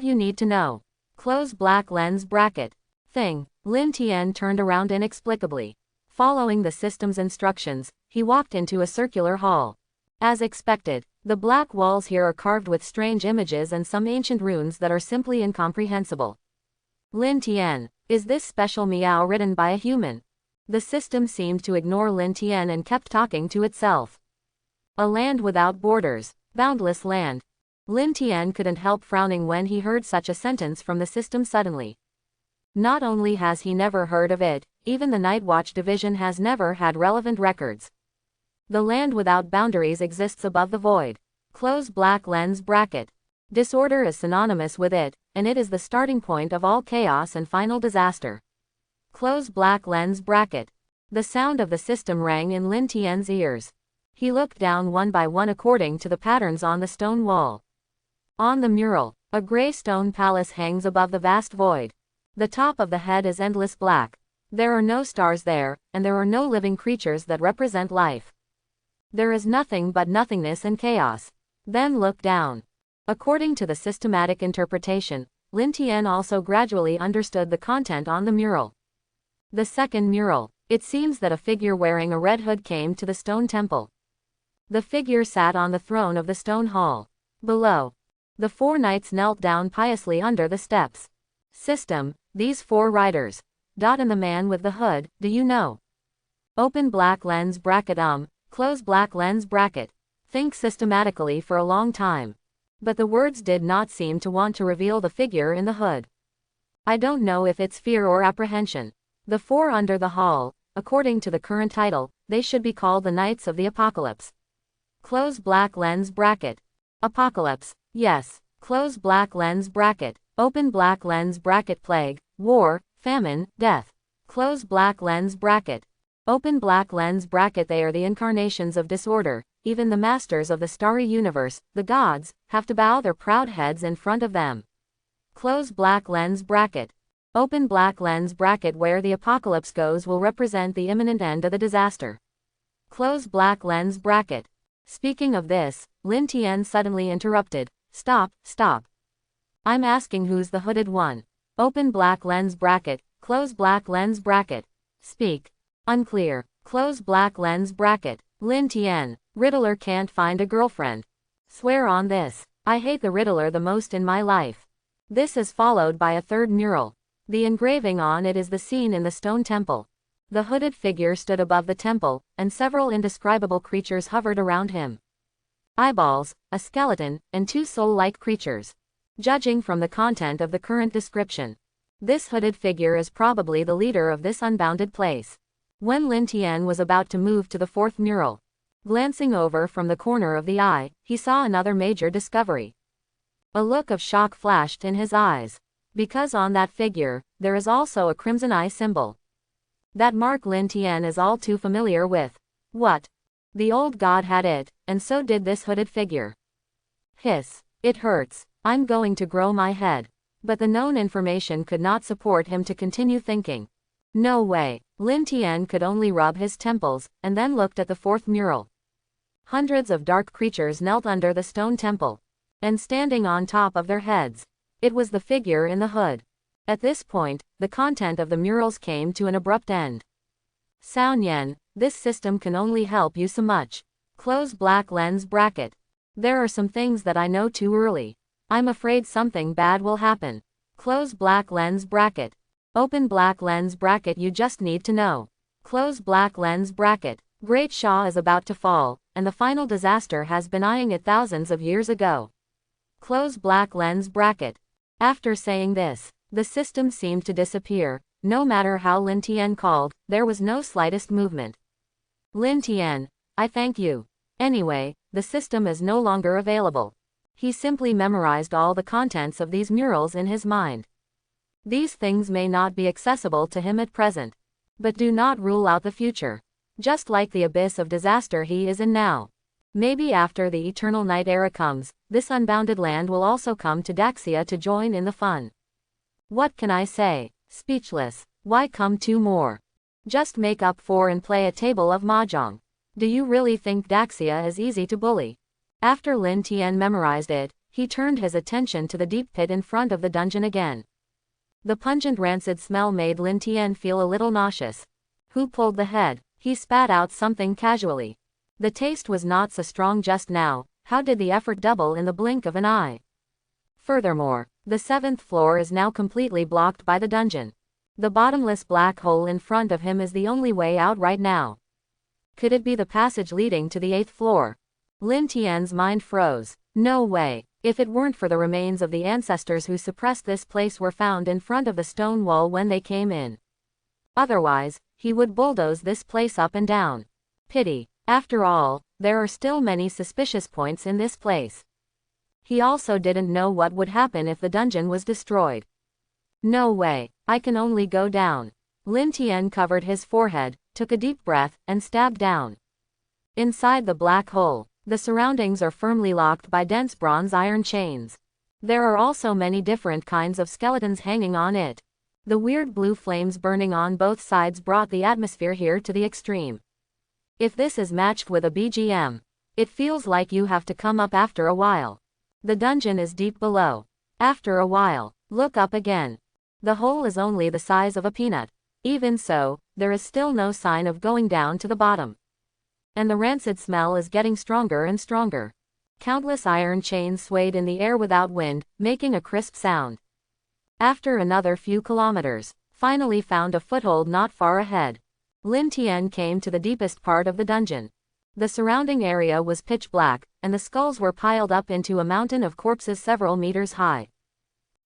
You need to know. Close black lens bracket. Thing. Lin Tian turned around inexplicably. Following the system's instructions, he walked into a circular hall. As expected, the black walls here are carved with strange images and some ancient runes that are simply incomprehensible. Lin Tian, is this special meow written by a human? The system seemed to ignore Lin Tian and kept talking to itself. A land without borders. Boundless land. Lin Tian couldn't help frowning when he heard such a sentence from the system suddenly. Not only has he never heard of it, even the Night Watch Division has never had relevant records. The land without boundaries exists above the void. Close black lens bracket. Disorder is synonymous with it, and it is the starting point of all chaos and final disaster. Close black lens bracket. The sound of the system rang in Lin Tian's ears. He looked down one by one according to the patterns on the stone wall. On the mural, a gray stone palace hangs above the vast void. The top of the head is endless black. There are no stars there, and there are no living creatures that represent life. There is nothing but nothingness and chaos. Then look down. According to the systematic interpretation, Lin Tian also gradually understood the content on the mural. The second mural. It seems that a figure wearing a red hood came to the stone temple. The figure sat on the throne of the stone hall. Below, the 4 knights knelt down piously under the steps. System, these 4 riders. And the man with the hood, do you know? Open black lens bracket close black lens bracket. Think systematically for a long time. But the words did not seem to want to reveal the figure in the hood. I don't know if it's fear or apprehension. The 4 under the hall, according to the current title, they should be called the Knights of the Apocalypse. Close black lens bracket. Apocalypse, yes. Close black lens bracket. Open black lens bracket. Plague, war, famine, death. Close black lens bracket. Open black lens bracket. They are the incarnations of disorder. Even the masters of the starry universe, the gods, have to bow their proud heads in front of them. Close black lens bracket. Open black lens bracket. Where the apocalypse goes will represent the imminent end of the disaster. Close black lens bracket. Speaking of this, Lin Tian suddenly interrupted. Stop, stop. I'm asking who's the hooded one. Open black lens bracket, close black lens bracket. Speak. Unclear. Close black lens bracket. Lin Tian, Riddler can't find a girlfriend. Swear on this. I hate the Riddler the most in my life. This is followed by a third mural. The engraving on it is the scene in the stone temple. The hooded figure stood above the temple, and several indescribable creatures hovered around him. Eyeballs, a skeleton, and two soul-like creatures. Judging from the content of the current description, this hooded figure is probably the leader of this unbounded place. When Lin Tian was about to move to the fourth mural, glancing over from the corner of the eye, he saw another major discovery. A look of shock flashed in his eyes, because on that figure, there is also a crimson eye symbol. That mark Lin Tian is all too familiar with. What? The old god had it, and so did this hooded figure. Hiss. It hurts. I'm going to grow my head. But the known information could not support him to continue thinking. No way. Lin Tian could only rub his temples, and then looked at the fourth mural. Hundreds of dark creatures knelt under the stone temple, and standing on top of their heads. It was the figure in the hood. At this point, the content of the murals came to an abrupt end. Sound Yen, this system can only help you so much. Close black lens bracket. There are some things that I know too early. I'm afraid something bad will happen. Close black lens bracket. Open black lens bracket. You just need to know. Close black lens bracket. Great Shah is about to fall, and the final disaster has been eyeing it thousands of years ago. Close black lens bracket. After saying this, the system seemed to disappear. No matter how Lin Tian called, there was no slightest movement. Lin Tian, I thank you. Anyway, the system is no longer available. He simply memorized all the contents of these murals in his mind. These things may not be accessible to him at present, but do not rule out the future. Just like the abyss of disaster he is in now. Maybe after the eternal night era comes, this unbounded land will also come to Daxia to join in the fun. What can I say? Speechless. Why come two more? Just make up four and play a table of mahjong. Do you really think Daxia is easy to bully? After Lin Tian memorized it, he turned his attention to the deep pit in front of the dungeon again. The pungent rancid smell made Lin Tian feel a little nauseous. Who pulled the head? He spat out something casually. The taste was not so strong just now. How did the effort double in the blink of an eye? Furthermore, the seventh floor is now completely blocked by the dungeon. The bottomless black hole in front of him is the only way out right now. Could it be the passage leading to the eighth floor? Lin Tian's mind froze. No way. If it weren't for the remains of the ancestors who suppressed this place were found in front of the stone wall when they came in. Otherwise, he would bulldoze this place up and down. Pity. After all, there are still many suspicious points in this place. He also didn't know what would happen if the dungeon was destroyed. No way. I can only go down. Lin Tian covered his forehead, took a deep breath, and stabbed down. Inside the black hole, the surroundings are firmly locked by dense bronze iron chains. There are also many different kinds of skeletons hanging on it. The weird blue flames burning on both sides brought the atmosphere here to the extreme. If this is matched with a BGM, it feels like you have to come up after a while. The dungeon is deep below. After a while, look up again. The hole is only the size of a peanut. Even so, there is still no sign of going down to the bottom. And the rancid smell is getting stronger and stronger. Countless iron chains swayed in the air without wind, making a crisp sound. After another few kilometers, finally found a foothold not far ahead. Lin Tian came to the deepest part of the dungeon. The surrounding area was pitch black, and the skulls were piled up into a mountain of corpses several meters high.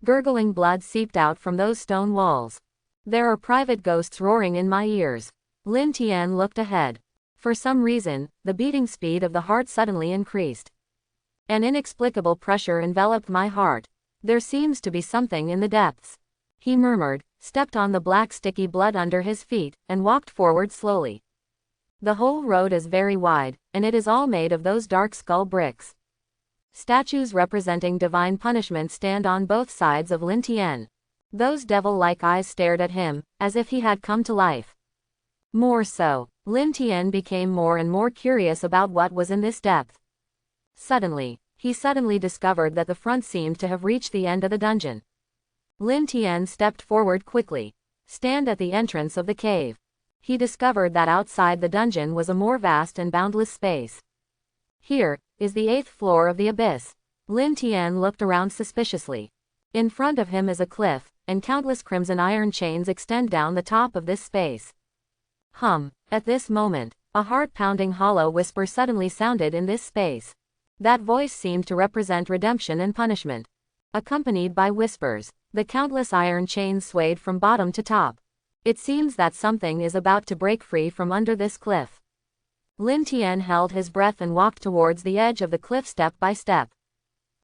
Gurgling blood seeped out from those stone walls. There are private ghosts roaring in my ears. Lin Tian looked ahead. For some reason, the beating speed of the heart suddenly increased. An inexplicable pressure enveloped my heart. There seems to be something in the depths. He murmured, stepped on the black sticky blood under his feet, and walked forward slowly. The whole road is very wide, and it is all made of those dark skull bricks. Statues representing divine punishment stand on both sides of Lin Tian. Those devil-like eyes stared at him, as if he had come to life. More so, Lin Tian became more and more curious about what was in this depth. He suddenly discovered that the front seemed to have reached the end of the dungeon. Lin Tian stepped forward quickly. Stand at the entrance of the cave. He discovered that outside the dungeon was a more vast and boundless space. Here is the 8th floor of the abyss. Lin Tian looked around suspiciously. In front of him is a cliff, and countless crimson iron chains extend down the top of this space. At this moment, a heart-pounding hollow whisper suddenly sounded in this space. That voice seemed to represent redemption and punishment. Accompanied by whispers, the countless iron chains swayed from bottom to top. It seems that something is about to break free from under this cliff. Lin Tian held his breath and walked towards the edge of the cliff step by step.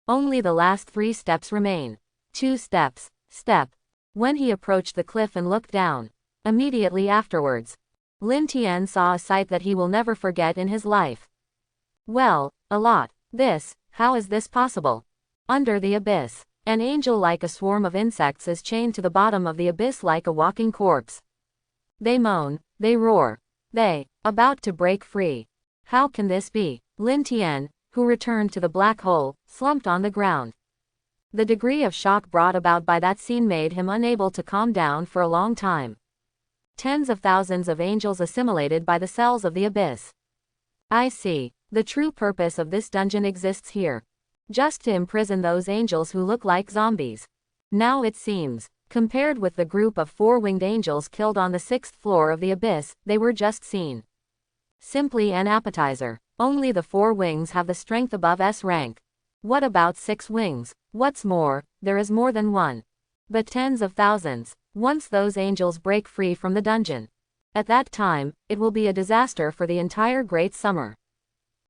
Only the last 3 steps remain. 2 steps, step. When he approached the cliff and looked down, immediately afterwards, Lin Tian saw a sight that he will never forget in his life. Well, a lot. How is this possible? Under the abyss, an angel like a swarm of insects is chained to the bottom of the abyss like a walking corpse. They moan, they roar. About to break free. How can this be? Lin Tian, who returned to the black hole, slumped on the ground. The degree of shock brought about by that scene made him unable to calm down for a long time. Tens of thousands of angels assimilated by the cells of the abyss. I see. The true purpose of this dungeon exists here. Just to imprison those angels who look like zombies. Now it seems, compared with the group of 4-winged angels killed on the 6th floor of the abyss, they were just seen. Simply an appetizer. Only the 4 wings have the strength above S rank. What about 6 wings? What's more, there is more than one. But tens of thousands. Once those angels break free from the dungeon. At that time, it will be a disaster for the entire Great Summer.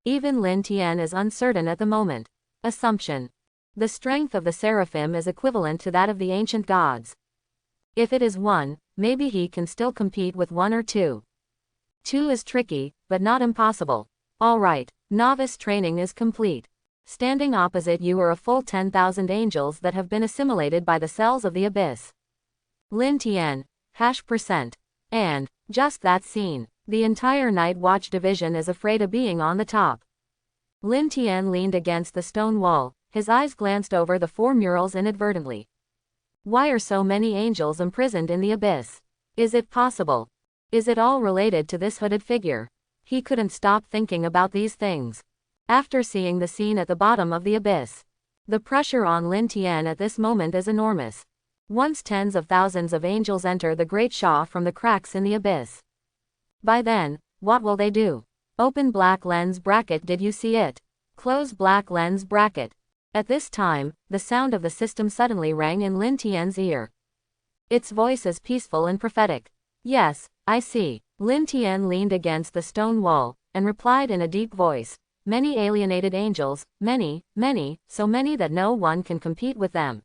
Even Lin Tian is uncertain at the moment. Assumption. The strength of the seraphim is equivalent to that of the ancient gods. If it is 1, maybe he can still compete with 1 or 2. 2 is tricky, but not impossible. Alright, novice training is complete. Standing opposite you are a full 10,000 angels that have been assimilated by the cells of the abyss. Lin Tian, %. And, just that scene, the entire Night Watch division is afraid of being on the top. Lin Tian leaned against the stone wall, his eyes glanced over the 4 murals inadvertently. Why are so many angels imprisoned in the abyss? Is it possible? Is it all related to this hooded figure? He couldn't stop thinking about these things. After seeing the scene at the bottom of the abyss, the pressure on Lin Tian at this moment is enormous. Once tens of thousands of angels enter the Great Shaw from the cracks in the abyss. By then, what will they do? Open black lens bracket. Did you see it? Close black lens bracket. At this time, the sound of the system suddenly rang in Lin Tian's ear. Its voice is peaceful and prophetic. Yes, I see. Lin Tian leaned against the stone wall, and replied in a deep voice. Many alienated angels, many, so many that no one can compete with them.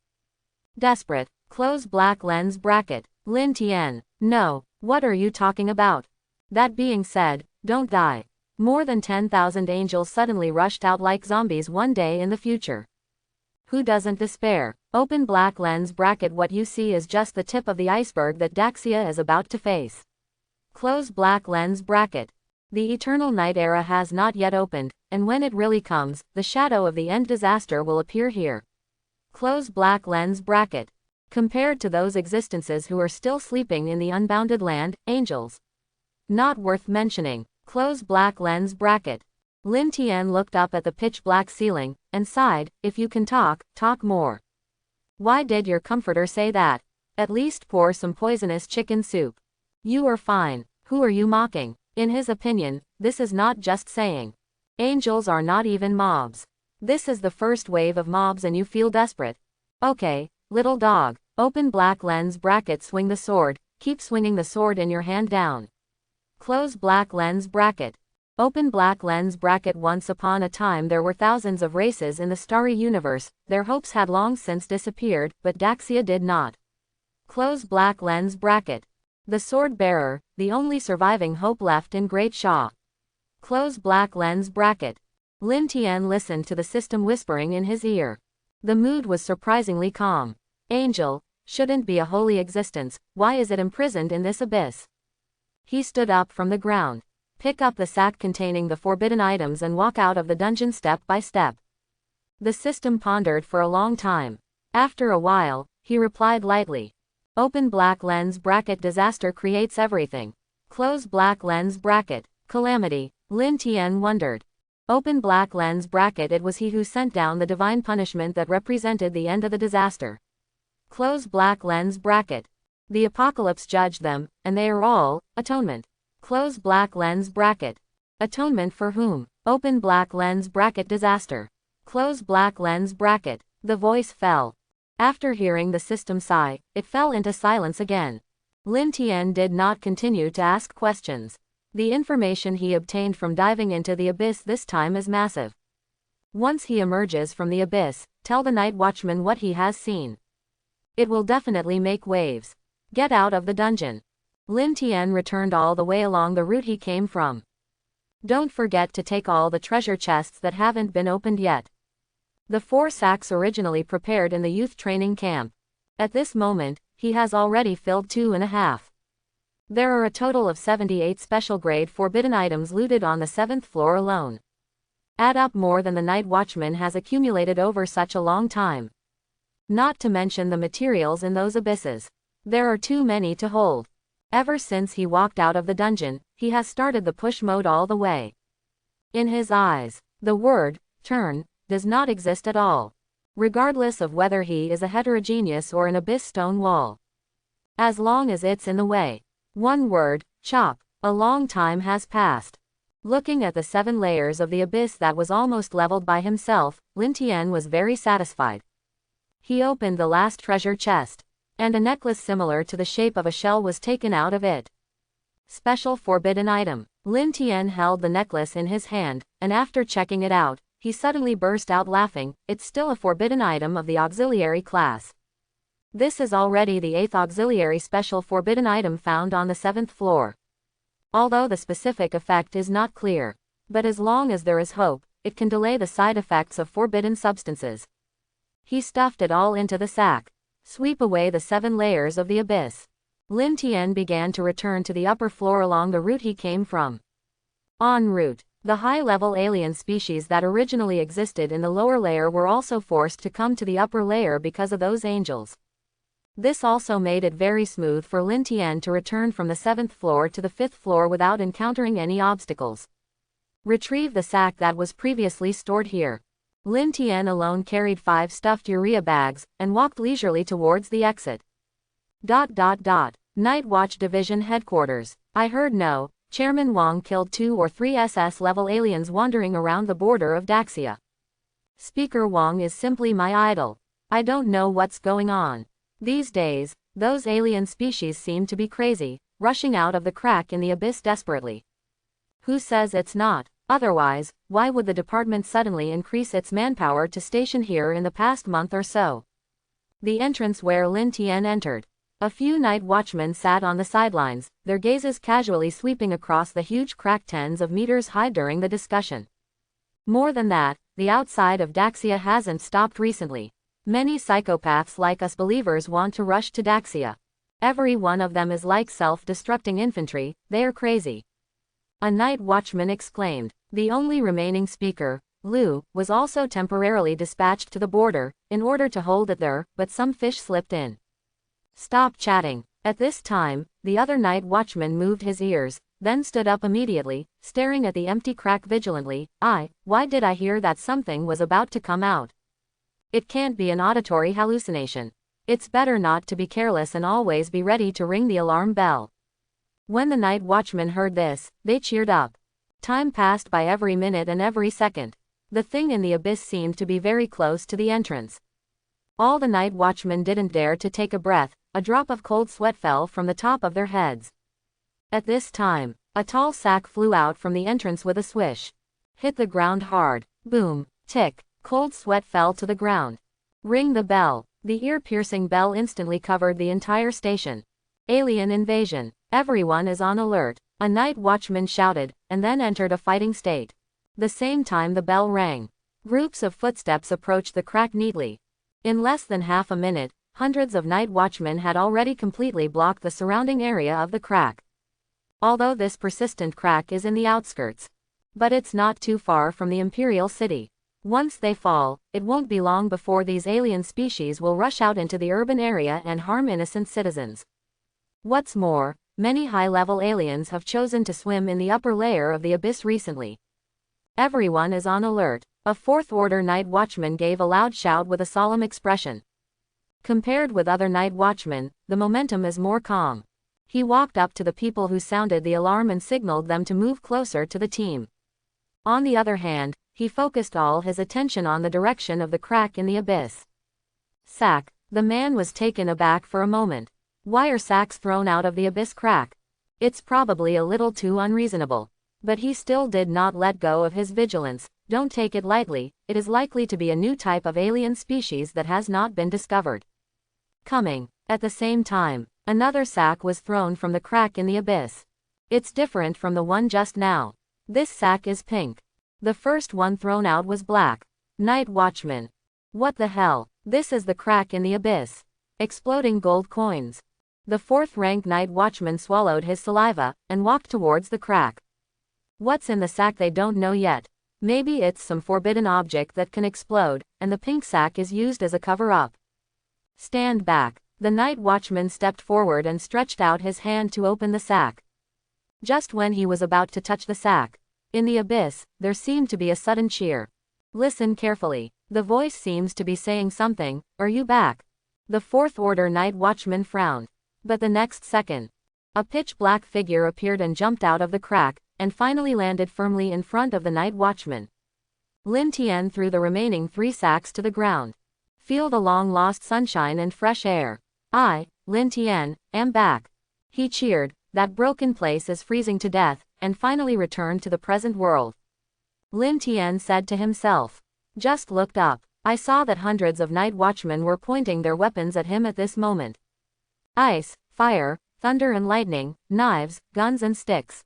Desperate. Close black lens bracket. Lin Tian. No, what are you talking about? That being said, don't die. More than 10,000 angels suddenly rushed out like zombies one day in the future. Who doesn't despair? Open black lens bracket. What you see is just the tip of the iceberg that Daxia is about to face. Close black lens bracket. The eternal night era has not yet opened, and when it really comes, the shadow of the end disaster will appear here. Close black lens bracket. Compared to those existences who are still sleeping in the unbounded land, angels. Not worth mentioning. Close black lens bracket. Lin Tian looked up at the pitch-black ceiling, and sighed, if you can talk, talk more. Why did your comforter say that? At least pour some poisonous chicken soup. You are fine. Who are you mocking? In his opinion, this is not just saying. Angels are not even mobs. This is the first wave of mobs and you feel desperate. Okay, little dog. Open black lens bracket. Swing the sword. Keep swinging the sword in your hand down. Close black lens bracket. Open black lens bracket. Once upon a time there were thousands of races in the starry universe, their hopes had long since disappeared, but Daxia did not. Close black lens bracket. The sword bearer, the only surviving hope left in Great Shaw. Close black lens bracket. Lin Tian listened to the system whispering in his ear. The mood was surprisingly calm. Angel, shouldn't be a holy existence, why is it imprisoned in this abyss? He stood up from the ground. Pick up the sack containing the forbidden items and walk out of the dungeon step by step. The system pondered for a long time. After a while, he replied lightly. Open black lens bracket disaster creates everything. Close black lens bracket, calamity. Lin Tian wondered. Open black lens bracket it was he who sent down the divine punishment that represented the end of the disaster. Close black lens bracket. The apocalypse judged them, and they are all, atonement. Close black lens bracket. Atonement for whom? Open black lens bracket disaster. Close black lens bracket. The voice fell. After hearing the system sigh, it fell into silence again. Lin Tian did not continue to ask questions. The information he obtained from diving into the abyss this time is massive. Once he emerges from the abyss, tell the night watchman what he has seen. It will definitely make waves. Get out of the dungeon. Lin Tian returned all the way along the route he came from. Don't forget to take all the treasure chests that haven't been opened yet. The 4 sacks originally prepared in the youth training camp. At this moment, he has already filled 2.5. There are a total of 78 special grade forbidden items looted on the 7th floor alone. Add up more than the night watchman has accumulated over such a long time. Not to mention the materials in those abysses. There are too many to hold. Ever since he walked out of the dungeon, he has started the push mode all the way. In his eyes, the word, turn, does not exist at all. Regardless of whether he is a heterogeneous or an abyss stone wall. As long as it's in the way. One word, chop. A long time has passed. Looking at the 7 layers of the abyss that was almost leveled by himself, Lin Tian was very satisfied. He opened the last treasure chest. And a necklace similar to the shape of a shell was taken out of it. Special forbidden item. Lin Tian held the necklace in his hand, and after checking it out, he suddenly burst out laughing. It's still a forbidden item of the auxiliary class. This is already the 8th auxiliary special forbidden item found on the 7th floor. Although the specific effect is not clear. But as long as there is hope, it can delay the side effects of forbidden substances. He stuffed it all into the sack. Sweep away the 7 layers of the abyss. Lin Tian began to return to the upper floor along the route he came from. En route, the high-level alien species that originally existed in the lower layer were also forced to come to the upper layer because of those angels. This also made it very smooth for Lin Tian to return from the 7th floor to the 5th floor without encountering any obstacles. Retrieve the sack that was previously stored here. Lin Tian alone carried 5 stuffed urea bags, and walked leisurely towards the exit. Night Watch Division Headquarters. I heard Chairman Wang killed 2 or 3 SS-level aliens wandering around the border of Daxia. Speaker Wang is simply my idol. I don't know what's going on. These days, those alien species seem to be crazy, rushing out of the crack in the abyss desperately. Who says it's not? Otherwise, why would the department suddenly increase its manpower to station here in the past month or so? The entrance where Lin Tian entered. A few night watchmen sat on the sidelines, their gazes casually sweeping across the huge crack tens of meters high during the discussion. More than that, the outside of Daxia hasn't stopped recently. Many psychopaths like us believers want to rush to Daxia. Every one of them is like self-destructing infantry, they are crazy. A night watchman exclaimed. The only remaining speaker, Liu, was also temporarily dispatched to the border, in order to hold it there, but some fish slipped in. Stop chatting. At this time, the other night watchman moved his ears, then stood up immediately, staring at the empty crack vigilantly. Why did I hear that something was about to come out? It can't be an auditory hallucination. It's better not to be careless and always be ready to ring the alarm bell. When the night watchmen heard this, they cheered up. Time passed by every minute and every second. The thing in the abyss seemed to be very close to the entrance. All the night watchmen didn't dare to take a breath, a drop of cold sweat fell from the top of their heads. At this time, a tall sack flew out from the entrance with a swish. Hit the ground hard. Boom, tick, cold sweat fell to the ground. Ring the bell. The ear-piercing bell instantly covered the entire station. Alien invasion. Everyone is on alert. A night watchman shouted, and then entered a fighting state. The same time the bell rang. Groups of footsteps approached the crack neatly. In less than half a minute, hundreds of night watchmen had already completely blocked the surrounding area of the crack. although this persistent crack is in the outskirts. But it's not too far from the Imperial City. Once they fall, it won't be long before these alien species will rush out into the urban area and harm innocent citizens. What's more, many high-level aliens have chosen to swim in the upper layer of the abyss recently. Everyone is on alert. A fourth-order night watchman gave a loud shout with a solemn expression. Compared with other night watchmen, the momentum is more calm. He walked up to the people who sounded the alarm and signaled them to move closer to the team. On the other hand, he focused all his attention on the direction of the crack in the abyss. Sack. The man was taken aback for a moment. Why are sacks thrown out of the abyss crack? It's probably a little too unreasonable. But he still did not let go of his vigilance. Don't take it lightly, it is likely to be a new type of alien species that has not been discovered. Coming. At the same time, another sack was thrown from the crack in the abyss. It's different from the one just now. This sack is pink. The first one thrown out was black. Night watchman. What the hell? This is the crack in the abyss. Exploding gold coins. The fourth-rank night watchman swallowed his saliva and walked towards the crack. What's in the sack they don't know yet. Maybe it's some forbidden object that can explode, and the pink sack is used as a cover-up. Stand back. The night watchman stepped forward and stretched out his hand to open the sack. Just when he was about to touch the sack, in the abyss, there seemed to be a sudden cheer. Listen carefully. The voice seems to be saying something. Are you back? The fourth-order night watchman frowned. But the next second, a pitch-black figure appeared and jumped out of the crack, and finally landed firmly in front of the night watchman. Lin Tian threw the remaining 3 sacks to the ground. Feel the long-lost sunshine and fresh air. I, Lin Tian, am back. He cheered. That broken place is freezing to death, and finally returned to the present world. Lin Tian said to himself. Just looked up. I saw that hundreds of night watchmen were pointing their weapons at him at this moment. Ice, fire, thunder and lightning, knives, guns and sticks.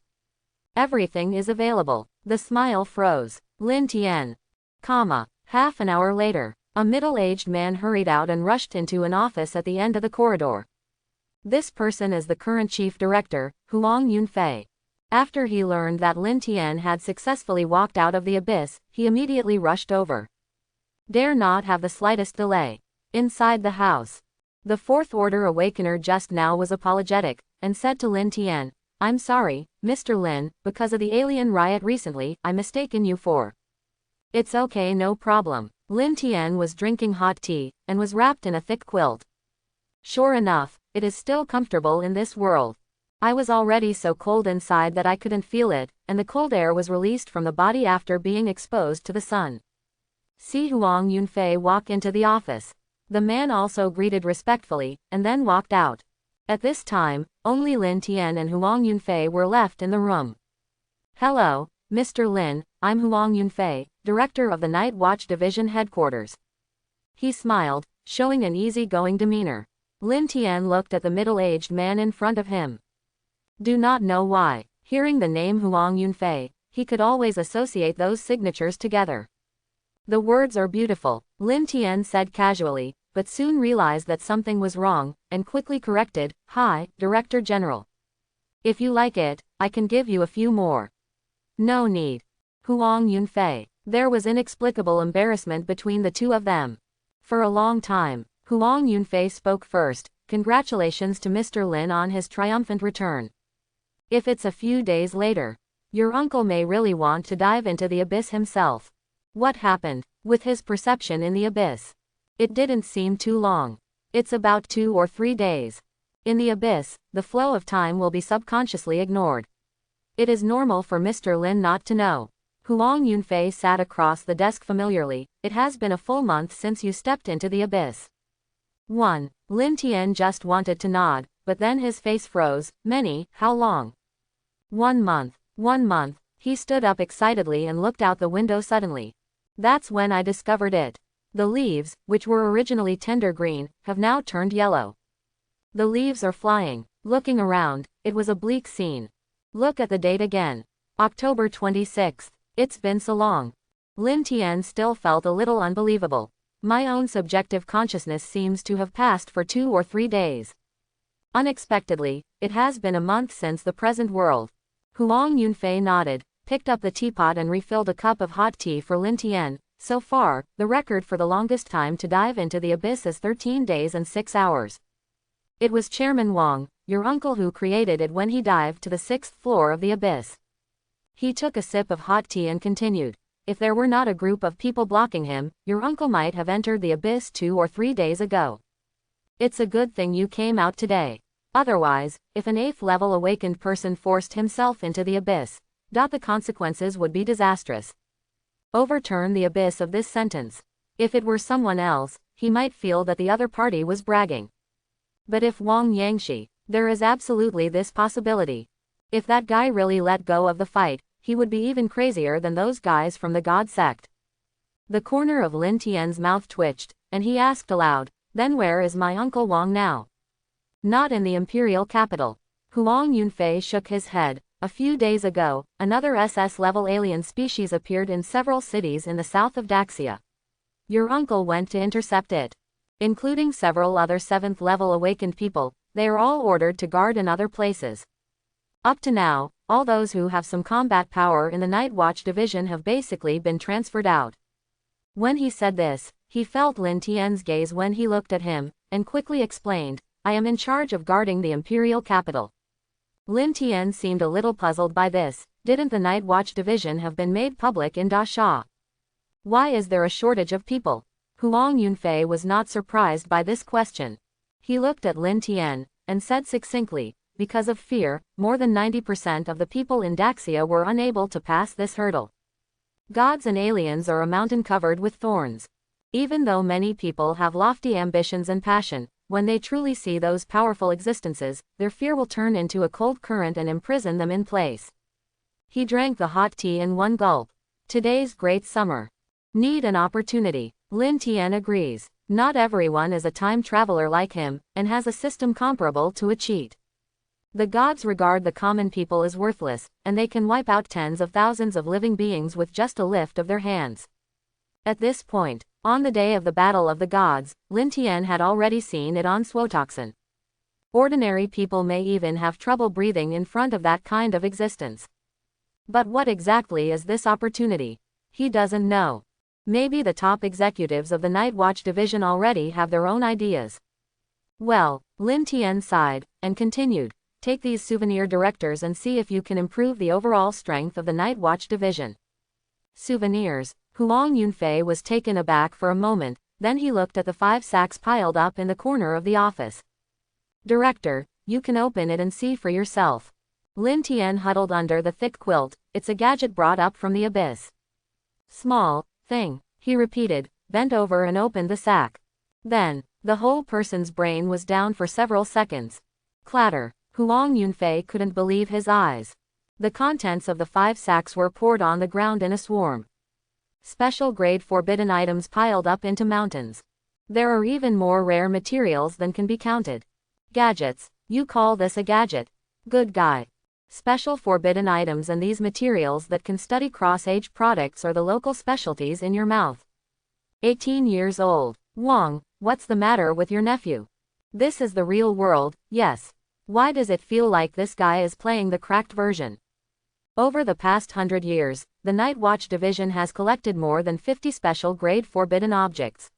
Everything is available. The smile froze. Lin Tian. Half an hour later, a middle-aged man hurried out and rushed into an office at the end of the corridor. This person is the current chief director, Huang Yunfei. After he learned that Lin Tian had successfully walked out of the abyss, he immediately rushed over. Dare not have the slightest delay. Inside the house, the fourth-order awakener just now was apologetic, and said to Lin Tian, I'm sorry, Mr. Lin, because of the alien riot recently, I mistaken you for. It's okay, no problem. Lin Tian was drinking hot tea, and was wrapped in a thick quilt. Sure enough, it is still comfortable in this world. I was already so cold inside that I couldn't feel it, and the cold air was released from the body after being exposed to the sun. See Huang Yunfei walk into the office. The man also greeted respectfully, and then walked out. At this time, only Lin Tian and Huang Yunfei were left in the room. Hello, Mr. Lin, I'm Huang Yunfei, director of the Night Watch Division headquarters. He smiled, showing an easy-going demeanor. Lin Tian looked at the middle-aged man in front of him. Do not know why, hearing the name Huang Yunfei, he could always associate those signatures together. The words are beautiful, Lin Tian said casually, but soon realized that something was wrong, and quickly corrected, Hi, Director General. If you like it, I can give you a few more. No need. Huang Yunfei. There was inexplicable embarrassment between the two of them. For a long time, Huang Yunfei spoke first. Congratulations to Mr. Lin on his triumphant return. If it's a few days later, your uncle may really want to dive into the abyss himself. What happened with his perception in the abyss? It didn't seem too long. It's about 2 or 3 days. In the abyss, the flow of time will be subconsciously ignored. It is normal for Mr. Lin not to know. Huang Yunfei sat across the desk familiarly. It has been a full month since you stepped into the abyss. 1. Lin Tian just wanted to nod, but then his face froze. Many, how long? 1 month. 1 month. He stood up excitedly and looked out the window suddenly. That's when I discovered it. The leaves, which were originally tender green, have now turned yellow. The leaves are flying. Looking around, it was a bleak scene. Look at the date again. October 26th. It's been so long. Lin Tian still felt a little unbelievable. My own subjective consciousness seems to have passed for 2 or 3 days. Unexpectedly, it has been a month since the present world. Huang Yunfei nodded, picked up the teapot and refilled a cup of hot tea for Lin Tian. So far, the record for the longest time to dive into the abyss is 13 days and 6 hours. It was Chairman Wang, your uncle, who created it when he dived to the 6th floor of the abyss. He took a sip of hot tea and continued. If there were not a group of people blocking him, your uncle might have entered the abyss 2 or 3 days ago. It's a good thing you came out today. Otherwise, if an 8th level awakened person forced himself into the abyss, the consequences would be disastrous. Overturn the abyss of this sentence. If it were someone else, he might feel that the other party was bragging. But if Wang Yangshi, there is absolutely this possibility. If that guy really let go of the fight, he would be even crazier than those guys from the God sect. The corner of Lin Tian's mouth twitched, and he asked aloud, then where is my uncle Wang now? Not in the imperial capital. Huang Yunfei shook his head. A few days ago, another SS-level alien species appeared in several cities in the south of Daxia. Your uncle went to intercept it. Including several other 7th-level awakened people, they are all ordered to guard in other places. Up to now, all those who have some combat power in the Night Watch division have basically been transferred out. When he said this, he felt Lin Tian's gaze when he looked at him, and quickly explained, I am in charge of guarding the imperial capital. Lin Tian seemed a little puzzled by this. Didn't the Night Watch division have been made public in Da Sha? Why is there a shortage of people? Huang Yunfei was not surprised by this question. He looked at Lin Tian, and said succinctly, because of fear, more than 90% of the people in Daxia were unable to pass this hurdle. Gods and aliens are a mountain covered with thorns. Even though many people have lofty ambitions and passion, when they truly see those powerful existences, their fear will turn into a cold current and imprison them in place. He drank the hot tea in one gulp. Today's great summer. Need an opportunity. Lin Tian agrees. Not everyone is a time traveler like him, and has a system comparable to a cheat. The gods regard the common people as worthless, and they can wipe out tens of thousands of living beings with just a lift of their hands. At this point, on the day of the Battle of the Gods, Lin Tian had already seen it on Swotoxin. Ordinary people may even have trouble breathing in front of that kind of existence. But what exactly is this opportunity? He doesn't know. Maybe the top executives of the Night Watch division already have their own ideas. Well, Lin Tian sighed, and continued, take these souvenir directors and see if you can improve the overall strength of the Night Watch division. Souvenirs. Huang Yunfei was taken aback for a moment, then he looked at the 5 sacks piled up in the corner of the office. Director, you can open it and see for yourself. Lin Tian huddled under the thick quilt. It's a gadget brought up from the abyss. Small thing, he repeated, bent over and opened the sack. Then, the whole person's brain was down for several seconds. Clatter. Huang Yunfei couldn't believe his eyes. The contents of the 5 sacks were poured on the ground in a swarm. Special grade forbidden items piled up into mountains. There are even more rare materials than can be counted. Gadgets. You call this a gadget? Good guy. Special forbidden items and these materials that can study cross-age products are the local specialties in your mouth. 18 years old. Wang, what's the matter with your nephew? This is the real world, yes. Why does it feel like this guy is playing the cracked version? Over the past 100 years, the Night Watch division has collected more than 50 special grade forbidden objects.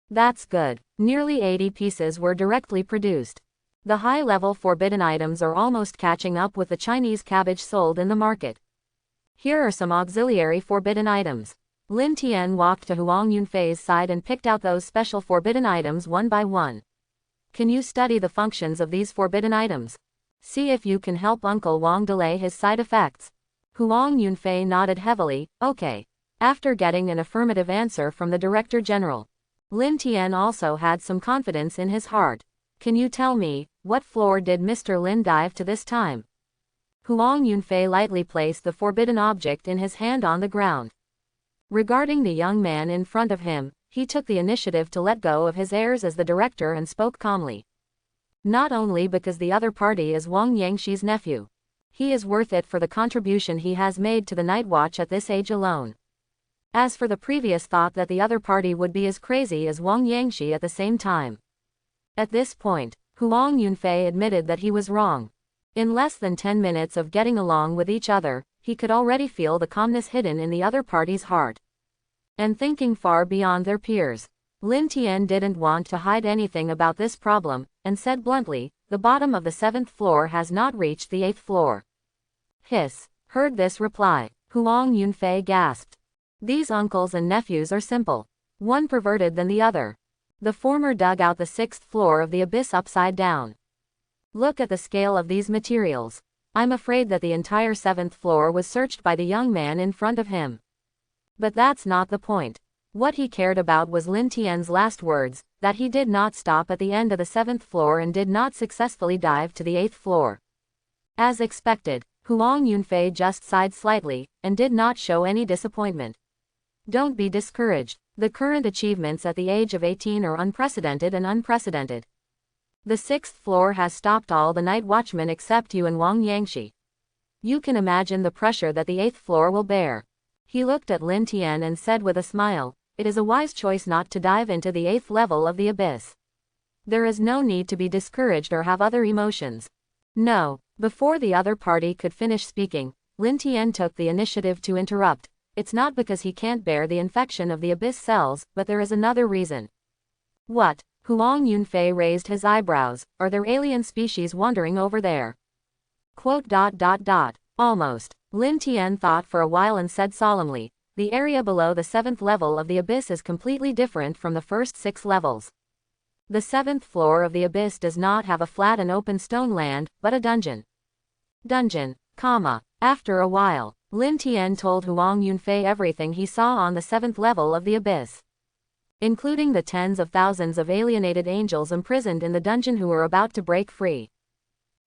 That's good. Nearly 80 pieces were directly produced. The high-level forbidden items are almost catching up with the Chinese cabbage sold in the market. Here are some auxiliary forbidden items. Lin Tian walked to Huang Yunfei's side and picked out those special forbidden items one by one. Can you study the functions of these forbidden items? See if you can help Uncle Wang delay his side effects. Huang Yunfei nodded heavily, okay. After getting an affirmative answer from the Director General, Lin Tian also had some confidence in his heart. Can you tell me, what floor did Mr. Lin dive to this time? Huang Yunfei lightly placed the forbidden object in his hand on the ground. Regarding the young man in front of him, he took the initiative to let go of his airs as the director and spoke calmly. Not only because the other party is Wang Yangshi's nephew. He is worth it for the contribution he has made to the Night Watch at this age alone. As for the previous thought that the other party would be as crazy as Wang Yangshi at the same time. At this point, Huang Yunfei admitted that he was wrong. In less than 10 minutes of getting along with each other, he could already feel the calmness hidden in the other party's heart. And thinking far beyond their peers. Lin Tian didn't want to hide anything about this problem, and said bluntly, the bottom of the 7th floor has not reached the 8th floor. Hiss. Heard this reply. Huang Yunfei gasped. These uncles and nephews are simple. One perverted than the other. The former dug out the 6th floor of the abyss upside down. Look at the scale of these materials. I'm afraid that the entire 7th floor was searched by the young man in front of him. But that's not the point. What he cared about was Lin Tian's last words, that he did not stop at the end of the 7th floor and did not successfully dive to the 8th floor. As expected, Huang Yunfei just sighed slightly, and did not show any disappointment. Don't be discouraged. The current achievements at the age of 18 are unprecedented and unprecedented. The 6th floor has stopped all the night watchmen except you and Wang Yangshi. You can imagine the pressure that the 8th floor will bear. He looked at Lin Tian and said with a smile, it is a wise choice not to dive into the 8th level of the abyss. There is no need to be discouraged or have other emotions. No. Before the other party could finish speaking, Lin Tian took the initiative to interrupt. It's not because he can't bear the infection of the abyss cells, but there is another reason. What? Huang Yunfei raised his eyebrows. Are there alien species wandering over there? Almost. Lin Tian thought for a while and said solemnly, the area below the 7th level of the abyss is completely different from the first 6 levels. The 7th floor of the abyss does not have a flat and open stone land, but a dungeon. After a while, Lin Tian told Huang Yunfei everything he saw on the 7th level of the abyss. Including the tens of thousands of alienated angels imprisoned in the dungeon who were about to break free.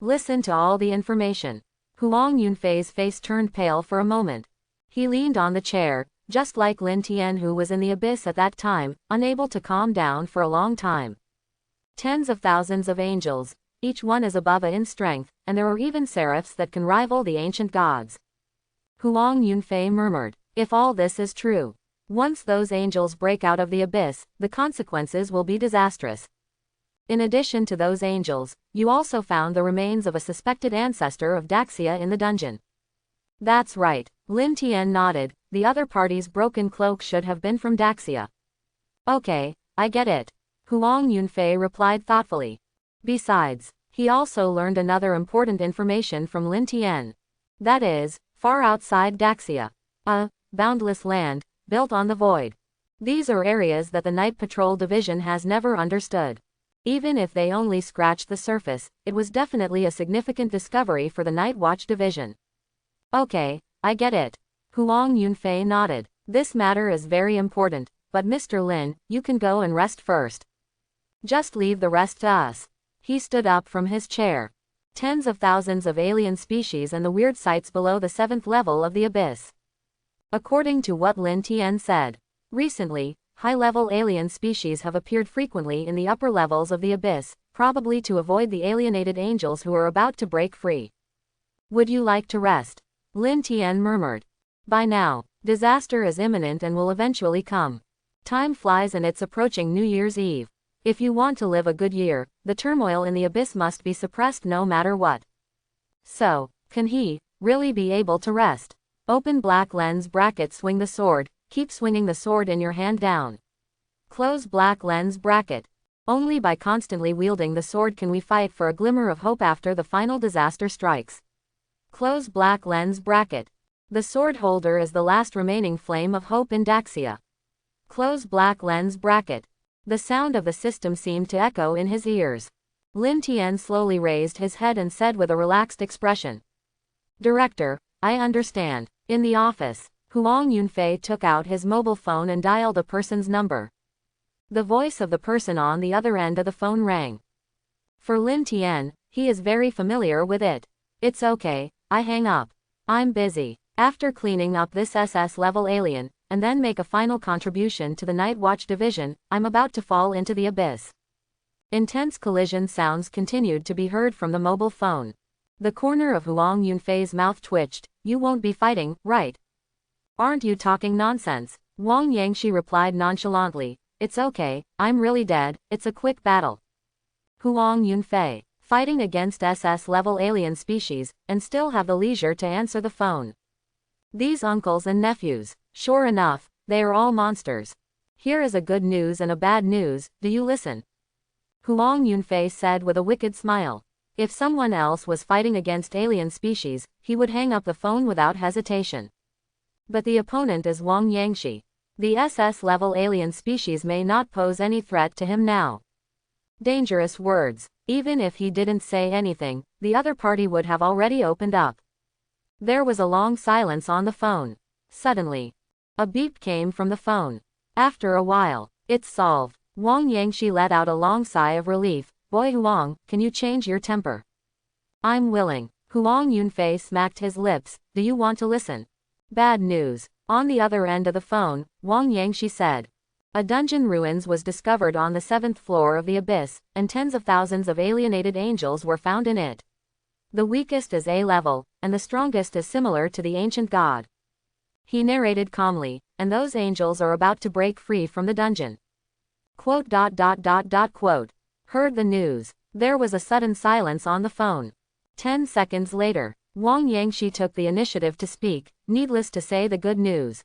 Listen to all the information. Huang Yunfei's face turned pale for a moment. He leaned on the chair, just like Lin Tian who was in the abyss at that time, unable to calm down for a long time. Tens of thousands of angels, each one is above A in strength, and there are even seraphs that can rival the ancient gods. Huang Yunfei murmured, if all this is true, once those angels break out of the abyss, the consequences will be disastrous. In addition to those angels, you also found the remains of a suspected ancestor of Daxia in the dungeon. That's right. Lin Tian nodded, the other party's broken cloak should have been from Daxia. Okay, I get it. Huang Yunfei replied thoughtfully. Besides, he also learned another important information from Lin Tian. That is, far outside Daxia. A boundless land, built on the void. These are areas that the Night Patrol Division has never understood. Even if they only scratched the surface, it was definitely a significant discovery for the Night Watch Division. Okay, I get it. Huang Yunfei nodded. This matter is very important, but Mr. Lin, you can go and rest first. Just leave the rest to us. He stood up from his chair. Tens of thousands of alien species and the weird sights below the 7th level of the abyss. According to what Lin Tian said, recently, high-level alien species have appeared frequently in the upper levels of the abyss, probably to avoid the alienated angels who are about to break free. Would you like to rest? Lin Tian murmured. By now, disaster is imminent and will eventually come. Time flies and it's approaching New Year's Eve. If you want to live a good year, the turmoil in the abyss must be suppressed no matter what. So, can he really be able to rest? Open black lens bracket, swing the sword, keep swinging the sword in your hand down. Close black lens bracket. Only by constantly wielding the sword can we fight for a glimmer of hope after the final disaster strikes. Close black lens bracket. The sword holder is the last remaining flame of hope in Daxia. Close black lens bracket. The sound of the system seemed to echo in his ears. Lin Tian slowly raised his head and said with a relaxed expression. Director, I understand. In the office, Huang Yunfei took out his mobile phone and dialed a person's number. The voice of the person on the other end of the phone rang. For Lin Tian, he is very familiar with it. It's okay, I hang up. I'm busy. After cleaning up this SS-level alien, and then make a final contribution to the Night Watch Division, I'm about to fall into the abyss. Intense collision sounds continued to be heard from the mobile phone. The corner of Huang Yunfei's mouth twitched. You won't be fighting, right? Aren't you talking nonsense? Wang Yangshi replied nonchalantly. It's okay, I'm really dead, it's a quick battle. Huang Yunfei, fighting against SS-level alien species, and still have the leisure to answer the phone. These uncles and nephews, sure enough, they are all monsters. Here is a good news and a bad news, do you listen? Huang Yunfei said with a wicked smile. If someone else was fighting against alien species, he would hang up the phone without hesitation. But the opponent is Wang Yangshi. The SS-level alien species may not pose any threat to him now. Dangerous words. Even if he didn't say anything, the other party would have already opened up. There was a long silence on the phone. Suddenly, a beep came from the phone. After a while, it's solved. Wang Yangshi let out a long sigh of relief. Boy Huang, can you change your temper? I'm willing. Huang Yunfei smacked his lips. Do you want to listen? Bad news. On the other end of the phone, Wang Yangshi said. A dungeon ruins was discovered on the 7th floor of the abyss, and tens of thousands of alienated angels were found in it. The weakest is A-level, and the strongest is similar to the ancient god. He narrated calmly, and those angels are about to break free from the dungeon. Quote. Heard the news. There was a sudden silence on the phone. 10 seconds later, Wang Yangshi took the initiative to speak. Needless to say, the good news.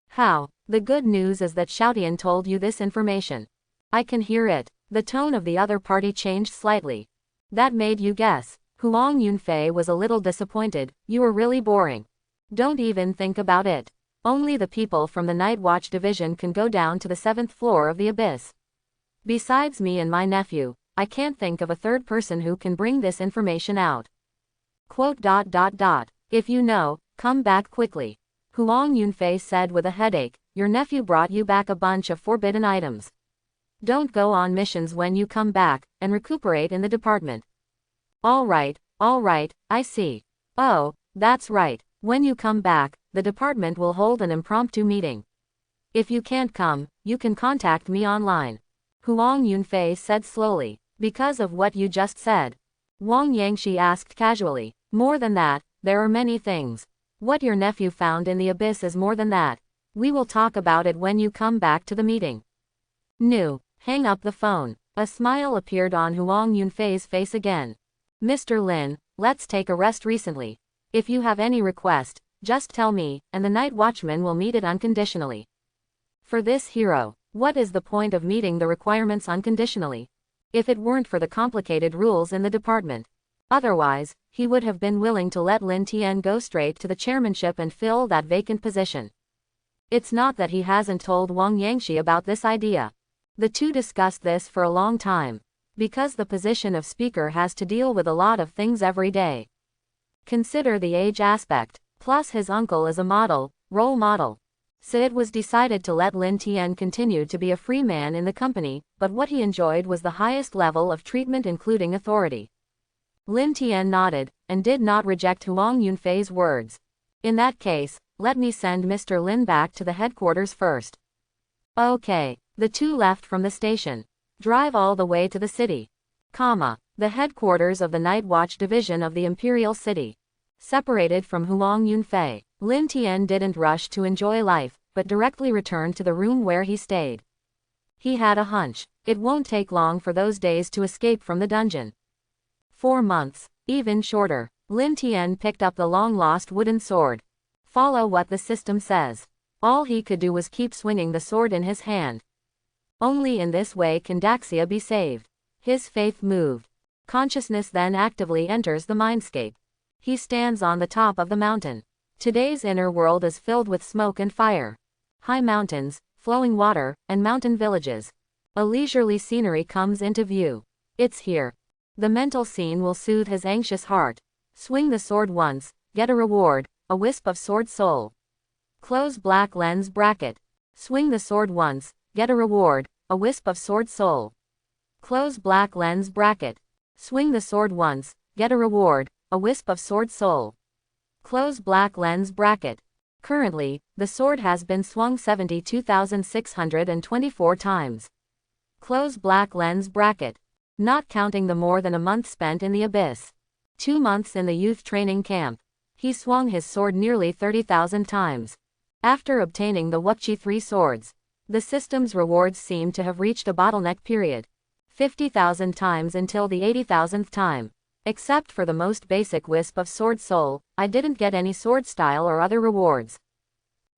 How? The good news is that Shoutian told you this information. I can hear it. The tone of the other party changed slightly. That made you guess. Huang Yunfei was a little disappointed. You were really boring. Don't even think about it. Only the people from the Night Watch division can go down to the 7th floor of the abyss. Besides me and my nephew, I can't think of a third person who can bring this information out. Quote. If you know, come back quickly. Huang Yunfei said with a headache. Your nephew brought you back a bunch of forbidden items. Don't go on missions when you come back, and recuperate in the department. All right, I see. Oh, that's right. When you come back, the department will hold an impromptu meeting. If you can't come, you can contact me online. Huang Yunfei said slowly. Because of what you just said. Wang Yangshi asked casually. More than that, there are many things. What your nephew found in the abyss is more than that. We will talk about it when you come back to the meeting. Hang up the phone. A smile appeared on Huang Yunfei's face again. Mr. Lin, let's take a rest recently. If you have any request, just tell me, and the night watchman will meet it unconditionally. For this hero, what is the point of meeting the requirements unconditionally? If it weren't for the complicated rules in the department. Otherwise, he would have been willing to let Lin Tian go straight to the chairmanship and fill that vacant position. It's not that he hasn't told Wang Yangshi about this idea. The two discussed this for a long time. Because the position of speaker has to deal with a lot of things every day. Consider the age aspect, plus his uncle is a role model. So it was decided to let Lin Tian continue to be a free man in the company, but what he enjoyed was the highest level of treatment including authority. Lin Tian nodded, and did not reject Huang Yunfei's words. In that case, let me send Mr. Lin back to the headquarters first. Okay. The two left from the station. Drive all the way to the city. The headquarters of the Night Watch division of the Imperial City. Separated from Huang Yunfei, Lin Tian didn't rush to enjoy life, but directly returned to the room where he stayed. He had a hunch. It won't take long for those days to escape from the dungeon. 4 months. Even shorter. Lin Tian picked up the long-lost wooden sword. Follow what the system says. All he could do was keep swinging the sword in his hand. Only in this way can Daxia be saved. His faith moved. Consciousness then actively enters the mindscape. He stands on the top of the mountain. Today's inner world is filled with smoke and fire. High mountains, flowing water, and mountain villages. A leisurely scenery comes into view. It's here. The mental scene will soothe his anxious heart. Swing the sword once, get a reward, a wisp of sword soul. Close black lens bracket. Swing the sword once, get a reward, a wisp of sword soul. Close black lens bracket. Swing the sword once, get a reward, a wisp of sword soul. Close black lens bracket. Currently, the sword has been swung 72,624 times. Close black lens bracket. Not counting the more than a month spent in the abyss. 2 months in the youth training camp. He swung his sword nearly 30,000 times. After obtaining the Wukchi 3 swords, the system's rewards seemed to have reached a bottleneck period. 50,000 times until the 80,000th time. Except for the most basic wisp of sword soul, I didn't get any sword style or other rewards.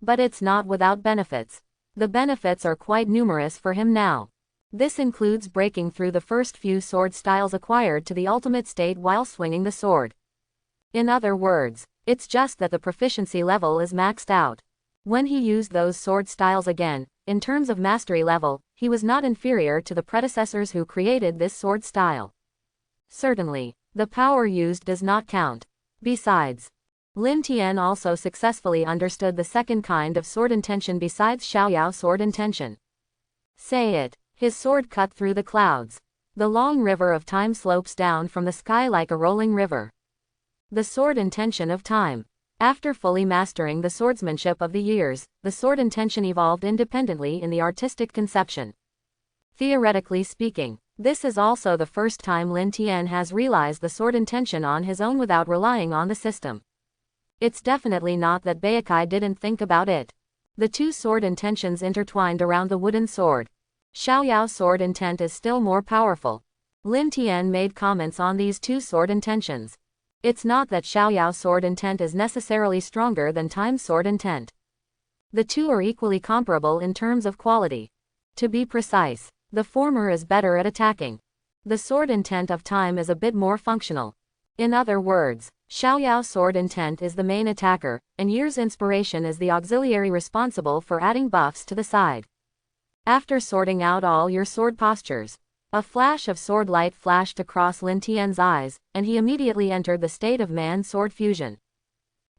But it's not without benefits. The benefits are quite numerous for him now. This includes breaking through the first few sword styles acquired to the ultimate state while swinging the sword. In other words, it's just that the proficiency level is maxed out. When he used those sword styles again, in terms of mastery level, he was not inferior to the predecessors who created this sword style. Certainly, the power used does not count. Besides, Lin Tian also successfully understood the second kind of sword intention besides Xiaoyao sword intention. Say it. His sword cut through the clouds. The long river of time slopes down from the sky like a rolling river. The sword intention of time. After fully mastering the swordsmanship of the years, the sword intention evolved independently in the artistic conception. Theoretically speaking, this is also the first time Lin Tian has realized the sword intention on his own without relying on the system. It's definitely not that Baikai didn't think about it. The two sword intentions intertwined around the wooden sword. Xiaoyao's sword intent is still more powerful. Lin Tian made comments on these two sword intentions. It's not that Xiaoyao's sword intent is necessarily stronger than Time's sword intent. The two are equally comparable in terms of quality. To be precise, the former is better at attacking. The sword intent of Time is a bit more functional. In other words, Xiaoyao's sword intent is the main attacker, and Year's inspiration is the auxiliary responsible for adding buffs to the side. After sorting out all your sword postures, a flash of sword light flashed across Lin Tian's eyes, and he immediately entered the state of man-sword fusion.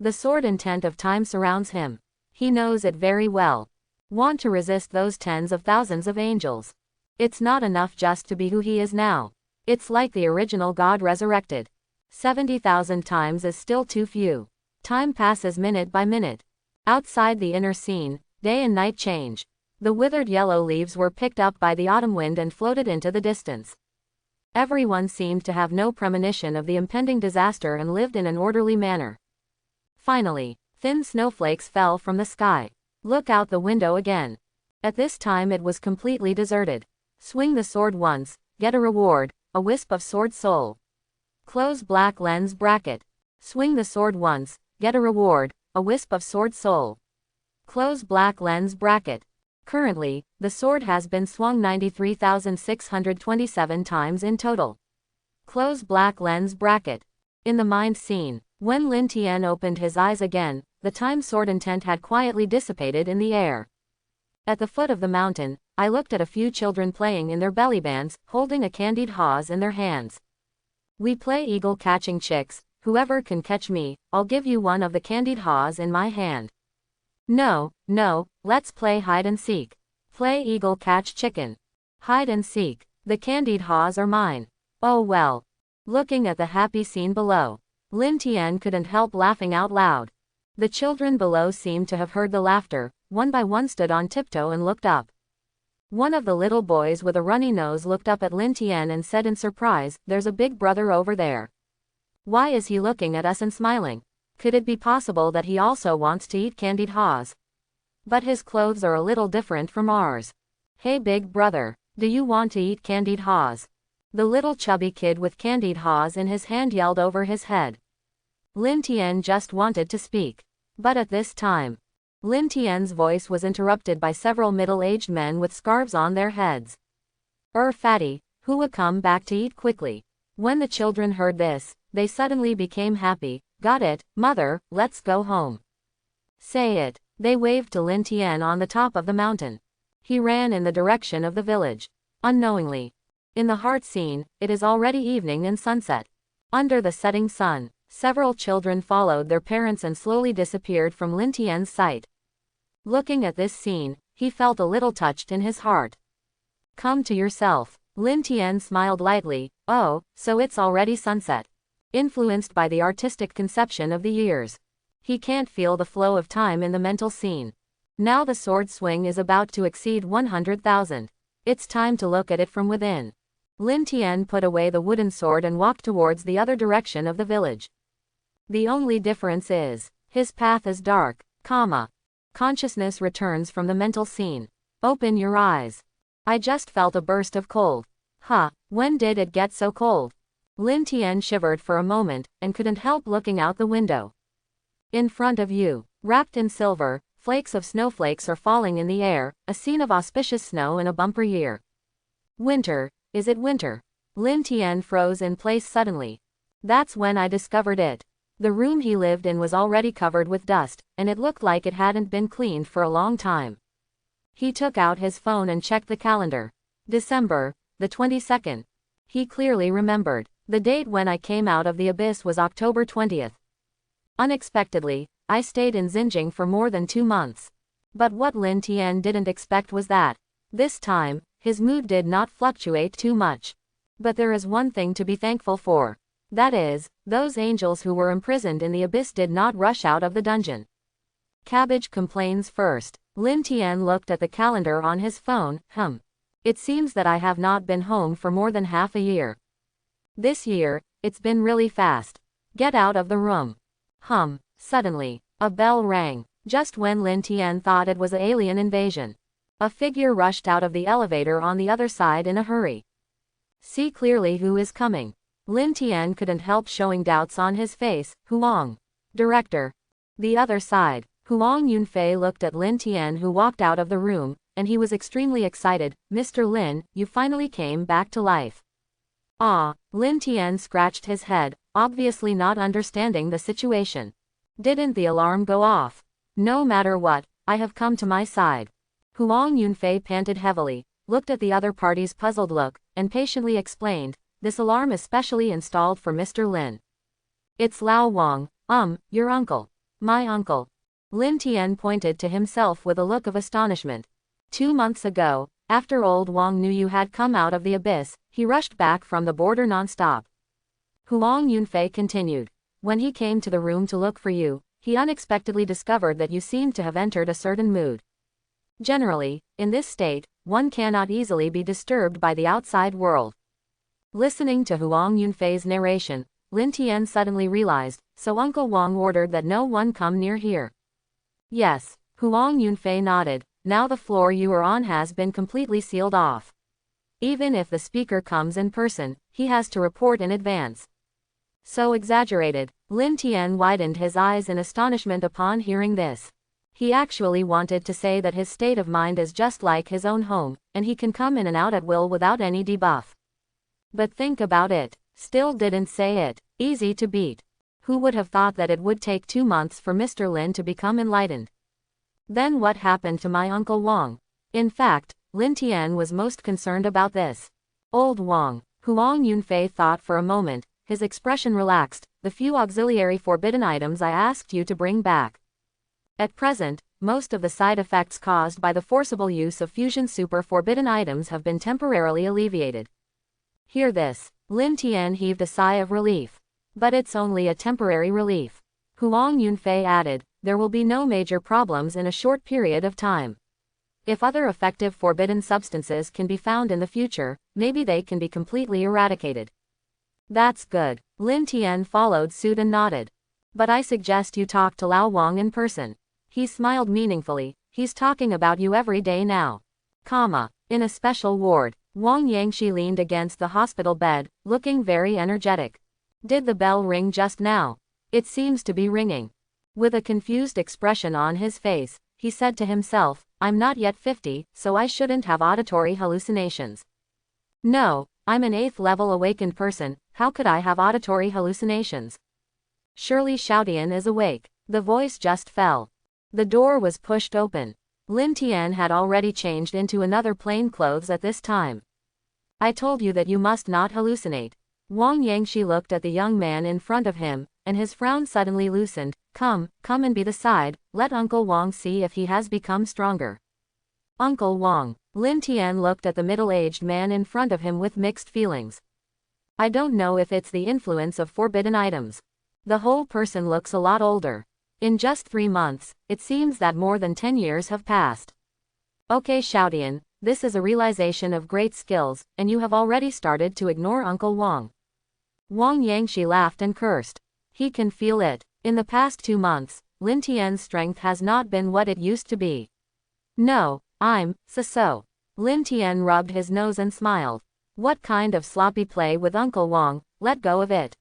The sword intent of Time surrounds him. He knows it very well. Want to resist those tens of thousands of angels. It's not enough just to be who he is now. It's like the original God resurrected. 70,000 times is still too few. Time passes minute by minute. Outside the inner scene, day and night change. The withered yellow leaves were picked up by the autumn wind and floated into the distance. Everyone seemed to have no premonition of the impending disaster and lived in an orderly manner. Finally, thin snowflakes fell from the sky. Look out the window again. At this time it was completely deserted. Swing the sword once, get a reward, a wisp of sword soul. Close black lens bracket. Swing the sword once, get a reward, a wisp of sword soul. Close black lens bracket. Currently, the sword has been swung 93,627 times in total. Close black lens bracket. In the mind scene, when Lin Tian opened his eyes again, the time sword intent had quietly dissipated in the air. At the foot of the mountain, I looked at a few children playing in their belly bands, holding a candied haws in their hands. We play eagle catching chicks. Whoever can catch me, I'll give you one of the candied haws in my hand. No, let's play hide and seek. Play eagle catch chicken. Hide and seek. The candied haws are mine. Oh well. Looking at the happy scene below, Lin Tian couldn't help laughing out loud. The children below seemed to have heard the laughter, one by one stood on tiptoe and looked up. One of the little boys with a runny nose looked up at Lin Tian and said in surprise, "There's a big brother over there. Why is he looking at us and smiling? Could it be possible that he also wants to eat candied haws? But his clothes are a little different from ours. Hey big brother, do you want to eat candied haws?" The little chubby kid with candied haws in his hand yelled over his head. Lin Tian just wanted to speak. But at this time, Lin Tian's voice was interrupted by several middle-aged men with scarves on their heads. Fatty, who would come back to eat quickly. When the children heard this, they suddenly became happy. Got it, mother, let's go home. Say it. They waved to Lin Tian on the top of the mountain. He ran in the direction of the village. Unknowingly. In the heart scene, it is already evening and sunset. Under the setting sun, several children followed their parents and slowly disappeared from Lin Tian's sight. Looking at this scene, he felt a little touched in his heart. Come to yourself. Lin Tian smiled lightly. Oh, so it's already sunset. Influenced by the artistic conception of the years, he can't feel the flow of time in the mental scene. Now the sword swing is about to exceed 100,000. It's time to look at it from within. Lin Tian put away the wooden sword and walked towards the other direction of the village. The only difference is, his path is dark, consciousness returns from the mental scene. Open your eyes. I just felt a burst of cold. Huh, when did it get so cold? Lin Tian shivered for a moment, and couldn't help looking out the window. In front of you, wrapped in silver, flakes of snowflakes are falling in the air, a scene of auspicious snow in a bumper year. Winter, is it winter? Lin Tian froze in place suddenly. That's when I discovered it. The room he lived in was already covered with dust, and it looked like it hadn't been cleaned for a long time. He took out his phone and checked the calendar. December, the 22nd. He clearly remembered. The date when I came out of the abyss was October 20th. Unexpectedly, I stayed in Xinjiang for more than 2 months. But what Lin Tian didn't expect was that, this time, his mood did not fluctuate too much. But there is one thing to be thankful for. That is, those angels who were imprisoned in the abyss did not rush out of the dungeon. Cabbage complains first. Lin Tian looked at the calendar on his phone. It seems that I have not been home for more than half a year. This year, it's been really fast. Get out of the room. Suddenly, a bell rang, just when Lin Tian thought it was an alien invasion. A figure rushed out of the elevator on the other side in a hurry. See clearly who is coming. Lin Tian couldn't help showing doubts on his face. Huang. Director. The other side. Huang Yunfei looked at Lin Tian, who walked out of the room, and he was extremely excited. Mr. Lin, you finally came back to life. Ah, Lin Tian scratched his head, obviously not understanding the situation. Didn't the alarm go off? No matter what, I have come to my side. Huang Yunfei panted heavily, looked at the other party's puzzled look, and patiently explained, this alarm is specially installed for Mr. Lin. It's Lao Wang, your uncle. My uncle. Lin Tian pointed to himself with a look of astonishment. 2 months ago, after old Wang knew you had come out of the abyss, he rushed back from the border non-stop. Huang Yunfei continued. When he came to the room to look for you, he unexpectedly discovered that you seemed to have entered a certain mood. Generally, in this state, one cannot easily be disturbed by the outside world. Listening to Huang Yunfei's narration, Lin Tian suddenly realized, so Uncle Wang ordered that no one come near here. Yes, Huang Yunfei nodded, now the floor you are on has been completely sealed off. Even if the speaker comes in person, he has to report in advance. So exaggerated. Lin Tian widened his eyes in astonishment upon hearing this. He actually wanted to say that his state of mind is just like his own home, and he can come in and out at will without any debuff. But think about it. Still didn't say it. Easy to beat. Who would have thought that it would take 2 months for Mr. Lin to become enlightened? Then what happened to my Uncle Wang? In fact, Lin Tian was most concerned about this. Old Wang. Huang Yunfei thought for a moment, his expression relaxed. The few auxiliary forbidden items I asked you to bring back. At present, most of the side effects caused by the forcible use of fusion super forbidden items have been temporarily alleviated. Hear this. Lin Tian heaved a sigh of relief. But it's only a temporary relief. Huang Yunfei added, there will be no major problems in a short period of time. If other effective forbidden substances can be found in the future, maybe they can be completely eradicated. That's good. Lin Tian followed suit and nodded. But I suggest you talk to Lao Wang in person. He smiled meaningfully. He's talking about you every day now. In a special ward. Wang Yangshi leaned against the hospital bed, looking very energetic. Did the bell ring just now? It seems to be ringing. With a confused expression on his face, he said to himself, I'm not yet 50, so I shouldn't have auditory hallucinations. No, I'm an 8th level awakened person, how could I have auditory hallucinations? Surely Xiaodian is awake. The voice just fell. The door was pushed open. Lin Tian had already changed into another plain clothes at this time. I told you that you must not hallucinate. Wang Yangshi looked at the young man in front of him, and his frown suddenly loosened. Come and be the side, let Uncle Wang see if he has become stronger. Uncle Wang. Lin Tian looked at the middle-aged man in front of him with mixed feelings. I don't know if it's the influence of forbidden items. The whole person looks a lot older. In just 3 months, it seems that more than 10 years have passed. Okay Xiaodian, this is a realization of great skills, and you have already started to ignore Uncle Wang. Wang Yangshi laughed and cursed. He can feel it. In the past 2 months, Lin Tian's strength has not been what it used to be. No, I'm so. Lin Tian rubbed his nose and smiled. What kind of sloppy play with Uncle Wang? Let go of it.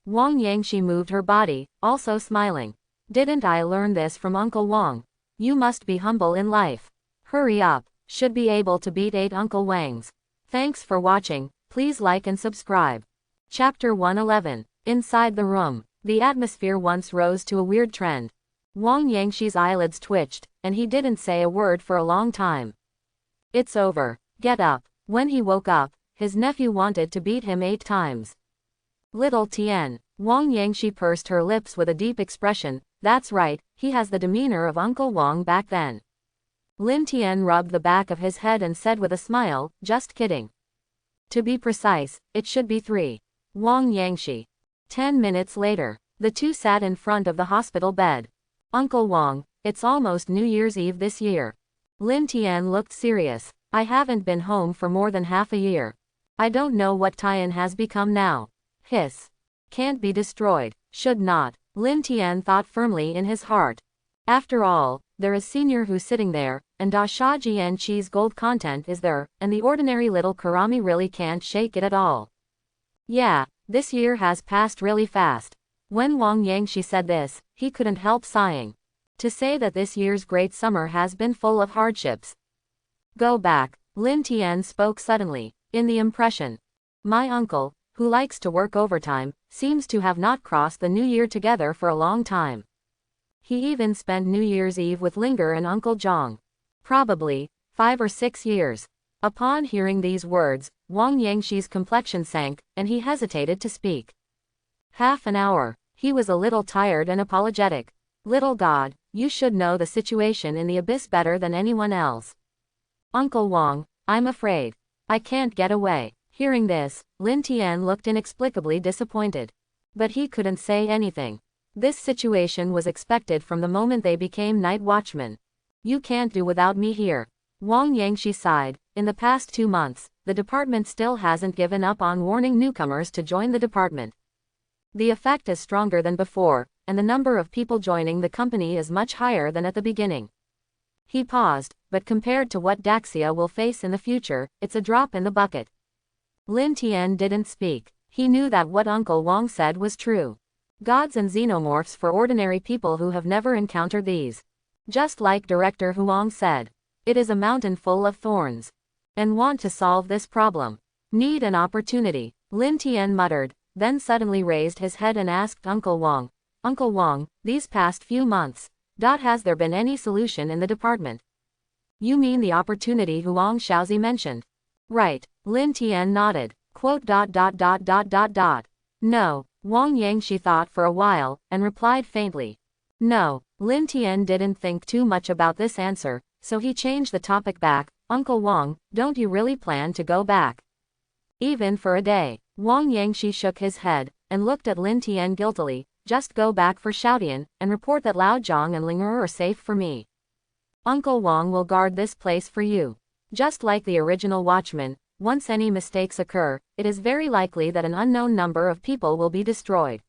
Wang Yangshi moved her body, also smiling. Didn't I learn this from Uncle Wang? You must be humble in life. Hurry up. Should be able to beat 8 Uncle Wangs. Thanks for watching. Please like and subscribe. Chapter 111. Inside the room. The atmosphere once rose to a weird trend. Wang Yangshi's eyelids twitched, and he didn't say a word for a long time. It's over. Get up. When he woke up, his nephew wanted to beat him 8 times. Little Tian. Wang Yangshi pursed her lips with a deep expression. That's right, he has the demeanor of Uncle Wang back then. Lin Tian rubbed the back of his head and said with a smile, just kidding. To be precise, it should be 3. Wang Yangshi. 10 minutes later, the two sat in front of the hospital bed. Uncle Wang, it's almost New Year's Eve this year. Lin Tian looked serious. I haven't been home for more than half a year. I don't know what Tian has become now. Hiss. Can't be destroyed. Should not. Lin Tian thought firmly in his heart. After all, there is Senior who's sitting there, and Da Sha Jian Qi's gold content is there, and the ordinary little Karami really can't shake it at all. Yeah, this year has passed really fast. When Wang Yangshi said this, he couldn't help sighing. To say that this year's great summer has been full of hardships. Go back, Lin Tian spoke suddenly, in the impression. My uncle, who likes to work overtime, seems to have not crossed the New Year together for a long time. He even spent New Year's Eve with Linger and Uncle Zhang. Probably 5 or 6 years. Upon hearing these words, Wang Yangshi's complexion sank, and he hesitated to speak. Half an hour. He was a little tired and apologetic. Little God, you should know the situation in the abyss better than anyone else. Uncle Wang, I'm afraid. I can't get away. Hearing this, Lin Tian looked inexplicably disappointed. But he couldn't say anything. This situation was expected from the moment they became night watchmen. You can't do without me here. Wang Yangshi sighed. In the past 2 months, the department still hasn't given up on warning newcomers to join the department. The effect is stronger than before, and the number of people joining the company is much higher than at the beginning. He paused, but compared to what Daxia will face in the future, it's a drop in the bucket. Lin Tian didn't speak. He knew that what Uncle Wang said was true. Gods and xenomorphs for ordinary people who have never encountered these. Just like Director Huang said, it is a mountain full of thorns. And want to solve this problem. Need an opportunity, Lin Tian muttered, then suddenly raised his head and asked Uncle Wang, Uncle Wang, these past few months, has there been any solution in the department? You mean the opportunity Huang Shaozi mentioned? Right, Lin Tian nodded. Quote. No, Wang Yangshi thought for a while, and replied faintly. No, Lin Tian didn't think too much about this answer, so he changed the topic back. Uncle Wang, don't you really plan to go back? Even for a day? Wang Yangshi shook his head, and looked at Lin Tian guiltily. Just go back for Xiaodian, and report that Lao Zhang and Linger are safe for me. Uncle Wang will guard this place for you. Just like the original watchman, once any mistakes occur, it is very likely that an unknown number of people will be destroyed.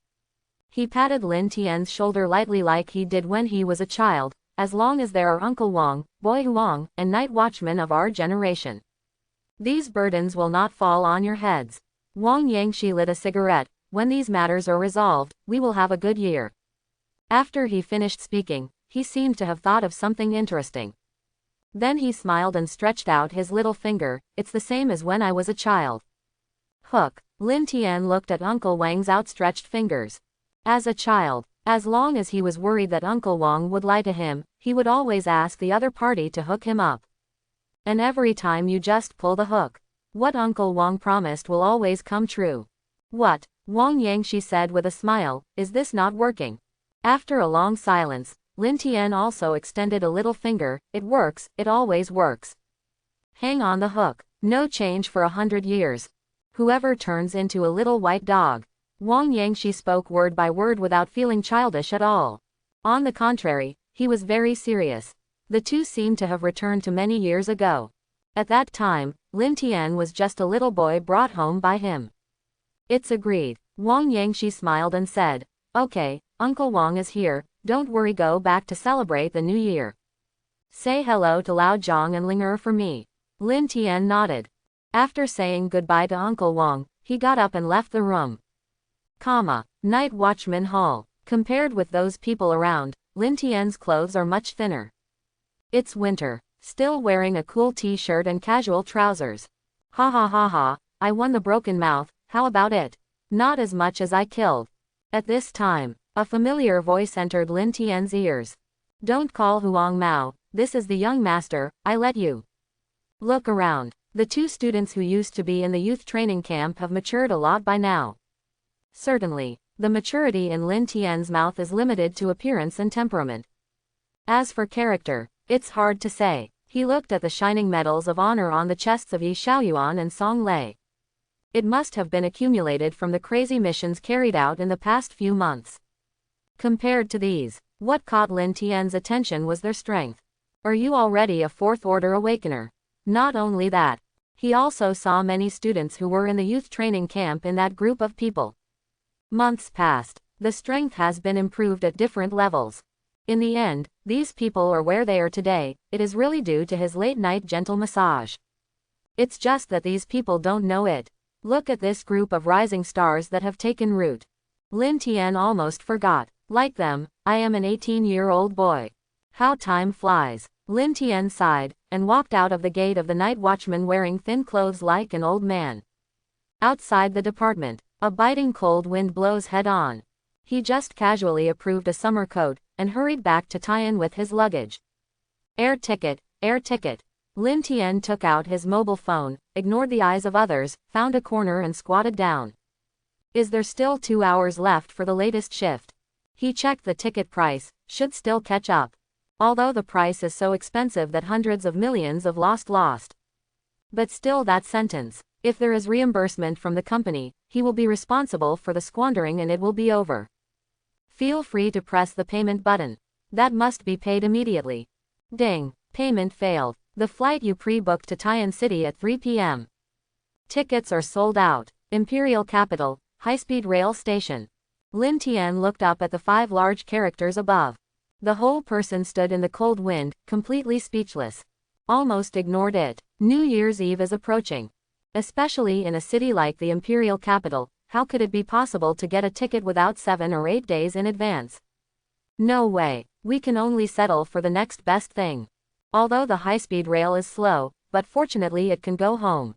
He patted Lin Tian's shoulder lightly like he did when he was a child. As long as there are Uncle Wang, Boy Huang, and night watchmen of our generation, these burdens will not fall on your heads. Wang Yangshi lit a cigarette. When these matters are resolved, we will have a good year. After he finished speaking, he seemed to have thought of something interesting. Then he smiled and stretched out his little finger. It's the same as when I was a child. Hook. Lin Tian looked at Uncle Wang's outstretched fingers. As a child, as long as he was worried that Uncle Wang would lie to him, he would always ask the other party to hook him up. And every time you just pull the hook, what Uncle Wang promised will always come true. What? Wang Yangshi said with a smile, is this not working? After a long silence, Lin Tian also extended a little finger. It works, it always works. Hang on the hook. No change for 100 years. Whoever turns into a little white dog. Wang Yangshi spoke word by word without feeling childish at all. On the contrary, he was very serious. The two seemed to have returned to many years ago. At that time, Lin Tian was just a little boy brought home by him. It's agreed. Wang Yangshi smiled and said, okay, Uncle Wang is here, don't worry, go back to celebrate the new year. Say hello to Lao Zhang and Linger for me. Lin Tian nodded. After saying goodbye to Uncle Wang, he got up and left the room. Night Watchman Hall. Compared with those people around, Lin Tian's clothes are much thinner. It's winter. Still wearing a cool t-shirt and casual trousers. Ha ha ha ha, I won the broken mouth, how about it? Not as much as I killed. At this time, a familiar voice entered Lin Tian's ears. Don't call Huang Mao, this is the young master, I let you. Look around. The two students who used to be in the youth training camp have matured a lot by now. Certainly, the maturity in Lin Tian's mouth is limited to appearance and temperament. As for character, it's hard to say. He looked at the shining medals of honor on the chests of Yi Xiaoyuan and Song Lei. It must have been accumulated from the crazy missions carried out in the past few months. Compared to these, what caught Lin Tian's attention was their strength. Are you already a fourth-order awakener? Not only that, he also saw many students who were in the youth training camp in that group of people. Months passed. The strength has been improved at different levels. In the end, these people are where they are today. It is really due to his late-night gentle massage. It's just that these people don't know it. Look at this group of rising stars that have taken root. Lin Tian almost forgot. Like them, I am an 18-year-old boy. How time flies. Lin Tian sighed, and walked out of the gate of the night watchman wearing thin clothes like an old man. Outside the department, a biting cold wind blows head-on. He just casually approved a summer coat, and hurried back to Tai'an with his luggage. Air ticket, air ticket. Lin Tian took out his mobile phone, ignored the eyes of others, found a corner and squatted down. Is there still 2 hours left for the latest shift? He checked the ticket price, should still catch up. Although the price is so expensive that hundreds of millions of lost. But still that sentence. If there is reimbursement from the company, he will be responsible for the squandering and it will be over. Feel free to press the payment button. That must be paid immediately. Ding. Payment failed. The flight you pre-booked to Tai'an City at 3 p.m. Tickets are sold out. Imperial Capital, high-speed rail station. Lin Tian looked up at the 5 large characters above. The whole person stood in the cold wind, completely speechless. Almost ignored it. New Year's Eve is approaching. Especially in a city like the Imperial Capital, how could it be possible to get a ticket without 7 or 8 days in advance? No way. We can only settle for the next best thing. Although the high-speed rail is slow, but fortunately it can go home.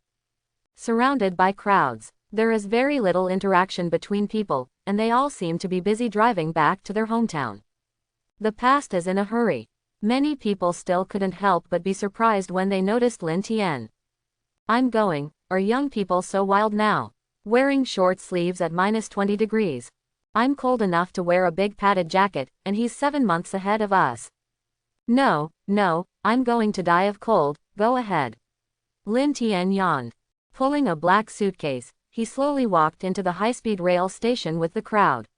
Surrounded by crowds, there is very little interaction between people, and they all seem to be busy driving back to their hometown. The past is in a hurry. Many people still couldn't help but be surprised when they noticed Lin Tian. I'm going. Are young people so wild now? Wearing short sleeves at -20 degrees. I'm cold enough to wear a big padded jacket, and he's 7 months ahead of us. No, I'm going to die of cold, go ahead. Lin Tian yawned. Pulling a black suitcase, he slowly walked into the high-speed rail station with the crowd.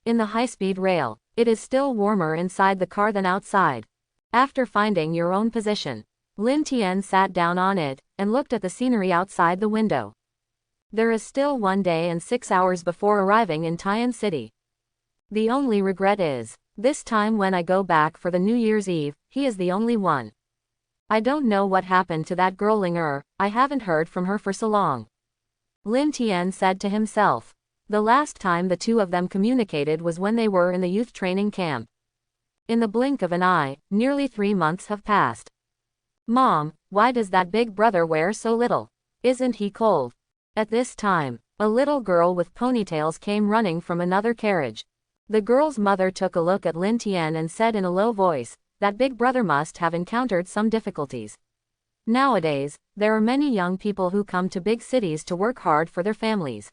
In the high-speed rail, it is still warmer inside the car than outside. After finding your own position, Lin Tian sat down on it, and looked at the scenery outside the window. There is still 1 day and 6 hours before arriving in Tai'an City. The only regret is, this time when I go back for the New Year's Eve, he is the only one. I don't know what happened to that girl Ling I haven't heard from her for so long. Lin Tian said to himself. The last time the two of them communicated was when they were in the youth training camp. In the blink of an eye, nearly 3 months have passed. Mom, why does that big brother wear so little? Isn't he cold? At this time, a little girl with ponytails came running from another carriage. The girl's mother took a look at Lin Tian and said in a low voice, that big brother must have encountered some difficulties. Nowadays, there are many young people who come to big cities to work hard for their families.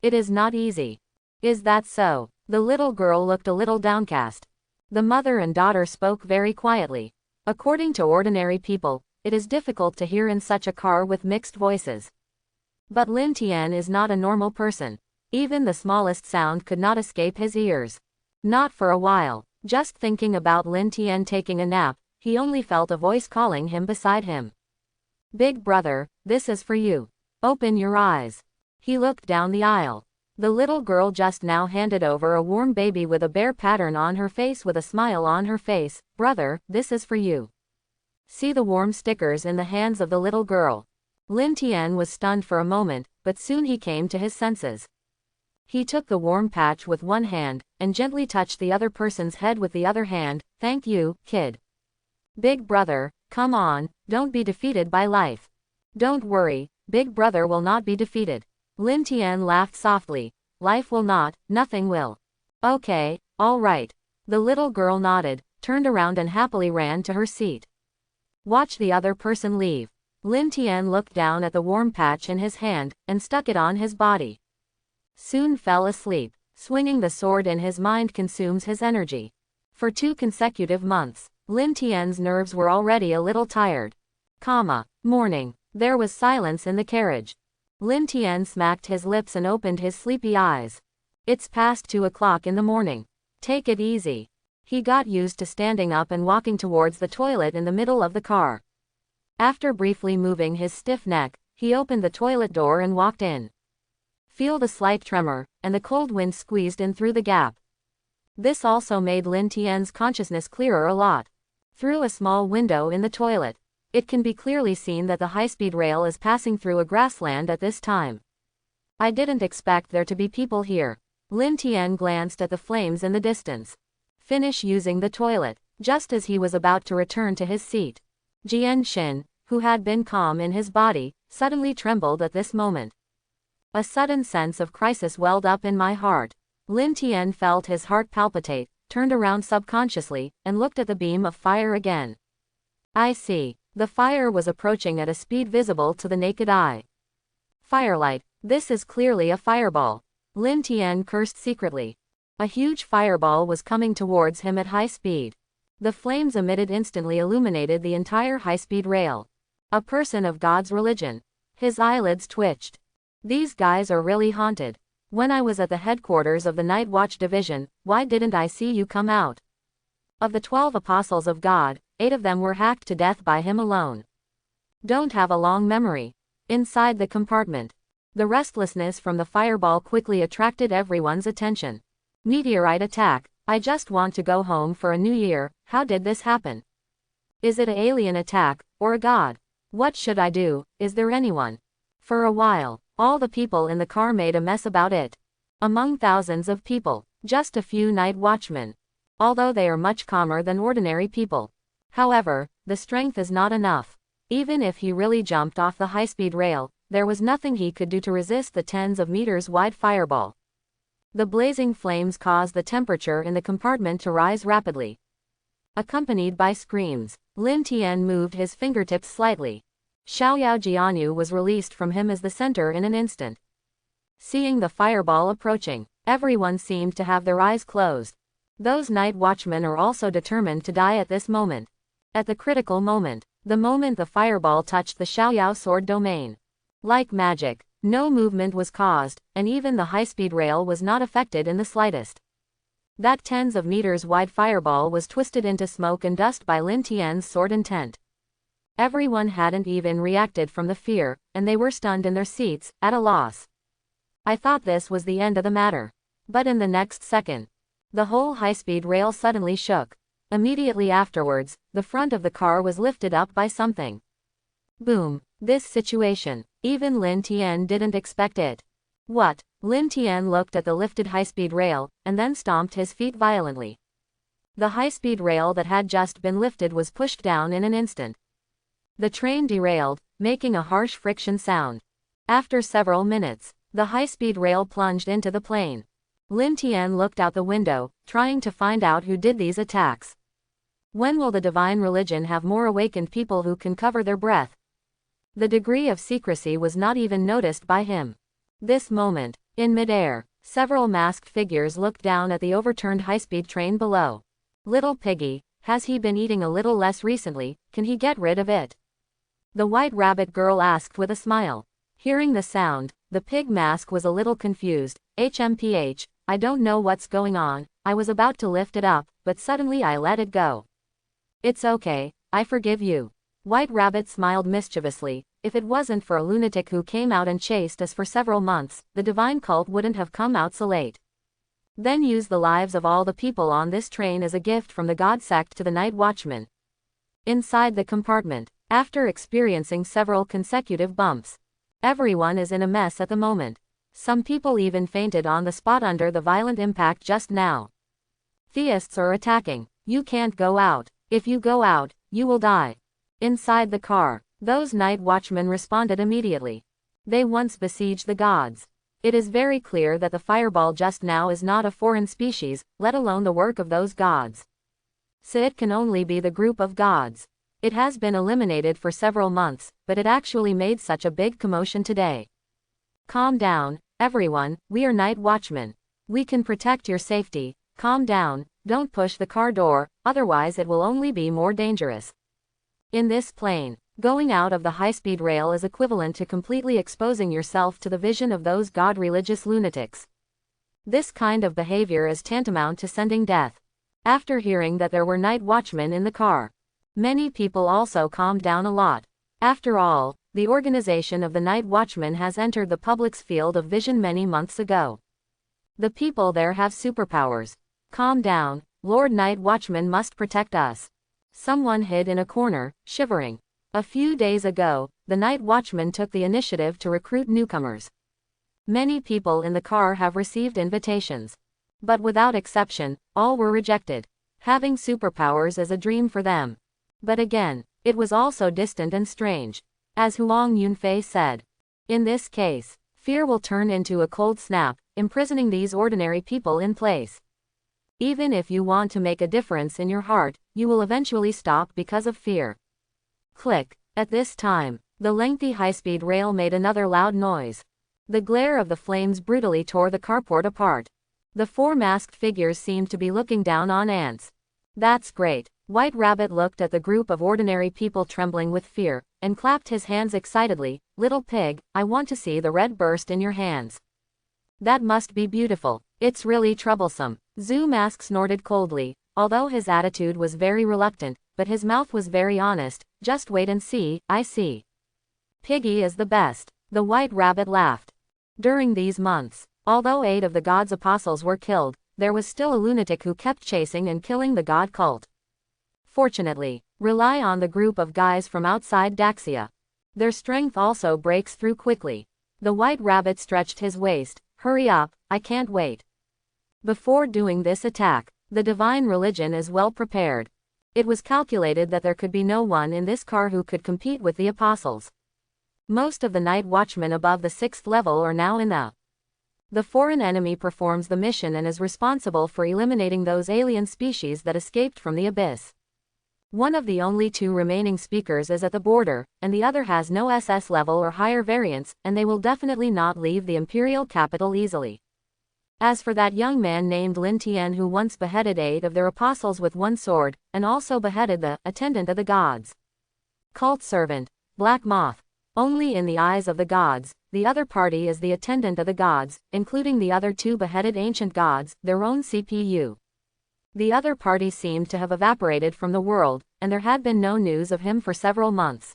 It is not easy. Is that so? The little girl looked a little downcast. The mother and daughter spoke very quietly. According to ordinary people, it is difficult to hear in such a car with mixed voices. But Lin Tian is not a normal person. Even the smallest sound could not escape his ears. Not for a while. Just thinking about Lin Tian taking a nap, he only felt a voice calling him beside him. Big brother, this is for you. Open your eyes. He looked down the aisle. The little girl just now handed over a warm baby with a bear pattern on her face with a smile on her face. Brother, this is for you. See the warm stickers in the hands of the little girl. Lin Tian was stunned for a moment, but soon he came to his senses. He took the warm patch with one hand, and gently touched the other person's head with the other hand. Thank you, kid. Big brother, come on, don't be defeated by life. Don't worry, big brother will not be defeated. Lin Tian laughed softly. Life will not, nothing will. Okay, all right. The little girl nodded, turned around and happily ran to her seat. Watch the other person leave. Lin Tian looked down at the warm patch in his hand, and stuck it on his body. Soon fell asleep. Swinging the sword in his mind consumes his energy. For 2 consecutive months, Lin Tian's nerves were already a little tired. Morning. There was silence in the carriage. Lin Tian smacked his lips and opened his sleepy eyes. It's past 2 o'clock in the morning. Take it easy. He got used to standing up and walking towards the toilet in the middle of the car. After briefly moving his stiff neck, he opened the toilet door and walked in. Feel the slight tremor, and the cold wind squeezed in through the gap. This also made Lin Tian's consciousness clearer a lot. Through a small window in the toilet, it can be clearly seen that the high-speed rail is passing through a grassland at this time. I didn't expect there to be people here. Lin Tian glanced at the flames in the distance. Finish using the toilet. Just as he was about to return to his seat, Jian Xin, who had been calm in his body, suddenly trembled at this moment. A sudden sense of crisis welled up in my heart. Lin Tian felt his heart palpitate, turned around subconsciously, and looked at the beam of fire again. I see. The fire was approaching at a speed visible to the naked eye. Firelight. This is clearly a fireball. Lin Tian cursed secretly. A huge fireball was coming towards him at high speed. The flames emitted instantly illuminated the entire high-speed rail. A person of God's religion. His eyelids twitched. These guys are really haunted. When I was at the headquarters of the Night Watch Division, why didn't I see you come out? Of the 12 apostles of God, 8 of them were hacked to death by him alone. Don't have a long memory. Inside the compartment, the restlessness from the fireball quickly attracted everyone's attention. Meteorite attack. I just want to go home for a new year. How did this happen? Is it an alien attack, or a god? What should I do? Is there anyone? For a while, all the people in the car made a mess about it. Among thousands of people, just a few night watchmen. Although they are much calmer than ordinary people. However, the strength is not enough. Even if he really jumped off the high-speed rail, there was nothing he could do to resist the tens of meters wide fireball. The blazing flames caused the temperature in the compartment to rise rapidly. Accompanied by screams, Lin Tian moved his fingertips slightly. Xiaoyao Jianyu was released from him as the center in an instant. Seeing the fireball approaching, everyone seemed to have their eyes closed. Those night watchmen are also determined to die at this moment. At the critical moment, the moment the fireball touched the Xiaoyao sword domain. Like magic, no movement was caused, and even the high-speed rail was not affected in the slightest. That tens of meters wide fireball was twisted into smoke and dust by Lin Tian's sword intent. Everyone hadn't even reacted from the fear, and they were stunned in their seats, at a loss. I thought this was the end of the matter. But in the next second, the whole high-speed rail suddenly shook. Immediately afterwards, the front of the car was lifted up by something. Boom. This situation, even Lin Tian didn't expect it. What? Lin Tian looked at the lifted high-speed rail, and then stomped his feet violently. The high-speed rail that had just been lifted was pushed down in an instant. The train derailed, making a harsh friction sound. After several minutes, the high-speed rail plunged into the plain. Lin Tian looked out the window, trying to find out who did these attacks. When will the divine religion have more awakened people who can cover their breath? The degree of secrecy was not even noticed by him. This moment, in midair, several masked figures looked down at the overturned high-speed train below. Little piggy, has he been eating a little less recently? Can he get rid of it? The white rabbit girl asked with a smile. Hearing the sound, the pig mask was a little confused. HMPH, I don't know what's going on. I was about to lift it up, but suddenly I let it go. It's okay, I forgive you. White Rabbit smiled mischievously. If it wasn't for a lunatic who came out and chased us for several months, the divine cult wouldn't have come out so late. Then use the lives of all the people on this train as a gift from the God sect to the night watchman. Inside the compartment, After experiencing several consecutive bumps, everyone is in a mess at the moment. Some people even fainted on the spot under the violent impact just now. Theists are attacking. You can't go out. If you go out, you will die. Inside the car, those night watchmen responded immediately. They once besieged the gods. It is very clear that the fireball just now is not a foreign species, let alone the work of those gods. So it can only be the group of gods. It has been eliminated for several months, but it actually made such a big commotion today. Calm down, everyone, we are night watchmen. We can protect your safety. Calm down, don't push the car door, otherwise it will only be more dangerous. In this plane, going out of the high-speed rail is equivalent to completely exposing yourself to the vision of those god-religious lunatics. This kind of behavior is tantamount to sending death. After hearing that there were night watchmen in the car, many people also calmed down a lot. After all, the organization of the night watchmen has entered the public's field of vision many months ago. The people there have superpowers. Calm down, Lord Night Watchman must protect us. Someone hid in a corner, shivering. A few days ago, the night watchman took the initiative to recruit newcomers. Many people in the car have received invitations. But without exception, all were rejected. Having superpowers is a dream for them. But again, it was also distant and strange. As Huang Yunfei said, in this case, fear will turn into a cold snap, imprisoning these ordinary people in place. Even if you want to make a difference in your heart, you will eventually stop because of fear. Click. At this time, the lengthy high-speed rail made another loud noise. The glare of the flames brutally tore the carport apart. The four masked figures seemed to be looking down on ants. That's great. White Rabbit looked at the group of ordinary people trembling with fear, and clapped his hands excitedly. Little pig, I want to see the red burst in your hands. That must be beautiful. It's really troublesome. Zoo Mask snorted coldly, although his attitude was very reluctant, but his mouth was very honest. Just wait and see, I see. Piggy is the best. The White Rabbit laughed. During these months, although 8 of the god's apostles were killed, there was still a lunatic who kept chasing and killing the god cult. Fortunately, rely on the group of guys from outside Daxia. Their strength also breaks through quickly. The White Rabbit stretched his waist. Hurry up, I can't wait. Before doing this attack, the divine religion is well prepared. It was calculated that there could be no one in this car who could compete with the apostles. Most of the night watchmen above the 6th level are now in the foreign enemy performs the mission and is responsible for eliminating those alien species that escaped from the abyss. One of the only 2 remaining speakers is at the border, and the other has no SS level or higher variants, and they will definitely not leave the imperial capital easily. As for that young man named Lin Tian who once beheaded 8 of their apostles with one sword, and also beheaded the attendant of the gods. Cult servant, Black Moth. Only in the eyes of the gods, the other party is the attendant of the gods, including the other 2 beheaded ancient gods, their own CPU. The other party seemed to have evaporated from the world, and there had been no news of him for several months.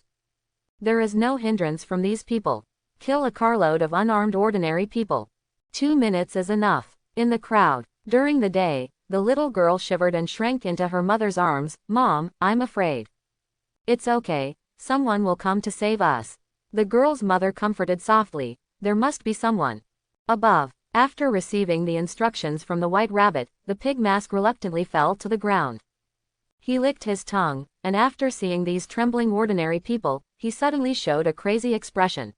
There is no hindrance from these people. Kill a carload of unarmed ordinary people. 2 minutes is enough. In the crowd, during the day, the little girl shivered and shrank into her mother's arms. Mom, I'm afraid. It's okay, someone will come to save us. The girl's mother comforted softly. There must be someone above. After receiving the instructions from the White Rabbit, the pig mask reluctantly fell to the ground. He licked his tongue, and after seeing these trembling ordinary people, he suddenly showed a crazy expression.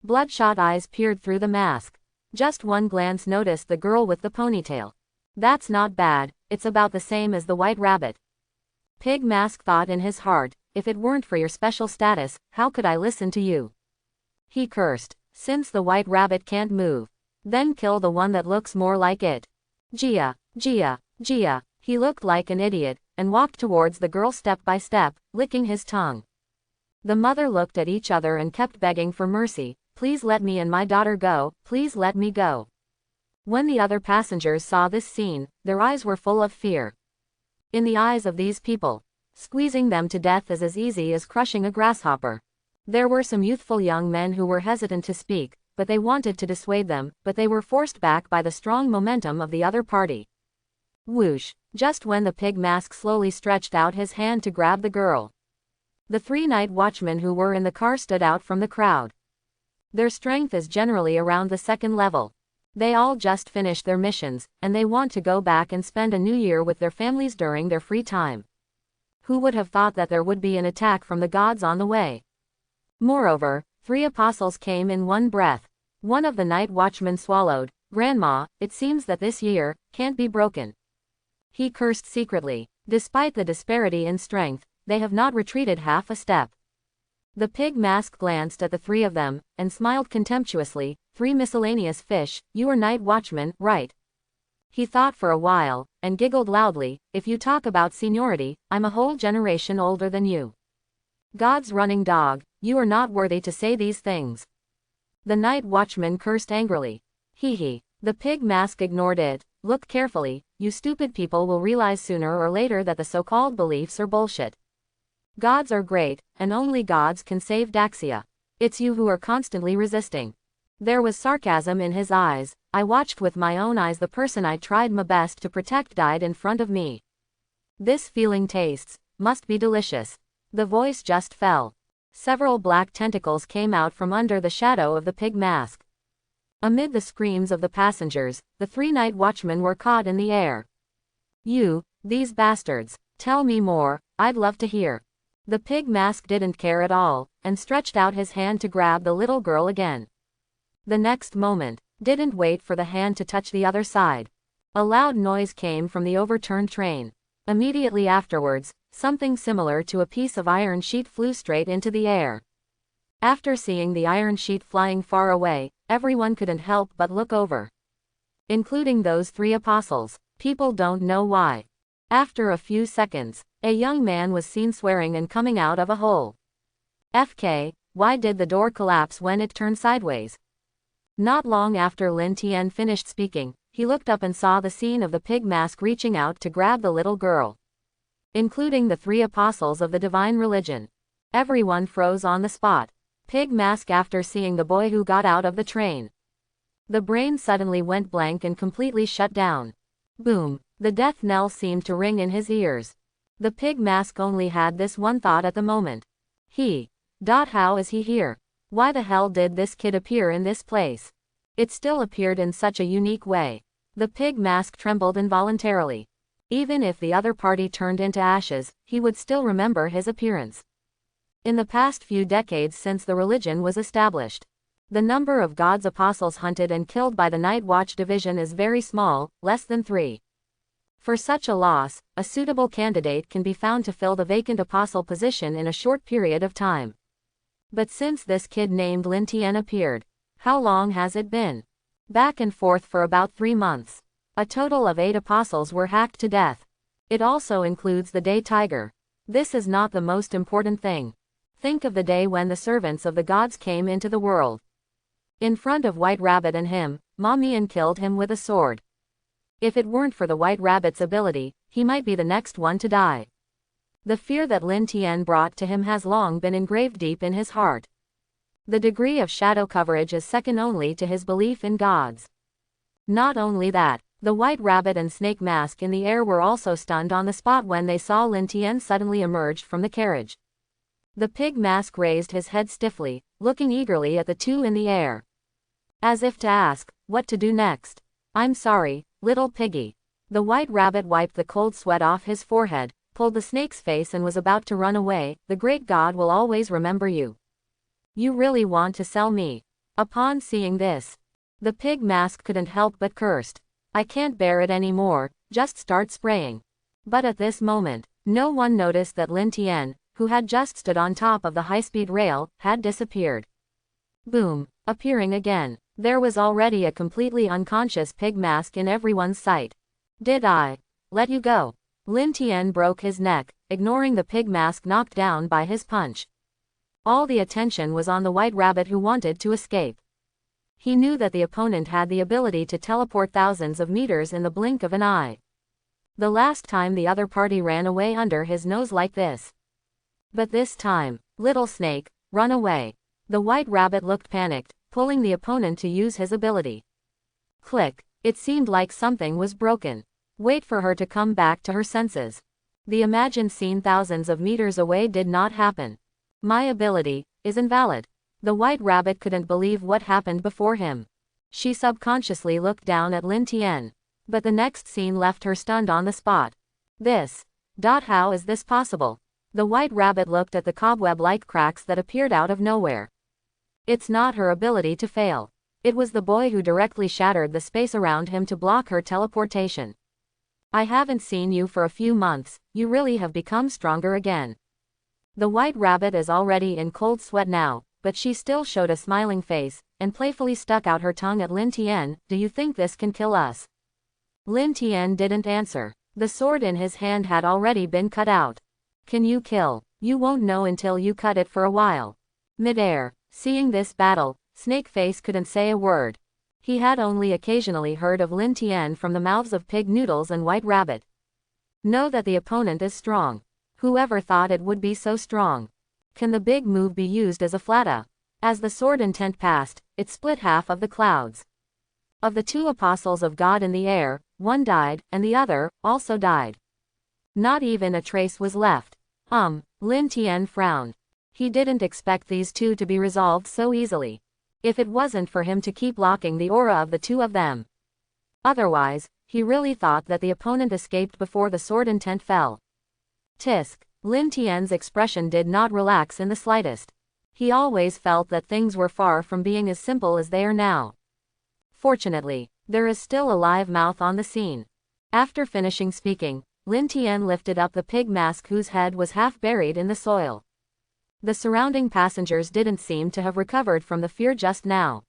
Bloodshot eyes peered through the mask. Just one glance noticed the girl with the ponytail. That's not bad, it's about the same as the White Rabbit. Pig Mask thought in his heart, if it weren't for your special status, how could I listen to you? He cursed. Since the White Rabbit can't move, then kill the one that looks more like it. Gia, Gia, Gia. He looked like an idiot, and walked towards the girl step by step, licking his tongue. The mother looked at each other and kept begging for mercy. Please let me and my daughter go, please let me go. When the other passengers saw this scene, their eyes were full of fear. In the eyes of these people, squeezing them to death is as easy as crushing a grasshopper. There were some youthful young men who were hesitant to speak, but they wanted to dissuade them, but they were forced back by the strong momentum of the other party. Whoosh! Just when the pig mask slowly stretched out his hand to grab the girl, The 3 night watchmen who were in the car stood out from the crowd. Their strength is generally around the 2nd level. They all just finished their missions, and they want to go back and spend a new year with their families during their free time. Who would have thought that there would be an attack from the gods on the way? Moreover, 3 apostles came in one breath. One of the night watchmen swallowed. "Grandma, it seems that this year can't be broken." He cursed secretly. Despite the disparity in strength, they have not retreated half a step. The pig mask glanced at the 3 of them, and smiled contemptuously. "3 miscellaneous fish, you are night watchmen, right?" He thought for a while, and giggled loudly. "If you talk about seniority, I'm a whole generation older than you. God's running dog, you are not worthy to say these things." The night watchman cursed angrily. Hee hee. The pig mask ignored it. "Look carefully, you stupid people will realize sooner or later that the so-called beliefs are bullshit. Gods are great, and only gods can save Daxia. It's you who are constantly resisting." There was sarcasm in his eyes. "I watched with my own eyes the person I tried my best to protect died in front of me. This feeling tastes, must be delicious." The voice just fell. Several black tentacles came out from under the shadow of the pig mask. Amid the screams of the passengers, the 3 night watchmen were caught in the air. These bastards. Tell me more, I'd love to hear." The pig mask didn't care at all, and stretched out his hand to grab the little girl again. The next moment, didn't wait for the hand to touch the other side. A loud noise came from the overturned train. Immediately afterwards, something similar to a piece of iron sheet flew straight into the air. After seeing the iron sheet flying far away, everyone couldn't help but look over. Including those 3 apostles. People don't know why. After a few seconds, a young man was seen swearing and coming out of a hole. FK, why did the door collapse when it turned sideways? Not long after Lin Tian finished speaking, he looked up and saw the scene of the pig mask reaching out to grab the little girl. Including the 3 apostles of the divine religion. Everyone froze on the spot. Pig mask after seeing the boy who got out of the train. The brain suddenly went blank and completely shut down. Boom. The death knell seemed to ring in his ears. The pig mask only had this one thought at the moment. How is he here? Why the hell did this kid appear in this place? It still appeared in such a unique way. The pig mask trembled involuntarily. Even if the other party turned into ashes, he would still remember his appearance. In the past few decades since the religion was established, the number of God's apostles hunted and killed by the Night Watch division is very small, less than 3. For such a loss, a suitable candidate can be found to fill the vacant apostle position in a short period of time. But since this kid named Lin Tian appeared, how long has it been? Back and forth for about 3 months. A total of 8 apostles were hacked to death. It also includes the day tiger. This is not the most important thing. Think of the day when the servants of the gods came into the world. In front of White Rabbit and him, Mamian killed him with a sword. If it weren't for the White Rabbit's ability, he might be the next one to die. The fear that Lin Tian brought to him has long been engraved deep in his heart. The degree of shadow coverage is second only to his belief in gods. Not only that, the White Rabbit and Snake Mask in the air were also stunned on the spot when they saw Lin Tian suddenly emerged from the carriage. The pig mask raised his head stiffly, looking eagerly at the 2 in the air. As if to ask, what to do next. "I'm sorry, little piggy." The White Rabbit wiped the cold sweat off his forehead, pulled the snake's face and was about to run away. "The great God will always remember you. You really want to sell me?" Upon seeing this, the pig mask couldn't help but cursed. "I can't bear it anymore, just start spraying." But at this moment, no one noticed that Lin Tian, who had just stood on top of the high-speed rail, had disappeared. Boom. Appearing again. There was already a completely unconscious pig mask in everyone's sight. "Did I let you go?" Lin Tian broke his neck, ignoring the pig mask knocked down by his punch. All the attention was on the White Rabbit who wanted to escape. He knew that the opponent had the ability to teleport thousands of meters in the blink of an eye. The last time the other party ran away under his nose like this. But this time, "Little snake, run away." The White Rabbit looked panicked, pulling the opponent to use his ability. Click. It seemed like something was broken. Wait for her to come back to her senses. The imagined scene thousands of meters away did not happen. My ability is invalid. The white rabbit couldn't believe what happened before him. She subconsciously looked down at Lin Tian. But the next scene left her stunned on the spot. How is this possible? The white rabbit looked at the cobweb-like cracks that appeared out of nowhere. It's not her ability to fail. It was the boy who directly shattered the space around him to block her teleportation. I haven't seen you for a few months, you really have become stronger again. The white rabbit is already in cold sweat now, but she still showed a smiling face, and playfully stuck out her tongue at Lin Tian. Do you think this can kill us? Lin Tian didn't answer. The sword in his hand had already been cut out. Can you kill? You won't know until you cut it for a while. Mid-air, seeing this battle, Snakeface couldn't say a word. He had only occasionally heard of Lin Tian from the mouths of Pig Noodles and White Rabbit. Know that the opponent is strong. Whoever thought it would be so strong? Can the big move be used as a flatta? As the sword intent passed, it split half of the clouds. Of the two apostles of God in the air, one died, and the other also died. Not even a trace was left. Lin Tian frowned. He didn't expect these two to be resolved so easily. If it wasn't for him to keep blocking the aura of the two of them. Otherwise, he really thought that the opponent escaped before the sword intent fell. Tisk. Lin Tian's expression did not relax in the slightest. He always felt that things were far from being as simple as they are now. Fortunately, there is still a live mouth on the scene. After finishing speaking, Lin Tian lifted up the pig mask whose head was half buried in the soil. The surrounding passengers didn't seem to have recovered from the fear just now.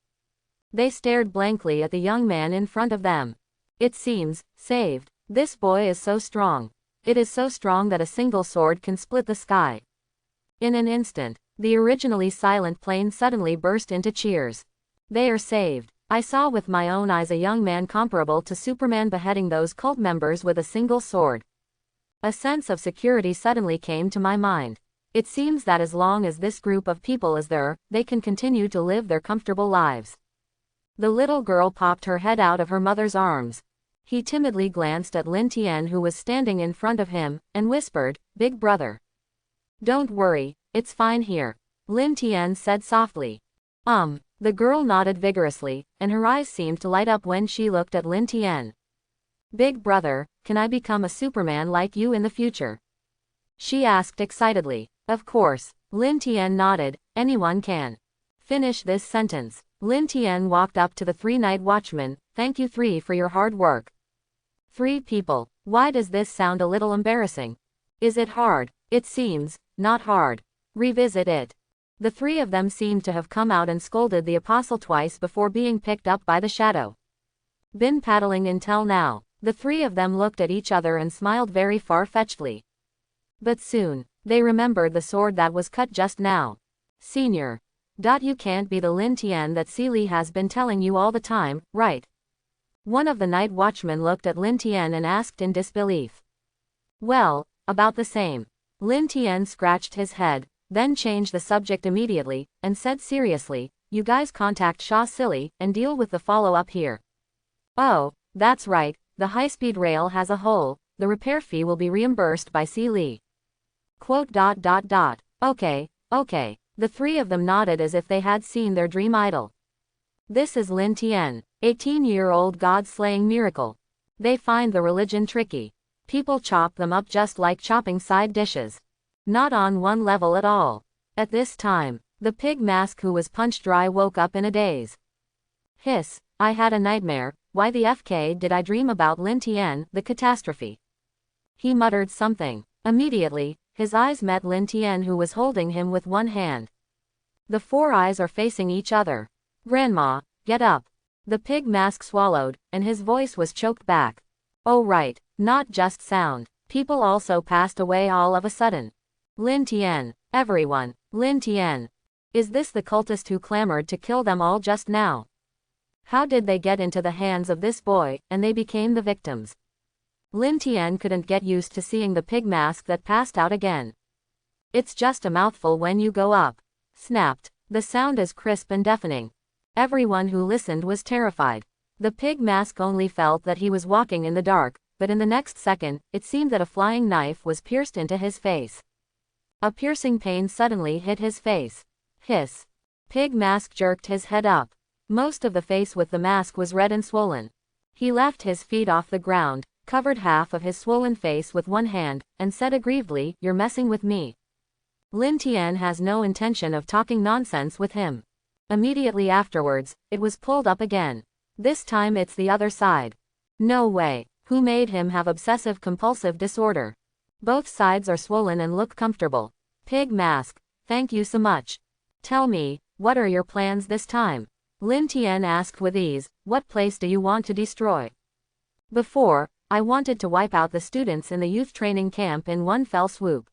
They stared blankly at the young man in front of them. It seems saved. This boy is so strong. It is so strong that a single sword can split the sky. In an instant, the originally silent plane suddenly burst into cheers. They are saved. I saw with my own eyes a young man comparable to Superman beheading those cult members with a single sword. A sense of security suddenly came to my mind. It seems that as long as this group of people is there, they can continue to live their comfortable lives. The little girl popped her head out of her mother's arms. He timidly glanced at Lin Tian who was standing in front of him, and whispered, "Big brother. Don't worry, it's fine here," Lin Tian said softly. The girl nodded vigorously, and her eyes seemed to light up when she looked at Lin Tian. "Big brother, can I become a Superman like you in the future?" she asked excitedly. Of course, Lin Tian nodded, anyone can. Finish this sentence. Lin Tian walked up to the three night watchmen. Thank you three for your hard work. Three people. Why does this sound a little embarrassing? Is it hard? It seems not hard. Revisit it. The three of them seemed to have come out and scolded the apostle twice before being picked up by the shadow. Been paddling until now. The three of them looked at each other and smiled very far-fetchedly. But soon, they remembered the sword that was cut just now. Senior. You can't be the Lin Tian that Seely has been telling you all the time, right? One of the night watchmen looked at Lin Tian and asked in disbelief. Well, about the same. Lin Tian scratched his head, then changed the subject immediately, and said seriously, you guys contact Shaw Silly, and deal with the follow-up here. Oh, that's right, the high-speed rail has a hole, the repair fee will be reimbursed by Seely. Okay. The three of them nodded as if they had seen their dream idol. This is Lin Tian, 18-year-old god-slaying miracle. They find the religion tricky. People chop them up just like chopping side dishes. Not on one level at all. At this time, the pig mask who was punched dry woke up in a daze. Hiss, I had a nightmare, why the FK did I dream about Lin Tian, the catastrophe? He muttered something. Immediately, his eyes met Lin Tian who was holding him with one hand. The four eyes are facing each other. Grandma, get up. The pig mask swallowed, and his voice was choked back. Oh right, not just sound. People also passed away all of a sudden. Lin Tian, everyone, Lin Tian. Is this the cultist who clamored to kill them all just now? How did they get into the hands of this boy, and they became the victims? Lin Tian couldn't get used to seeing the pig mask that passed out again. It's just a mouthful when you go up. Snapped. The sound is crisp and deafening. Everyone who listened was terrified. The pig mask only felt that he was walking in the dark, but in the next second, it seemed that a flying knife was pierced into his face. A piercing pain suddenly hit his face. Hiss. Pig Mask jerked his head up. Most of the face with the mask was red and swollen. He left his feet off the ground, covered half of his swollen face with one hand, and said aggrievedly, "You're messing with me." Lin Tian has no intention of talking nonsense with him. Immediately afterwards, it was pulled up again. This time it's the other side. No way. Who made him have obsessive-compulsive disorder? Both sides are swollen and look comfortable. Pig Mask, thank you so much. Tell me, what are your plans this time? Lin Tian asked with ease, what place do you want to destroy? Before, I wanted to wipe out the students in the youth training camp in one fell swoop.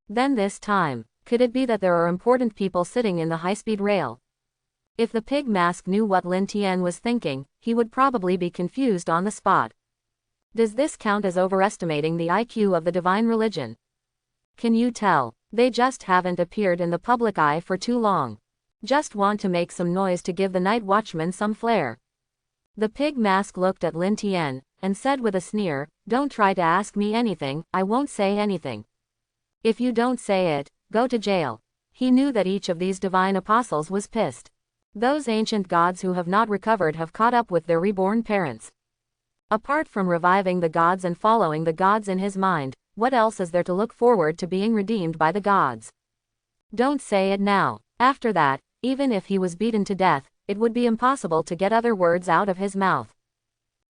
Then this time, could it be that there are important people sitting in the high-speed rail? If the Pig Mask knew what Lin Tian was thinking, he would probably be confused on the spot. Does this count as overestimating the IQ of the divine religion? Can you tell? They just haven't appeared in the public eye for too long. Just want to make some noise to give the night watchman some flair. The Pig Mask looked at Lin Tian, and said with a sneer, "Don't try to ask me anything, I won't say anything. If you don't say it, go to jail." He knew that each of these divine apostles was pissed. Those ancient gods who have not recovered have caught up with their reborn parents. Apart from reviving the gods and following the gods in his mind, what else is there to look forward to being redeemed by the gods? Don't say it now. After that, even if he was beaten to death, it would be impossible to get other words out of his mouth.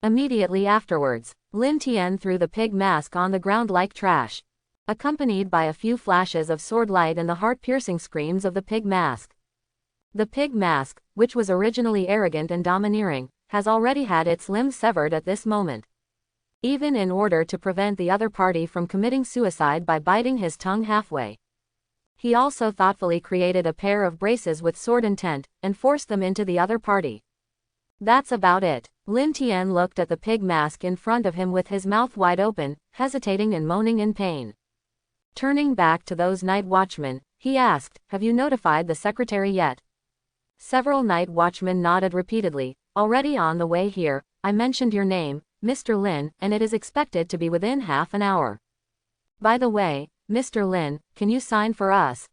Immediately afterwards, Lin Tian threw the Pig Mask on the ground like trash, accompanied by a few flashes of sword light and the heart-piercing screams of the Pig Mask. The Pig Mask, which was originally arrogant and domineering, has already had its limbs severed at this moment. Even in order to prevent the other party from committing suicide by biting his tongue halfway. He also thoughtfully created a pair of braces with sword intent, and forced them into the other party. That's about it. Lin Tian looked at the Pig Mask in front of him with his mouth wide open, hesitating and moaning in pain. Turning back to those night watchmen, he asked, "Have you notified the secretary yet?" Several night watchmen nodded repeatedly. "Already on the way here, I mentioned your name, Mr. Lin, and it is expected to be within half an hour. By the way, Mr. Lin, can you sign for us?"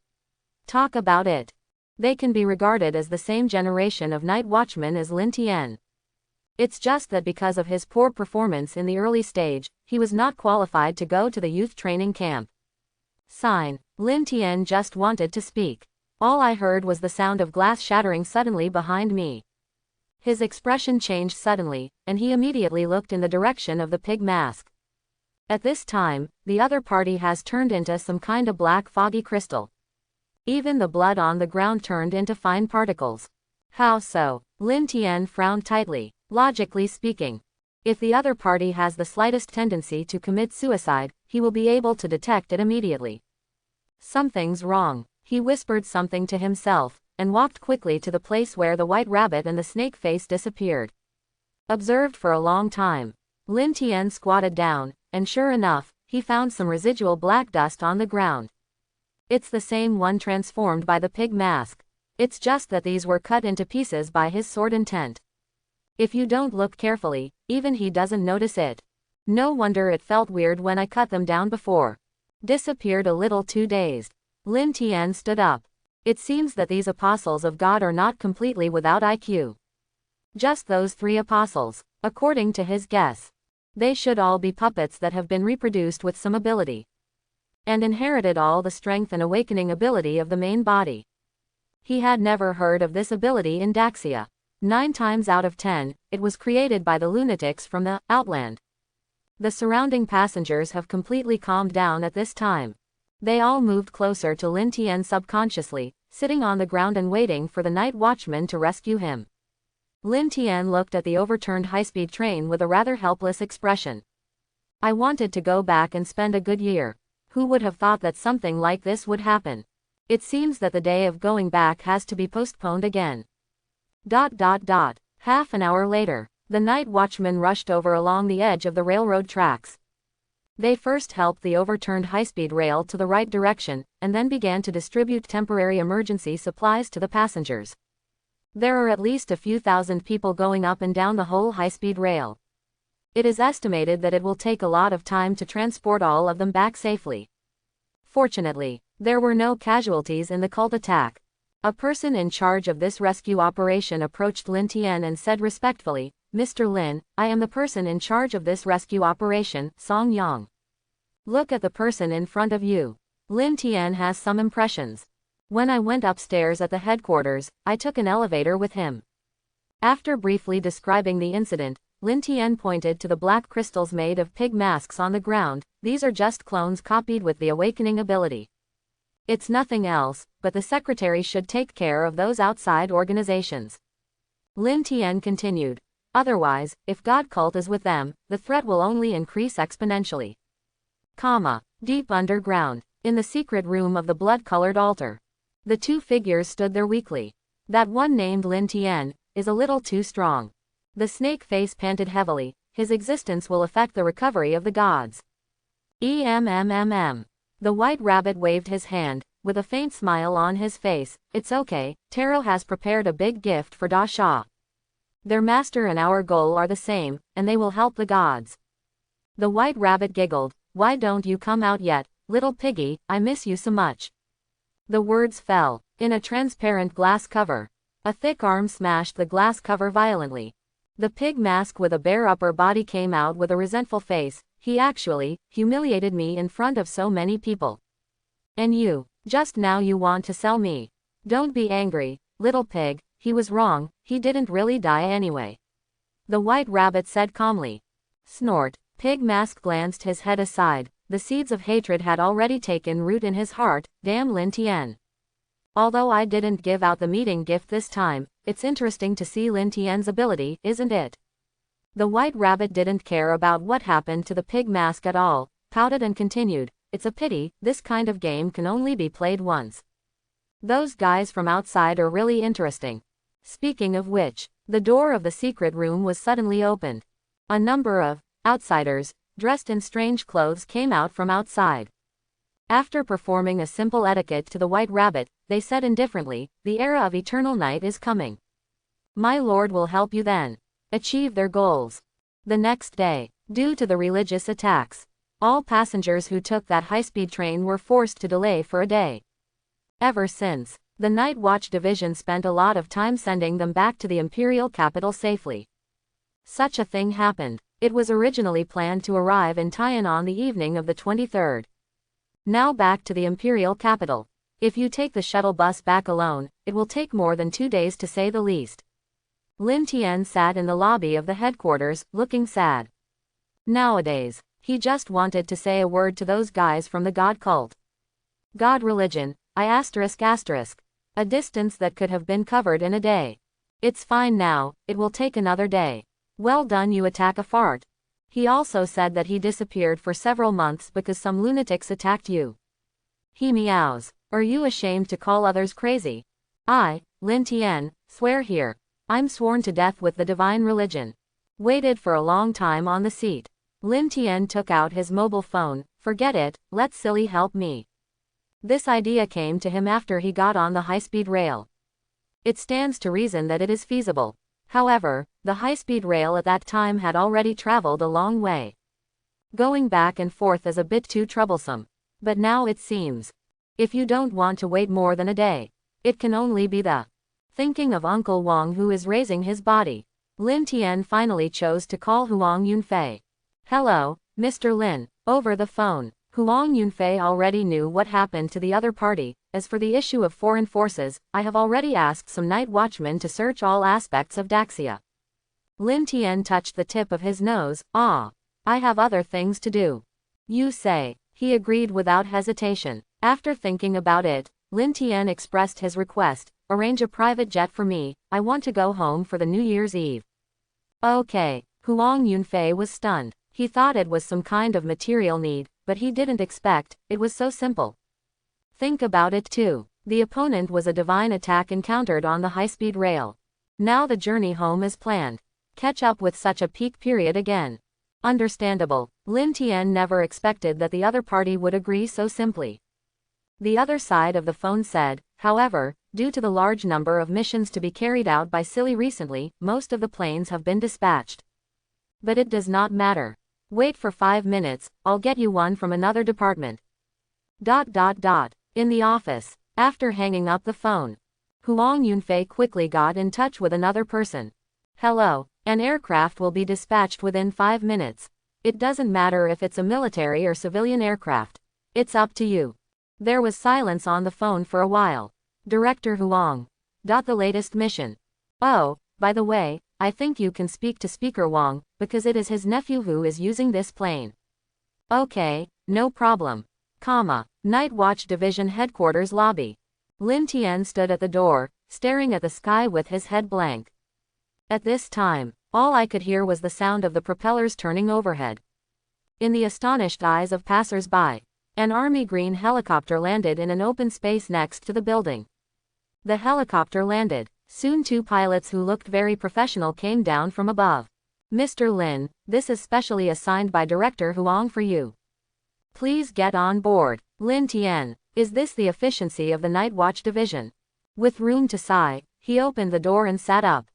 Talk about it. They can be regarded as the same generation of night watchmen as Lin Tian. It's just that because of his poor performance in the early stage, he was not qualified to go to the youth training camp. Sign. Lin Tian just wanted to speak. All I heard was the sound of glass shattering suddenly behind me. His expression changed suddenly, and he immediately looked in the direction of the Pig Mask. At this time, the other party has turned into some kind of black foggy crystal. Even the blood on the ground turned into fine particles. How so? Lin Tian frowned tightly. Logically speaking, if the other party has the slightest tendency to commit suicide, he will be able to detect it immediately. Something's wrong. He whispered something to himself, and walked quickly to the place where the white rabbit and the snake face disappeared. Observed for a long time. Lin Tian squatted down, and sure enough, he found some residual black dust on the ground. It's the same one transformed by the Pig Mask. It's just that these were cut into pieces by his sword intent. If you don't look carefully, even he doesn't notice it. No wonder it felt weird when I cut them down before. Disappeared a little too dazed. Lin Tian stood up. It seems that these apostles of God are not completely without IQ. Just those 3 apostles, according to his guess. They should all be puppets that have been reproduced with some ability. And inherited all the strength and awakening ability of the main body. He had never heard of this ability in Daxia. 9 times out of 10, it was created by the lunatics from the Outland. The surrounding passengers have completely calmed down at this time. They all moved closer to Lin Tian subconsciously, sitting on the ground and waiting for the night watchman to rescue him. Lin Tian looked at the overturned high-speed train with a rather helpless expression. I wanted to go back and spend a good year. Who would have thought that something like this would happen? It seems that the day of going back has to be postponed again. Half an hour later, the night watchman rushed over along the edge of the railroad tracks. They first helped the overturned high-speed rail to the right direction, and then began to distribute temporary emergency supplies to the passengers. There are at least a few thousand people going up and down the whole high-speed rail. It is estimated that it will take a lot of time to transport all of them back safely. Fortunately, there were no casualties in the cult attack. A person in charge of this rescue operation approached Lin Tian and said respectfully, "Mr. Lin, I am the person in charge of this rescue operation, Song Yang. Look at the person in front of you." Lin Tian has some impressions. When I went upstairs at the headquarters, I took an elevator with him. After briefly describing the incident, Lin Tian pointed to the black crystals made of pig masks on the ground. These are just clones copied with the awakening ability. It's nothing else, but the secretary should take care of those outside organizations. Lin Tian continued. Otherwise, if God cult is with them, the threat will only increase exponentially. Deep underground, in the secret room of the blood-colored altar. The two figures stood there weakly. That one named Lin Tian is a little too strong. The snake face panted heavily. His existence will affect the recovery of the gods. The white rabbit waved his hand, with a faint smile on his face. It's okay, Taro has prepared a big gift for Da Sha. Their master and our goal are the same, and they will help the gods. The white rabbit giggled. Why don't you come out yet, little piggy, I miss you so much. The words fell. In a transparent glass cover. A thick arm smashed the glass cover violently. The pig mask with a bare upper body came out with a resentful face. He actually humiliated me in front of so many people. And you, just now you want to sell me. Don't be angry, little pig, he was wrong, he didn't really die anyway. The white rabbit said calmly. Snort. Pig mask glanced his head aside. The seeds of hatred had already taken root in his heart. Damn Lin Tian. Although I didn't give out the meeting gift this time, it's interesting to see Lin Tian's ability, isn't it? The white rabbit didn't care about what happened to the pig mask at all, pouted and continued, it's a pity, this kind of game can only be played once. Those guys from outside are really interesting. Speaking of which, the door of the secret room was suddenly opened. A number of outsiders, dressed in strange clothes, came out from outside. After performing a simple etiquette to the white rabbit, they said indifferently, the era of eternal night is coming. My lord will help you then achieve their goals. The next day, due to the religious attacks, all passengers who took that high-speed train were forced to delay for a day. Ever since, the Night Watch Division spent a lot of time sending them back to the imperial capital safely. Such a thing happened. It was originally planned to arrive in Taiwan on the evening of the 23rd. Now back to the imperial capital. If you take the shuttle bus back alone, it will take more than 2 days to say the least. Lin Tian sat in the lobby of the headquarters, looking sad. Nowadays, he just wanted to say a word to those guys from the God cult. God religion, a distance that could have been covered in a day. It's fine now, it will take another day. Well done, you attack a fart. He also said that he disappeared for several months because some lunatics attacked you. He meows. Are you ashamed to call others crazy? I, Lin Tian, swear here. I'm sworn to death with the divine religion. Waited for a long time on the seat. Lin Tian took out his mobile phone. Forget it, let Silly help me. This idea came to him after he got on the high-speed rail. It stands to reason that it is feasible. However, the high-speed rail at that time had already traveled a long way. Going back and forth is a bit too troublesome. But now it seems. If you don't want to wait more than a day, it can only be the thinking of Uncle Wang who is raising his body. Lin Tian finally chose to call Huang Yunfei. Hello, Mr. Lin, over the phone. Huang Yunfei already knew what happened to the other party. As for the issue of foreign forces, I have already asked some night watchmen to search all aspects of Daxia. Lin Tian touched the tip of his nose. I have other things to do. You say, he agreed without hesitation. After thinking about it, Lin Tian expressed his request, arrange a private jet for me, I want to go home for the New Year's Eve. Okay, Huang Yunfei was stunned. He thought it was some kind of material need, but he didn't expect it was so simple. Think about it too. The opponent was a divine attack encountered on the high-speed rail. Now the journey home is planned. Catch up with such a peak period again. Understandable. Lin Tian never expected that the other party would agree so simply. The other side of the phone said, however, due to the large number of missions to be carried out by Silly recently, most of the planes have been dispatched. But it does not matter. Wait for 5 minutes, I'll get you one from another department. In the office, after hanging up the phone, Huang Yunfei quickly got in touch with another person. Hello, an aircraft will be dispatched within 5 minutes. It doesn't matter if it's a military or civilian aircraft. It's up to you. There was silence on the phone for a while. Director Huang. The latest mission. Oh, by the way, I think you can speak to Speaker Wang, because it is his nephew who is using this plane. Okay, no problem. Night Watch Division Headquarters Lobby. Lin Tian stood at the door, staring at the sky with his head blank. At this time, all I could hear was the sound of the propellers turning overhead. In the astonished eyes of passers-by, an army green helicopter landed in an open space next to the building. The helicopter landed. Soon 2 pilots who looked very professional came down from above. Mr. Lin, this is specially assigned by Director Huang for you. Please get on board. Lin Tian, is this the efficiency of the Night Watch Division? With room to sigh, he opened the door and sat up.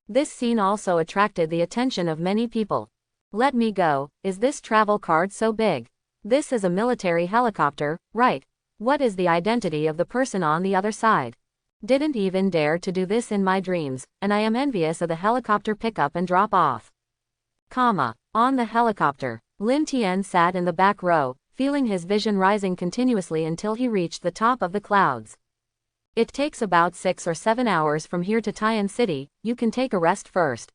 This scene also attracted the attention of many people. Let me go, is this travel card so big? This is a military helicopter, right? What is the identity of the person on the other side? Didn't even dare to do this in my dreams, and I am envious of the helicopter pickup and drop off. On the helicopter, Lin Tian sat in the back row, feeling his vision rising continuously until he reached the top of the clouds. It takes about 6 or 7 hours from here to Tian City, you can take a rest first.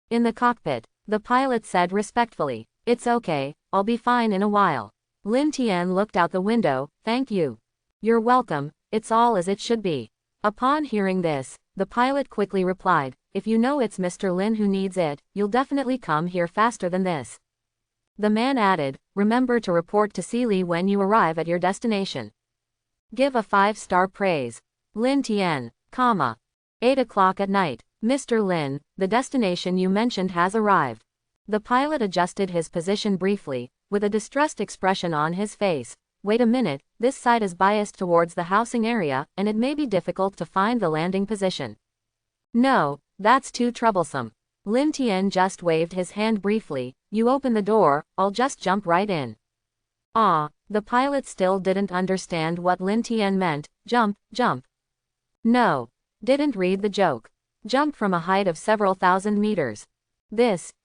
In the cockpit, the pilot said respectfully, it's okay, I'll be fine in a while. Lin Tian looked out the window, thank you. You're welcome, it's all as it should be. Upon hearing this, the pilot quickly replied, if you know it's Mr. Lin who needs it, you'll definitely come here faster than this. The man added, remember to report to Sealy when you arrive at your destination. Give a 5-star praise. Lin Tian, 8 o'clock at night. Mr. Lin, the destination you mentioned has arrived. The pilot adjusted his position briefly, with a distressed expression on his face. Wait a minute, this side is biased towards the housing area, and it may be difficult to find the landing position. No, that's too troublesome. Lin Tian just waved his hand briefly, you open the door, I'll just jump right in. The pilot still didn't understand what Lin Tian meant, jump. No. Didn't read the joke. Jump from a height of several thousand meters.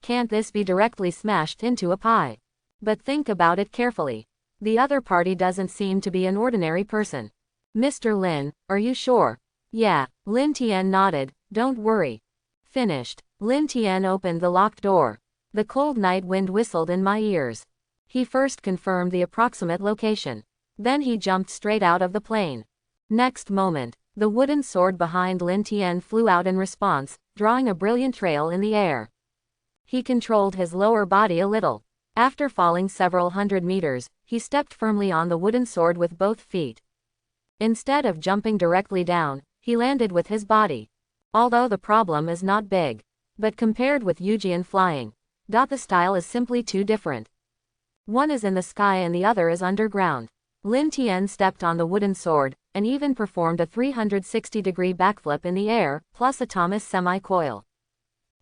Can't this be directly smashed into a pie? But think about it carefully. The other party doesn't seem to be an ordinary person. Mr. Lin, are you sure? Yeah, Lin Tian nodded, don't worry. Finished. Lin Tian opened the locked door. The cold night wind whistled in my ears. He first confirmed the approximate location. Then he jumped straight out of the plane. Next moment, the wooden sword behind Lin Tian flew out in response, drawing a brilliant trail in the air. He controlled his lower body a little. After falling several hundred meters, he stepped firmly on the wooden sword with both feet. Instead of jumping directly down, he landed with his body. Although the problem is not big. But compared with Yujian flying, the style is simply too different. One is in the sky and the other is underground. Lin Tian stepped on the wooden sword, and even performed a 360-degree backflip in the air, plus a Thomas semi-coil.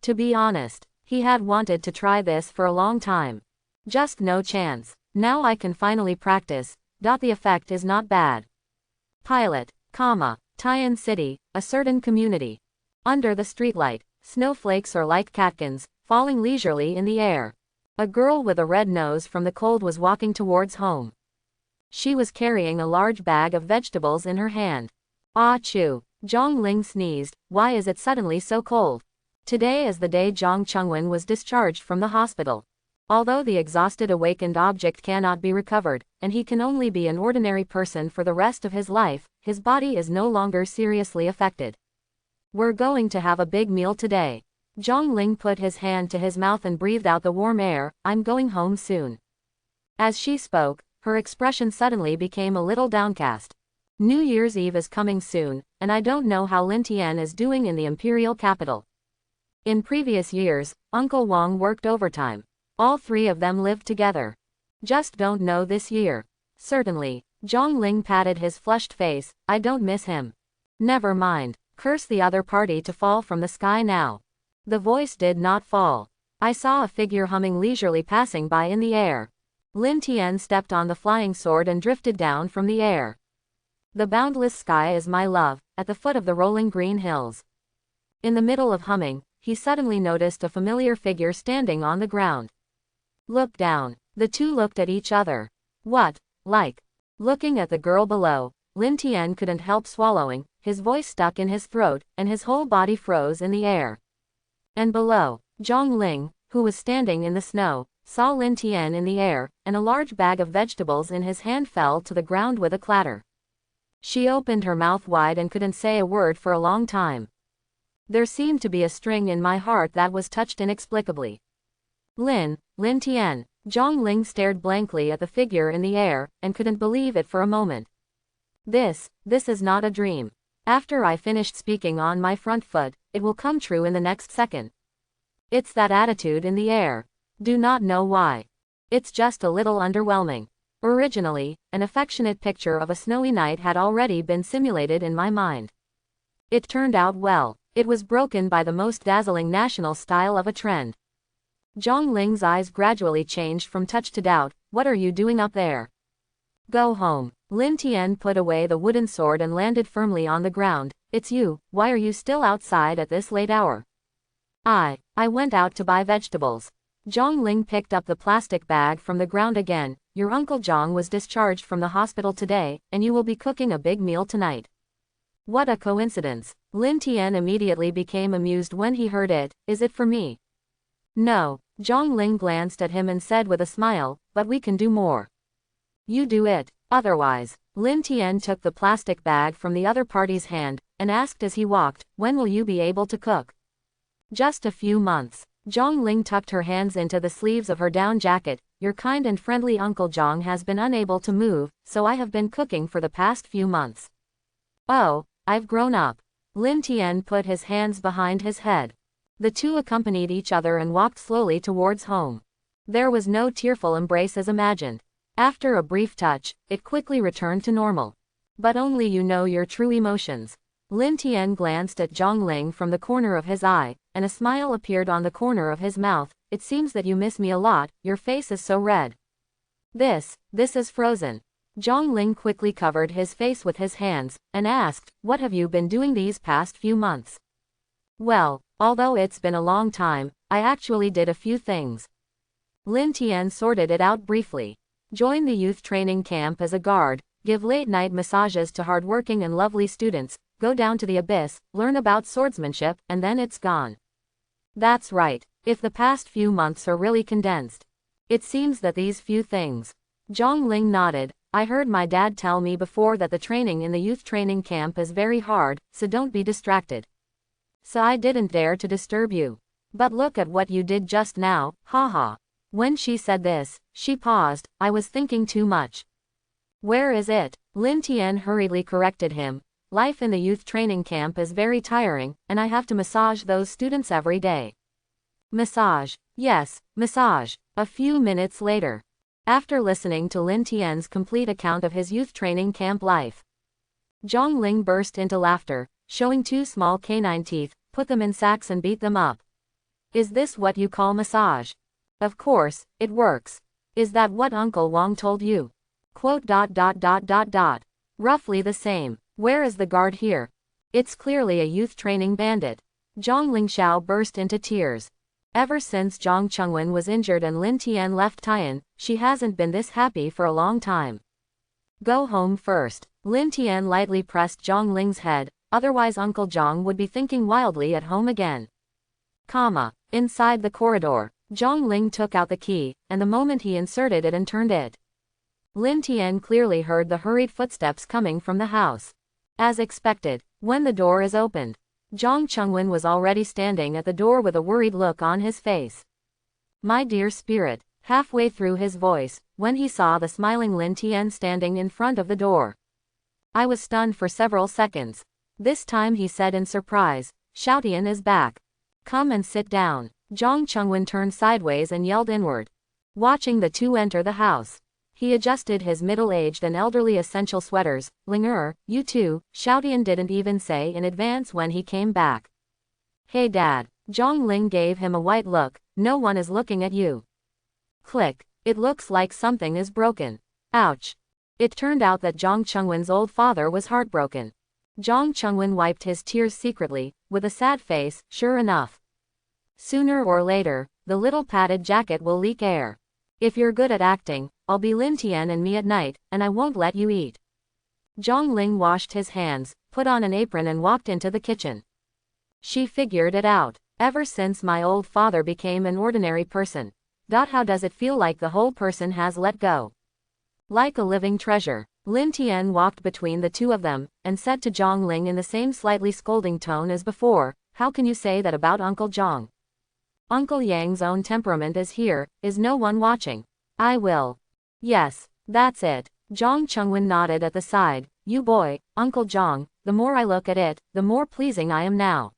To be honest, he had wanted to try this for a long time. Just no chance. Now I can finally practice. The effect is not bad. Pilot, Tian City, a certain community. Under the streetlight, snowflakes are like catkins, falling leisurely in the air. A girl with a red nose from the cold was walking towards home. She was carrying a large bag of vegetables in her hand. Achoo! Zhang Ling sneezed, why is it suddenly so cold? Today is the day Zhang Chengwen was discharged from the hospital. Although the exhausted awakened object cannot be recovered, and he can only be an ordinary person for the rest of his life, his body is no longer seriously affected. We're going to have a big meal today. Zhang Ling put his hand to his mouth and breathed out the warm air, I'm going home soon. As she spoke, her expression suddenly became a little downcast. New Year's Eve is coming soon, and I don't know how Lin Tian is doing in the imperial capital. In previous years, Uncle Wang worked overtime. All 3 of them lived together. Just don't know this year. Certainly. Zhang Ling patted his flushed face, I don't miss him. Never mind. Curse the other party to fall from the sky now. The voice did not fall. I saw a figure humming leisurely passing by in the air. Lin Tian stepped on the flying sword and drifted down from the air. The boundless sky is my love, at the foot of the rolling green hills. In the middle of humming, he suddenly noticed a familiar figure standing on the ground. Look down. The two looked at each other. What? Like? Looking at the girl below, Lin Tian couldn't help swallowing, his voice stuck in his throat, and his whole body froze in the air. And below, Zhang Ling, who was standing in the snow, saw Lin Tian in the air, and a large bag of vegetables in his hand fell to the ground with a clatter. She opened her mouth wide and couldn't say a word for a long time. There seemed to be a string in my heart that was touched inexplicably. Lin Tian. Zhang Ling stared blankly at the figure in the air, and couldn't believe it for a moment. This is not a dream. After I finished speaking on my front foot, it will come true in the next second. It's that attitude in the air. Do not know why. It's just a little underwhelming. Originally, an affectionate picture of a snowy night had already been simulated in my mind. It turned out well. It was broken by the most dazzling national style of a trend. Zhang Ling's eyes gradually changed from touch to doubt. What are you doing up there? Go home. Lin Tian put away the wooden sword and landed firmly on the ground. It's you. Why are you still outside at this late hour? I went out to buy vegetables. Zhang Ling picked up the plastic bag from the ground again. Your uncle Zhang was discharged from the hospital today, and you will be cooking a big meal tonight. What a coincidence. Lin Tian immediately became amused when he heard it. Is it for me? No. Zhang Ling glanced at him and said with a smile, but we can do more. You do it. Otherwise. Lin Tian took the plastic bag from the other party's hand, and asked as he walked, when will you be able to cook? Just a few months. Zhang Ling tucked her hands into the sleeves of her down jacket. Your kind and friendly Uncle Zhang has been unable to move, so I have been cooking for the past few months. Oh, I've grown up. Lin Tian put his hands behind his head. The two accompanied each other and walked slowly towards home. There was no tearful embrace as imagined. After a brief touch, it quickly returned to normal. But only you know your true emotions. Lin Tian glanced at Zhang Ling from the corner of his eye, and a smile appeared on the corner of his mouth. It seems that you miss me a lot, your face is so red. This is frozen. Zhang Ling quickly covered his face with his hands, and asked, what have you been doing these past few months? Well, although it's been a long time, I actually did a few things. Lin Tian sorted it out briefly. Join the youth training camp as a guard, give late-night massages to hardworking and lovely students, go down to the abyss, learn about swordsmanship, and then it's gone. That's right. If the past few months are really condensed. It seems that these few things. Zhang Ling nodded. I heard my dad tell me before that the training in the youth training camp is very hard, so don't be distracted. So I didn't dare to disturb you. But look at what you did just now, haha. When she said this, she paused. I was thinking too much. Where is it? Lin Tian hurriedly corrected him. Life in the youth training camp is very tiring, and I have to massage those students every day. Massage. Yes, massage. A few minutes later. After listening to Lin Tian's complete account of his youth training camp life, Zhang Ling burst into laughter, showing two small canine teeth, put them in sacks and beat them up. Is this what you call massage? Of course, it works. Is that what Uncle Wang told you? Quote. Roughly the same. Where is the guard here? It's clearly a youth training bandit. Zhang Lingxiao burst into tears. Ever since Zhang Chengwen was injured and Lin Tian left Tian, she hasn't been this happy for a long time. Go home first. Lin Tian lightly pressed Zhang Ling's head, otherwise Uncle Zhang would be thinking wildly at home again. Inside the corridor, Zhang Ling took out the key, and the moment he inserted it and turned it, Lin Tian clearly heard the hurried footsteps coming from the house. As expected, when the door is opened, Zhang Chengwen was already standing at the door with a worried look on his face. My dear spirit, halfway through his voice, when he saw the smiling Lin Tian standing in front of the door. I was stunned for several seconds. This time he said in surprise, Xiaotian is back. Come and sit down. Zhang Chengwen turned sideways and yelled inward. Watching the two enter the house, he adjusted his middle-aged and elderly essential sweaters. Ling you too, Xiaotian didn't even say in advance when he came back. Hey Dad. Zhang Ling gave him a white look, no one is looking at you. Click. It looks like something is broken. Ouch. It turned out that Jong Chungwin's old father was heartbroken. Jong Chungwin wiped his tears secretly, with a sad face, sure enough. Sooner or later, the little padded jacket will leak air. If you're good at acting, I'll be Lin Tian and me at night, and I won't let you eat. Zhong Ling washed his hands, put on an apron and walked into the kitchen. She figured it out. Ever since my old father became an ordinary person. How does it feel like the whole person has let go? Like a living treasure. Lin Tian walked between the two of them, and said to Zhong Ling in the same slightly scolding tone as before, how can you say that about Uncle Zhong? Uncle Yang's own temperament is here, is no one watching? I will. Yes, that's it. Zhong Chungwin nodded at the side. You boy, Uncle Zhong, the more I look at it, the more pleasing I am now.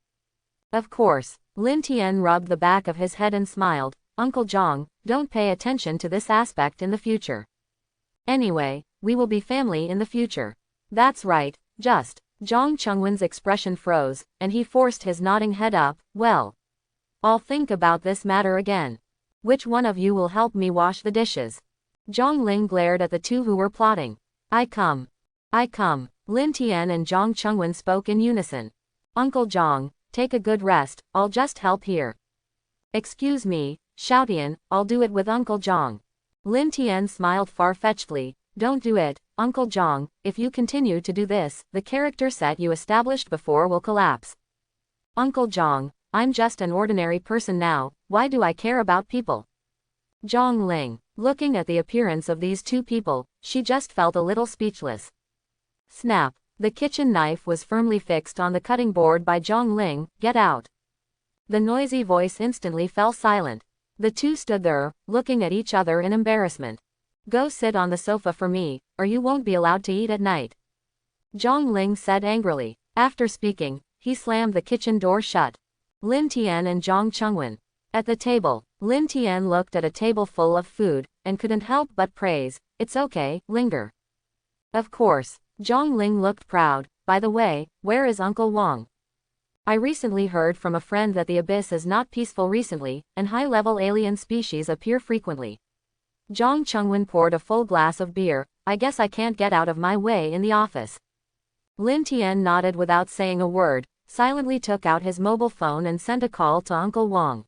Of course. Lin Tian rubbed the back of his head and smiled. Uncle Zhong, don't pay attention to this aspect in the future. Anyway, we will be family in the future. That's right, just. Zhong Chungwin's expression froze, and he forced his nodding head up. Well, I'll think about this matter again. Which one of you will help me wash the dishes? Zhong Ling glared at the two who were plotting. I come. I come. Lin Tian and Zhong Chungwin spoke in unison. Uncle Zhong, take a good rest, I'll just help here. Excuse me, Xiaotian, I'll do it with Uncle Zhong. Lin Tian smiled far-fetchedly. Don't do it, Uncle Zhong, if you continue to do this, the character set you established before will collapse. Uncle Zhong, I'm just an ordinary person now, why do I care about people? Zhong Ling, looking at the appearance of these two people, she just felt a little speechless. Snap. The kitchen knife was firmly fixed on the cutting board by Zhong Ling. Get out. The noisy voice instantly fell silent. The two stood there, looking at each other in embarrassment. Go sit on the sofa for me, or you won't be allowed to eat at night. Zhong Ling said angrily. After speaking, he slammed the kitchen door shut. Lin Tian and Zhong Chungwin. At the table, Lin Tian looked at a table full of food, and couldn't help but praise. It's okay, linger. Of course. Zhong Ling looked proud. By the way, where is Uncle Wang? I recently heard from a friend that the abyss is not peaceful recently, and high-level alien species appear frequently. Zhong Chungwin poured a full glass of beer. I guess I can't get out of my way in the office. Lin Tian nodded without saying a word, silently took out his mobile phone and sent a call to Uncle Wang.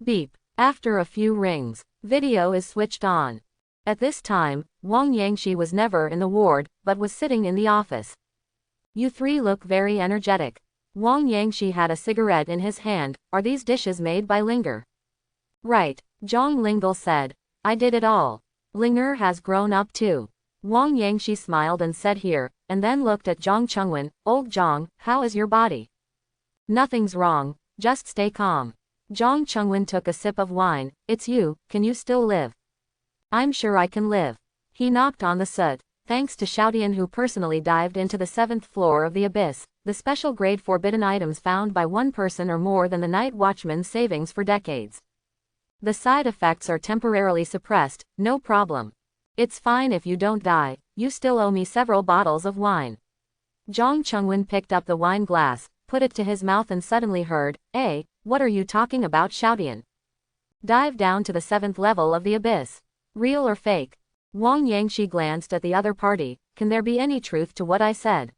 Beep. After a few rings, video is switched on. At this time, Wang Yangshi was never in the ward, but was sitting in the office. You three look very energetic. Wang Yangshi had a cigarette in his hand. Are these dishes made by Linger? Right, Zhong Lingle said. I did it all. Linger has grown up too. Wang Yangshi smiled and said here, and then looked at Zhong Chungwin. Old Zhong, how is your body? Nothing's wrong, just stay calm. Zhong Chungwin took a sip of wine. It's you, can you still live? I'm sure I can live. He knocked on the soot. Thanks to Xiaotian who personally dived into the 7th floor of the abyss, the special grade forbidden items found by one person are more than the night watchman's savings for decades. The side effects are temporarily suppressed, no problem. It's fine if you don't die, you still owe me several bottles of wine. Zhong Chungwin picked up the wine glass, put it to his mouth and suddenly heard, what are you talking about, Xiaotian? Dive down to the 7th level of the abyss. Real or fake? Wang Yangshi glanced at the other party. Can there be any truth to what I said?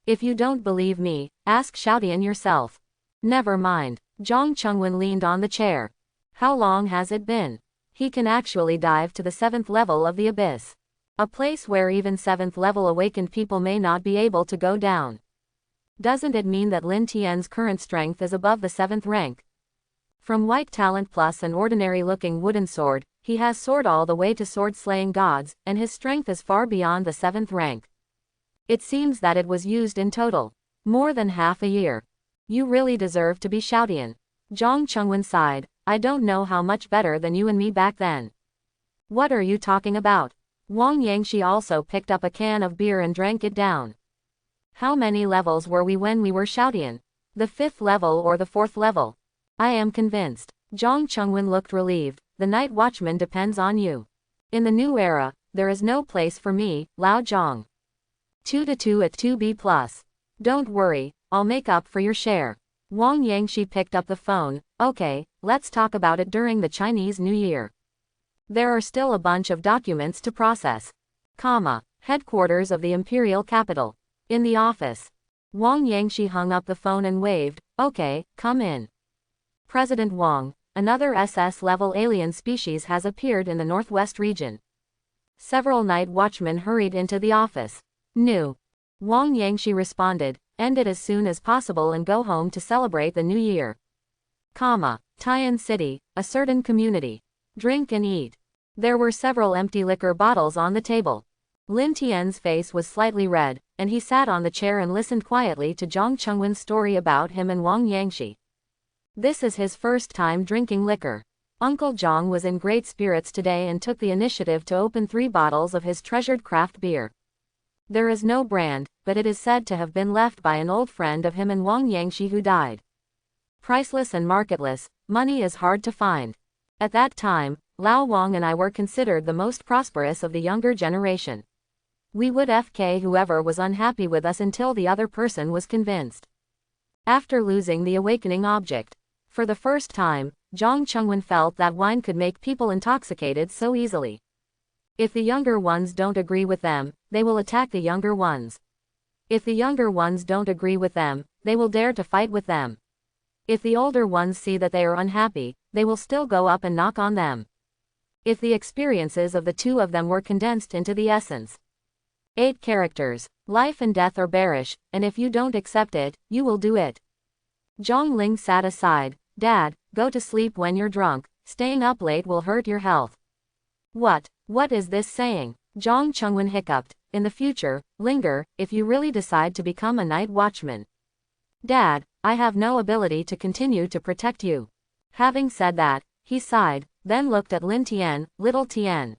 If you don't believe me, ask Xiaotian yourself. Never mind. Zhong Chungwin leaned on the chair. How long has it been? He can actually dive to the 7th level of the abyss. A place where even 7th level awakened people may not be able to go down. Doesn't it mean that Lin Tian's current strength is above the 7th rank? From white talent plus an ordinary-looking wooden sword, he has soared all the way to sword-slaying gods, and his strength is far beyond the 7th rank. It seems that it was used in total more than half a year. You really deserve to be Xiaotian. Zhong Chungwin sighed. I don't know how much better than you and me back then. What are you talking about? Wang Yangshi also picked up a can of beer and drank it down. How many levels were we when we were Xiaotian? The 5th level or the 4th level? I am convinced. Zhong Chungwin looked relieved. The night watchman depends on you. In the new era, there is no place for me, Lao Zhong. 2 to 2 at 2B+. Don't worry, I'll make up for your share. Wang Yangshi picked up the phone. Okay, let's talk about it during the Chinese New Year. There are still a bunch of documents to process. Headquarters of the imperial capital. In the office. Wang Yangshi hung up the phone and waved. Okay, come in. President Wang, another SS-level alien species has appeared in the northwest region. Several night watchmen hurried into the office. New. Wang Yangshi responded, end it as soon as possible and go home to celebrate the new year. Tian City, a certain community. Drink and eat. There were several empty liquor bottles on the table. Lin Tian's face was slightly red, and he sat on the chair and listened quietly to Zhang Chengwen's story about him and Wang Yangshi. This is his first time drinking liquor. Uncle Zhang was in great spirits today and took the initiative to open 3 bottles of his treasured craft beer. There is no brand, but it is said to have been left by an old friend of him and Wang Yangshi who died. Priceless and marketless, money is hard to find. At that time, Lao Wang and I were considered the most prosperous of the younger generation. We would FK whoever was unhappy with us until the other person was convinced. After losing the awakening object, for the first time, Zhang Chengwen felt that wine could make people intoxicated so easily. If the younger ones don't agree with them, they will attack the younger ones. If the younger ones don't agree with them, they will dare to fight with them. If the older ones see that they are unhappy, they will still go up and knock on them. If the experiences of the two of them were condensed into the essence. 8 characters. Life and death are bearish, and if you don't accept it, you will do it. Zhang Ling sat aside. Dad, go to sleep when you're drunk. Staying up late will hurt your health. What is this saying? Zhang Chengwen hiccuped. In the future, linger, if you really decide to become a night watchman. Dad, I have no ability to continue to protect you. Having said that, he sighed, then looked at Lin Tian. Little Tian.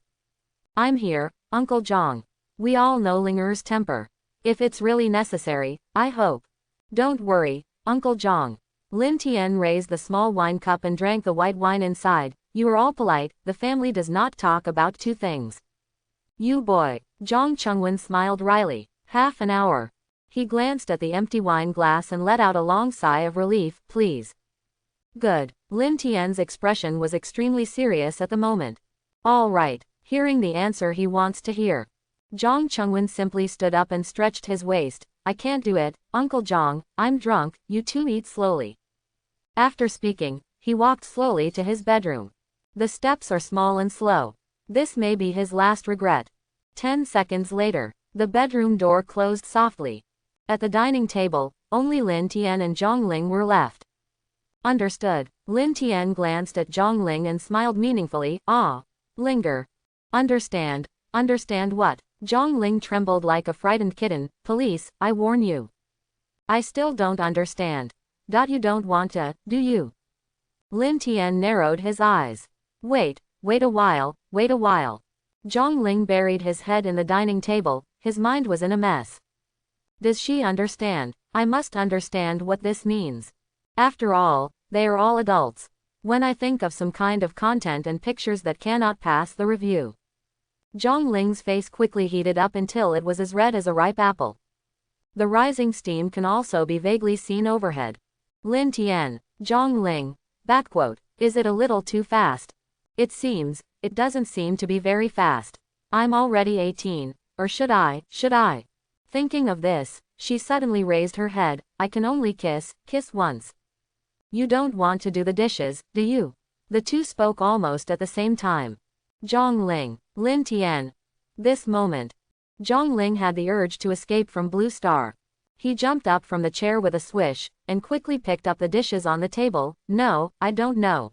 I'm here, Uncle Zhang. We all know Linger's temper. If it's really necessary, I hope. Don't worry, Uncle Zhang. Lin Tian raised the small wine cup and drank the white wine inside. You are all polite, the family does not talk about 2 things. You boy. Zhang Chengwen smiled wryly. Half an hour. He glanced at the empty wine glass and let out a long sigh of relief. Please. Good. Lin Tian's expression was extremely serious at the moment. All right. Hearing the answer he wants to hear. Zhang Chengwen simply stood up and stretched his waist. I can't do it, Uncle Zhang, I'm drunk, you two eat slowly. After speaking, he walked slowly to his bedroom. The steps are small and slow. This may be his last regret. 10 seconds later, the bedroom door closed softly. At the dining table, only Lin Tian and Zhang Ling were left. Understood. Lin Tian glanced at Zhang Ling and smiled meaningfully. Ah. Linger. Understand. Understand what? Zhang Ling trembled like a frightened kitten. Police, I warn you. I still don't understand. You don't want to, do you? Lin Tian narrowed his eyes. Wait a while. Zhang Ling buried his head in the dining table, his mind was in a mess. Does she understand? I must understand what this means. After all, they are all adults. When I think of some kind of content and pictures that cannot pass the review. Zhang Ling's face quickly heated up until it was as red as a ripe apple. The rising steam can also be vaguely seen overhead. Lin Tian, Zhang Ling, is it a little too fast? It doesn't seem to be very fast. I'm already 18, or should I? Thinking of this, she suddenly raised her head. I can only kiss once. You don't want to do the dishes, do you? The two spoke almost at the same time. Zhang Ling, Lin Tian. This moment. Zhang Ling had the urge to escape from Blue Star. He jumped up from the chair with a swish, and quickly picked up the dishes on the table. No, I don't know.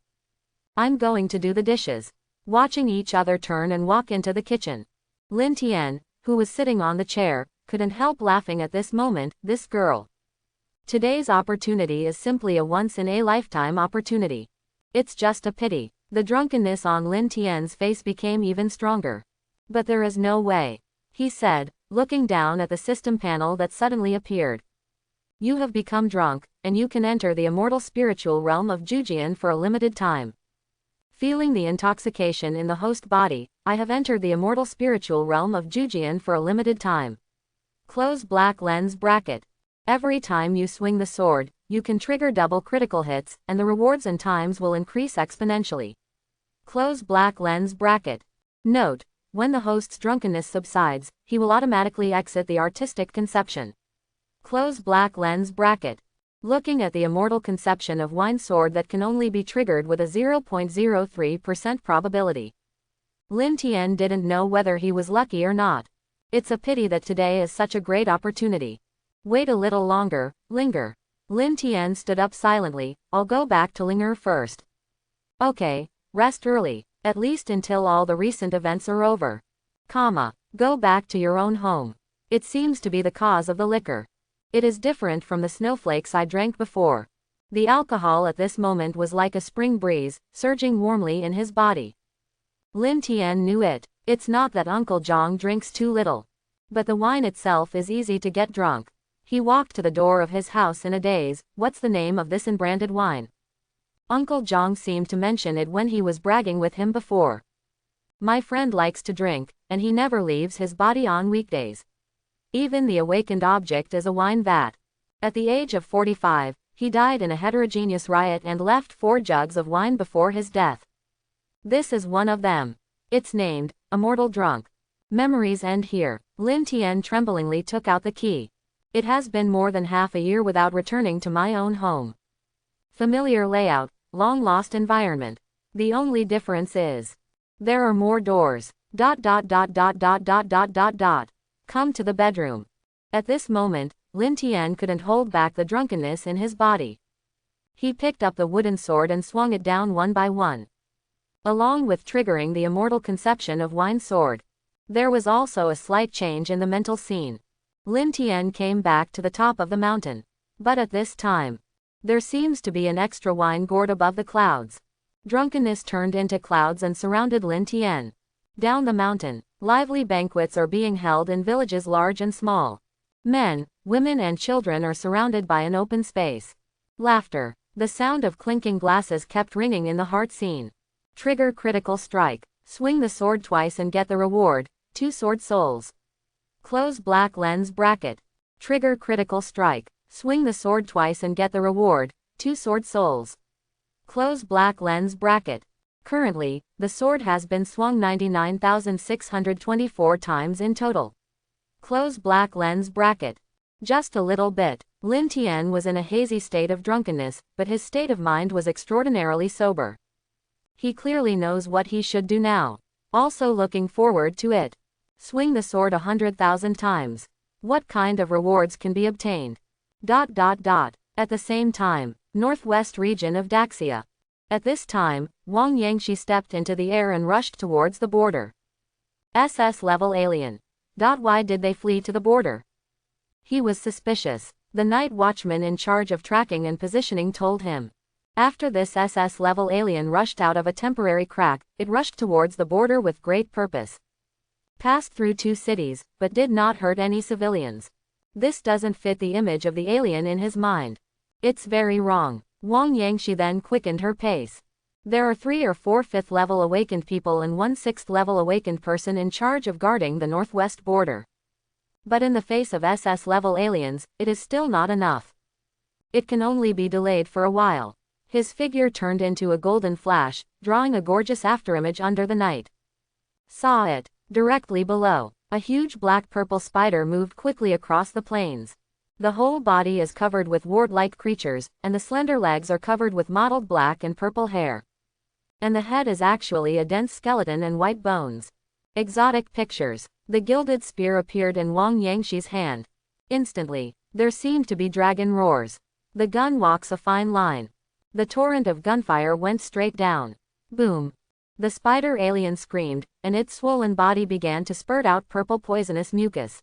I'm going to do the dishes. Watching each other turn and walk into the kitchen. Lin Tian, who was sitting on the chair, couldn't help laughing at this moment. This girl. Today's opportunity is simply a once-in-a-lifetime opportunity. It's just a pity. The drunkenness on Lin Tian's face became even stronger. But there is no way, he said, looking down at the system panel that suddenly appeared. You have become drunk, and you can enter the immortal spiritual realm of Jujian for a limited time. Feeling the intoxication in the host body, I have entered the immortal spiritual realm of Jujian for a limited time. Close black lens bracket. Every time you swing the sword, you can trigger double critical hits, and the rewards and times will increase exponentially. Close black lens bracket. Note: when the host's drunkenness subsides, he will automatically exit the artistic conception. Close black lens bracket. Looking at the immortal conception of wine sword that can only be triggered with a 0.03% probability. Lin Tian didn't know whether he was lucky or not. It's a pity that today is such a great opportunity. Wait a little longer, linger. Lin Tian stood up silently. I'll go back to linger first. Okay, rest early, at least until all the recent events are over. Go back to your own home. It seems to be the cause of the liquor. It is different from the snowflakes I drank before. The alcohol at this moment was like a spring breeze, surging warmly in his body. Lin Tian knew it. It's not that Uncle Zhang drinks too little. But the wine itself is easy to get drunk. He walked to the door of his house in a daze. What's the name of this unbranded wine? Uncle Zhang seemed to mention it when he was bragging with him before. My friend likes to drink, and he never leaves his body on weekdays. Even the awakened object is a wine vat. At the age of 45, he died in a heterogeneous riot and left 4 jugs of wine before his death. This is one of them. It's named, Immortal Drunk. Memories end here. Lin Tian tremblingly took out the key. It has been more than half a year without returning to my own home. Familiar layout, long-lost environment. The only difference is, there are more doors. Come to the bedroom. At this moment, Lin Tian couldn't hold back the drunkenness in his body. He picked up the wooden sword and swung it down one by one. Along with triggering the immortal conception of wine sword, there was also a slight change in the mental scene. Lin Tian came back to the top of the mountain. But at this time, there seems to be an extra wine gourd above the clouds. Drunkenness turned into clouds and surrounded Lin Tian. Down the mountain, lively banquets are being held in villages large and small. Men, women and children are surrounded by an open space. Laughter. The sound of clinking glasses kept ringing in the heart scene. Trigger critical strike. Swing the sword twice and get the reward, 2 sword souls. Close black lens bracket. Trigger critical strike. Swing the sword twice and get the reward, 2 sword souls. Close black lens bracket. Currently, the sword has been swung 99,624 times in total. Close black lens bracket. Just a little bit. Lin Tian was in a hazy state of drunkenness, but his state of mind was extraordinarily sober. He clearly knows what he should do now. Also looking forward to it. Swing the sword 100,000 times. What kind of rewards can be obtained? At the same time, northwest region of Daxia. At this time, Wang Yangshi stepped into the air and rushed towards the border. SS level alien. Why did they flee to the border? He was suspicious. The night watchman in charge of tracking and positioning told him. After this SS level alien rushed out of a temporary crack, it rushed towards the border with great purpose. Passed through 2 cities, but did not hurt any civilians. This doesn't fit the image of the alien in his mind. It's very wrong. Wang Yangshi then quickened her pace. There are 3 or 4 5th level awakened people and 1 6th level awakened person in charge of guarding the northwest border. But in the face of SS level aliens, it is still not enough. It can only be delayed for a while. His figure turned into a golden flash, drawing a gorgeous afterimage under the night. Saw it. Directly below, a huge black-purple spider moved quickly across the plains. The whole body is covered with wart-like creatures, and the slender legs are covered with mottled black and purple hair. And the head is actually a dense skeleton and white bones. Exotic pictures. The gilded spear appeared in Wang Yangshi's hand. Instantly, there seemed to be dragon roars. The gun walks a fine line. The torrent of gunfire went straight down. Boom. The spider alien screamed, and its swollen body began to spurt out purple poisonous mucus.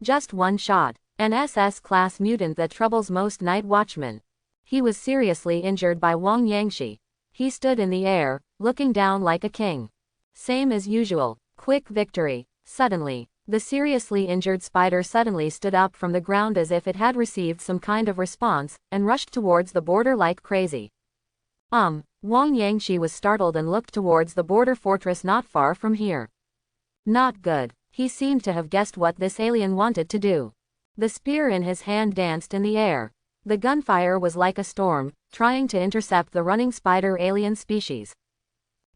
Just one shot. An SS-class mutant that troubles most night watchmen. He was seriously injured by Wang Yangshi. He stood in the air, looking down like a king. Same as usual. Quick victory. Suddenly, the seriously injured spider suddenly stood up from the ground as if it had received some kind of response, and rushed towards the border like crazy. Wang Yangshi was startled and looked towards the border fortress not far from here. Not good. He seemed to have guessed what this alien wanted to do. The spear in his hand danced in the air. The gunfire was like a storm, trying to intercept the running spider alien species.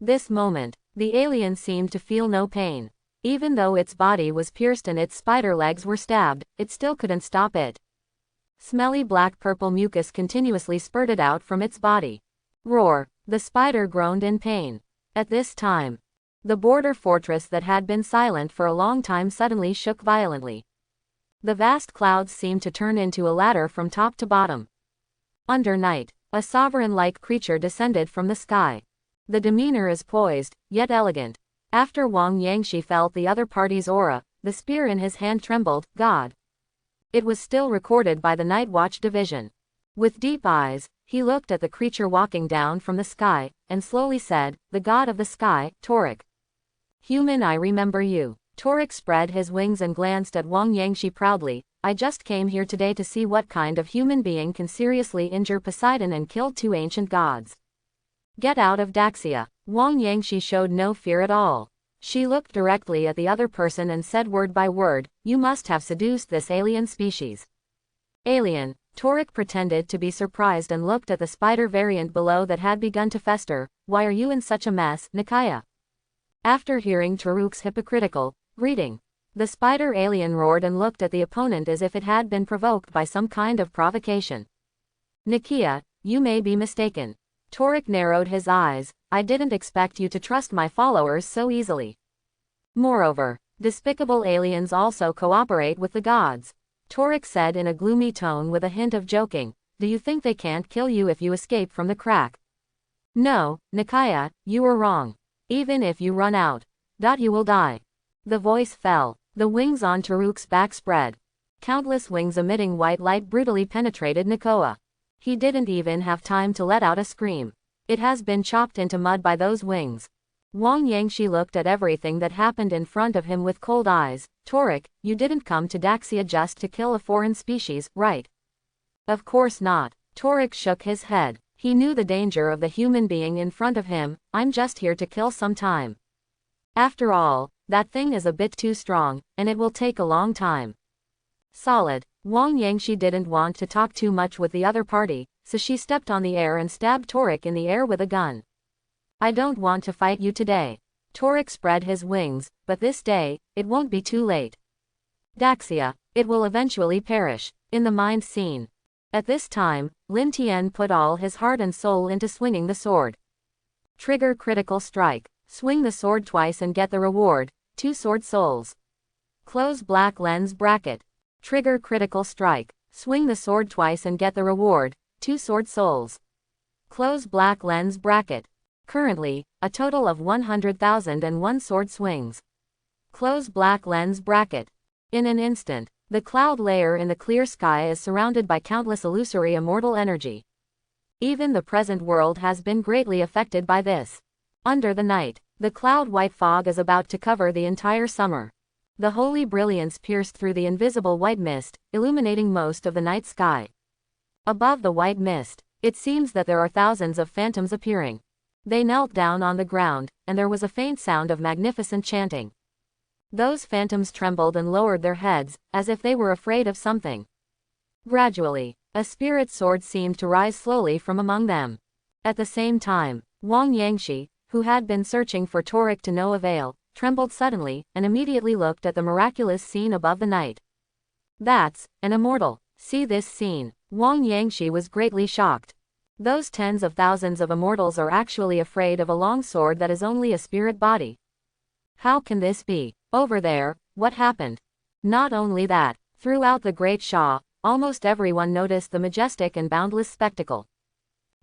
This moment, the alien seemed to feel no pain. Even though its body was pierced and its spider legs were stabbed, it still couldn't stop it. Smelly black-purple mucus continuously spurted out from its body. Roar! The spider groaned in pain. At this time, the border fortress that had been silent for a long time suddenly shook violently. The vast clouds seemed to turn into a ladder from top to bottom. Under night, a sovereign-like creature descended from the sky. The demeanor is poised, yet elegant. After Wang Yangshi felt the other party's aura, the spear in his hand trembled. God. It was still recorded by the Night Watch Division. With deep eyes, he looked at the creature walking down from the sky, and slowly said, "The god of the sky, Torik. Human, I remember you." Torik spread his wings and glanced at Wang Yangshi proudly. "I just came here today to see what kind of human being can seriously injure Poseidon and kill 2 ancient gods. Get out of Daxia." Wang Yangshi showed no fear at all. She looked directly at the other person and said word by word, "You must have seduced this alien species." Alien. Torik pretended to be surprised and looked at the spider variant below that had begun to fester. "Why are you in such a mess, Nikaya?" After hearing Taruk's hypocritical greeting, the spider alien roared and looked at the opponent as if it had been provoked by some kind of provocation. "Nikia, you may be mistaken." Torik narrowed his eyes. "I didn't expect you to trust my followers so easily. Moreover, despicable aliens also cooperate with the gods." Torik said in a gloomy tone with a hint of joking, "Do you think they can't kill you if you escape from the crack?" "No, Nikaya, you are wrong. Even if you run out, you will die." The voice fell. The wings on Taruk's back spread. Countless wings emitting white light brutally penetrated Nikoa. He didn't even have time to let out a scream. It has been chopped into mud by those wings. Wang Yangshi looked at everything that happened in front of him with cold eyes. "Torik, you didn't come to Daxia just to kill a foreign species, right?" "Of course not." Torik shook his head. He knew the danger of the human being in front of him. "I'm just here to kill some time. After all, that thing is a bit too strong, and it will take a long time." Solid. Wang Yangshi didn't want to talk too much with the other party, so she stepped on the air and stabbed Torik in the air with a gun. "I don't want to fight you today." Torik spread his wings, "But this day, it won't be too late. Daxia, it will eventually perish." In the mind scene. At this time, Lin Tian put all his heart and soul into swinging the sword. Trigger critical strike. Swing the sword twice and get the reward, 2 sword souls. Close black lens bracket. Trigger critical strike. Swing the sword twice and get the reward, 2 sword souls. Close black lens bracket. Currently, a total of 100,001 sword swings. Close black lens bracket. In an instant, the cloud layer in the clear sky is surrounded by countless illusory immortal energy. Even the present world has been greatly affected by this. Under the night, the cloud-white fog is about to cover the entire summer. The holy brilliance pierced through the invisible white mist, illuminating most of the night sky. Above the white mist, it seems that there are thousands of phantoms appearing. They knelt down on the ground, and there was a faint sound of magnificent chanting. Those phantoms trembled and lowered their heads, as if they were afraid of something. Gradually, a spirit sword seemed to rise slowly from among them. At the same time, Wang Yangshi, who had been searching for Torik to no avail, trembled suddenly, and immediately looked at the miraculous scene above the night. "That's an immortal. See this scene." Wang Yangshi was greatly shocked. Those tens of thousands of immortals are actually afraid of a long sword that is only a spirit body. How can this be? Over there, what happened? Not only that, throughout the Great Shah, almost everyone noticed the majestic and boundless spectacle.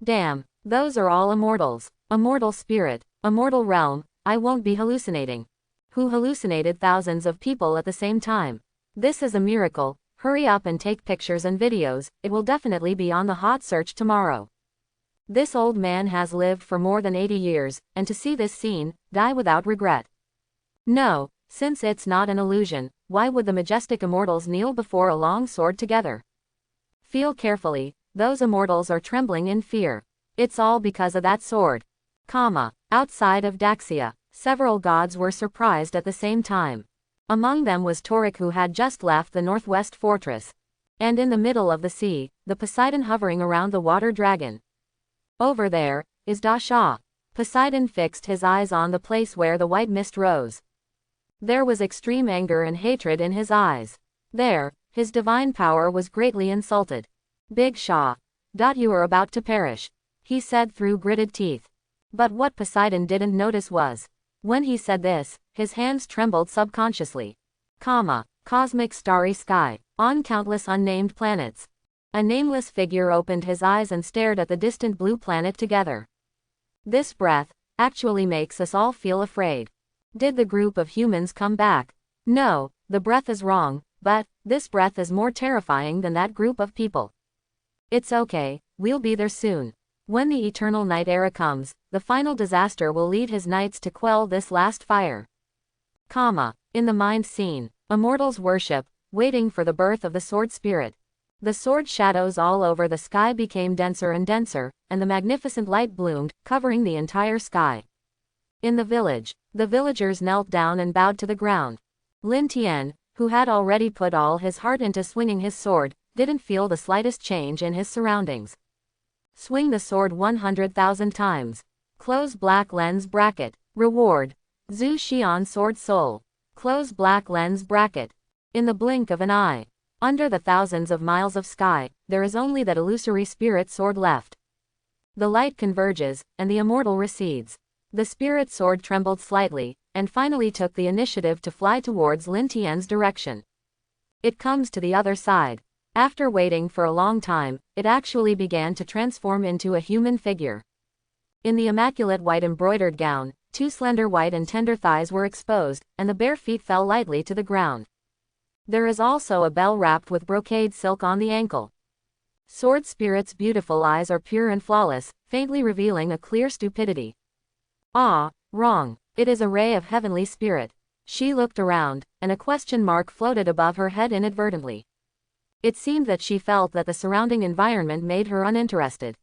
Damn, those are all immortals. Immortal spirit, immortal realm, I won't be hallucinating. Who hallucinated thousands of people at the same time? This is a miracle. Hurry up and take pictures and videos, it will definitely be on the hot search tomorrow. This old man has lived for more than 80 years, and to see this scene, die without regret. No, since it's not an illusion, why would the majestic immortals kneel before a long sword together? Feel carefully, those immortals are trembling in fear. It's all because of that sword. Outside of Daxia, several gods were surprised at the same time. Among them was Torik, who had just left the northwest fortress. And in the middle of the sea, the Poseidon hovering around the water dragon. Over there, is Dasha. Poseidon fixed his eyes on the place where the white mist rose. There was extreme anger and hatred in his eyes. There, his divine power was greatly insulted. Big Shah. You are about to perish, he said through gritted teeth. But what Poseidon didn't notice was, when he said this, his hands trembled subconsciously. Cosmic starry sky, on countless unnamed planets. A nameless figure opened his eyes and stared at the distant blue planet together. This breath actually makes us all feel afraid. Did the group of humans come back? No, the breath is wrong, but this breath is more terrifying than that group of people. It's okay, we'll be there soon. When the eternal night era comes, the final disaster will lead his knights to quell this last fire. In the mind scene, immortals worship, waiting for the birth of the sword spirit. The sword shadows all over the sky became denser and denser, and the magnificent light bloomed, covering the entire sky. In the village, the villagers knelt down and bowed to the ground. Lin Tian, who had already put all his heart into swinging his sword, didn't feel the slightest change in his surroundings. Swing the sword 100,000 times. Close black lens bracket. Reward. Zhu Xian sword soul. Close black lens bracket. In the blink of an eye. Under the thousands of miles of sky, there is only that illusory spirit sword left. The light converges, and the immortal recedes. The spirit sword trembled slightly, and finally took the initiative to fly towards Lin Tian's direction. It comes to the other side. After waiting for a long time, it actually began to transform into a human figure. In the immaculate white embroidered gown, two slender white and tender thighs were exposed, and the bare feet fell lightly to the ground. There is also a bell wrapped with brocade silk on the ankle. Sword Spirit's beautiful eyes are pure and flawless, faintly revealing a clear stupidity. Wrong. It is a ray of heavenly spirit. She looked around, and a question mark floated above her head inadvertently. It seemed that she felt that the surrounding environment made her uninterested.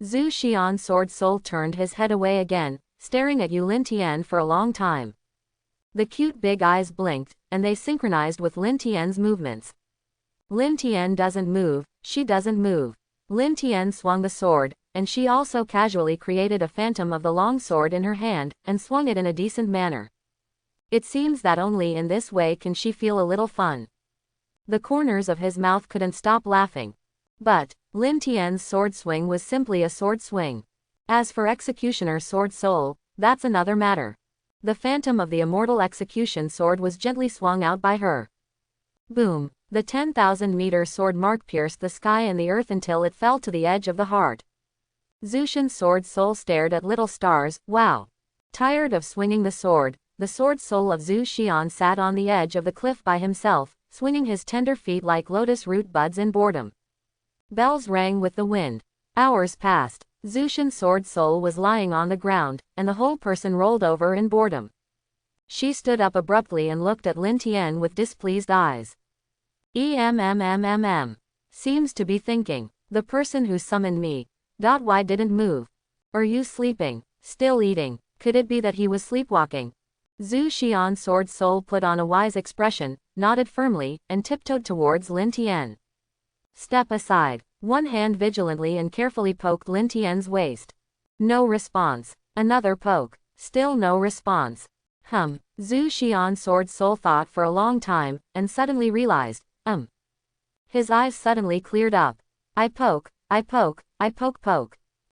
Zhu Xian sword soul turned his head away again, staring at Lin Tian for a long time. The cute big eyes blinked, and they synchronized with Lin Tian's movements. Lin Tian doesn't move, she doesn't move. Lin Tian swung the sword, and she also casually created a phantom of the long sword in her hand, and swung it in a decent manner. It seems that only in this way can she feel a little fun. The corners of his mouth couldn't stop laughing. But Lin Tian's sword swing was simply a sword swing. As for Executioner Sword Soul, that's another matter. The phantom of the immortal execution sword was gently swung out by her. Boom! The 10,000-meter sword mark pierced the sky and the earth until it fell to the edge of the heart. Zushin's sword soul stared at little stars. Wow! Tired of swinging the sword soul of Zhu Xian sat on the edge of the cliff by himself, swinging his tender feet like lotus root buds in boredom. Bells rang with the wind. Hours passed. Zushin's sword soul was lying on the ground, and the whole person rolled over in boredom. She stood up abruptly and looked at Lin Tian with displeased eyes. Seems to be thinking. The person who summoned me. Why didn't move? Are you sleeping? Still eating? Could it be that he was sleepwalking? Zhu Xian's sword soul put on a wise expression, nodded firmly, and tiptoed towards Lin Tian. Step aside. One hand vigilantly and carefully poked Lin Tian's waist. No response. Another poke. Still no response. Zhu Xian's sword soul thought for a long time, and suddenly realized, His eyes suddenly cleared up. I poke.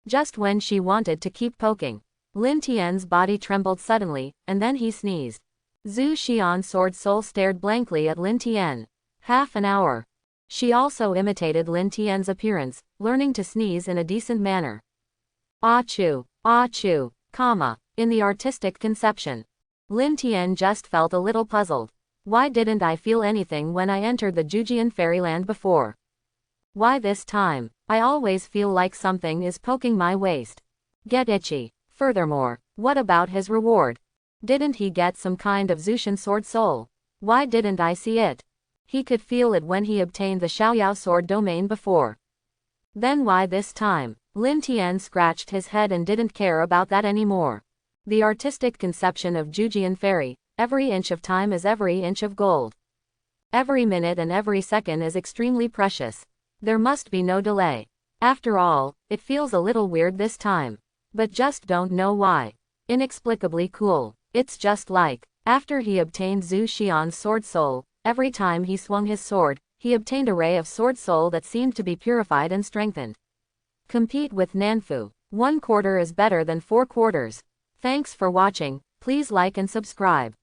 Just when she wanted to keep poking, Lin Tian's body trembled suddenly, and then he sneezed. Zhu Xian's sword soul stared blankly at Lin Tian. Half an hour. She also imitated Lin Tian's appearance, learning to sneeze in a decent manner. Achoo, in the artistic conception. Lin Tian just felt a little puzzled. Why didn't I feel anything when I entered the Jujian fairyland before? Why this time? I always feel like something is poking my waist. Get itchy. Furthermore, what about his reward? Didn't he get some kind of Zushin sword soul? Why didn't I see it? He could feel it when he obtained the Xiaoyao sword domain before. Then why this time? Lin Tian scratched his head and didn't care about that anymore. The artistic conception of Jujian fairy, every inch of time is every inch of gold. Every minute and every second is extremely precious. There must be no delay. After all, it feels a little weird this time. But just don't know why. Inexplicably cool. It's just like, after he obtained Zhu Xian's sword soul, every time he swung his sword, he obtained a ray of sword soul that seemed to be purified and strengthened. Compete with Nanfu. 1/4 is better than 4 quarters. Thanks for watching. Please like and subscribe.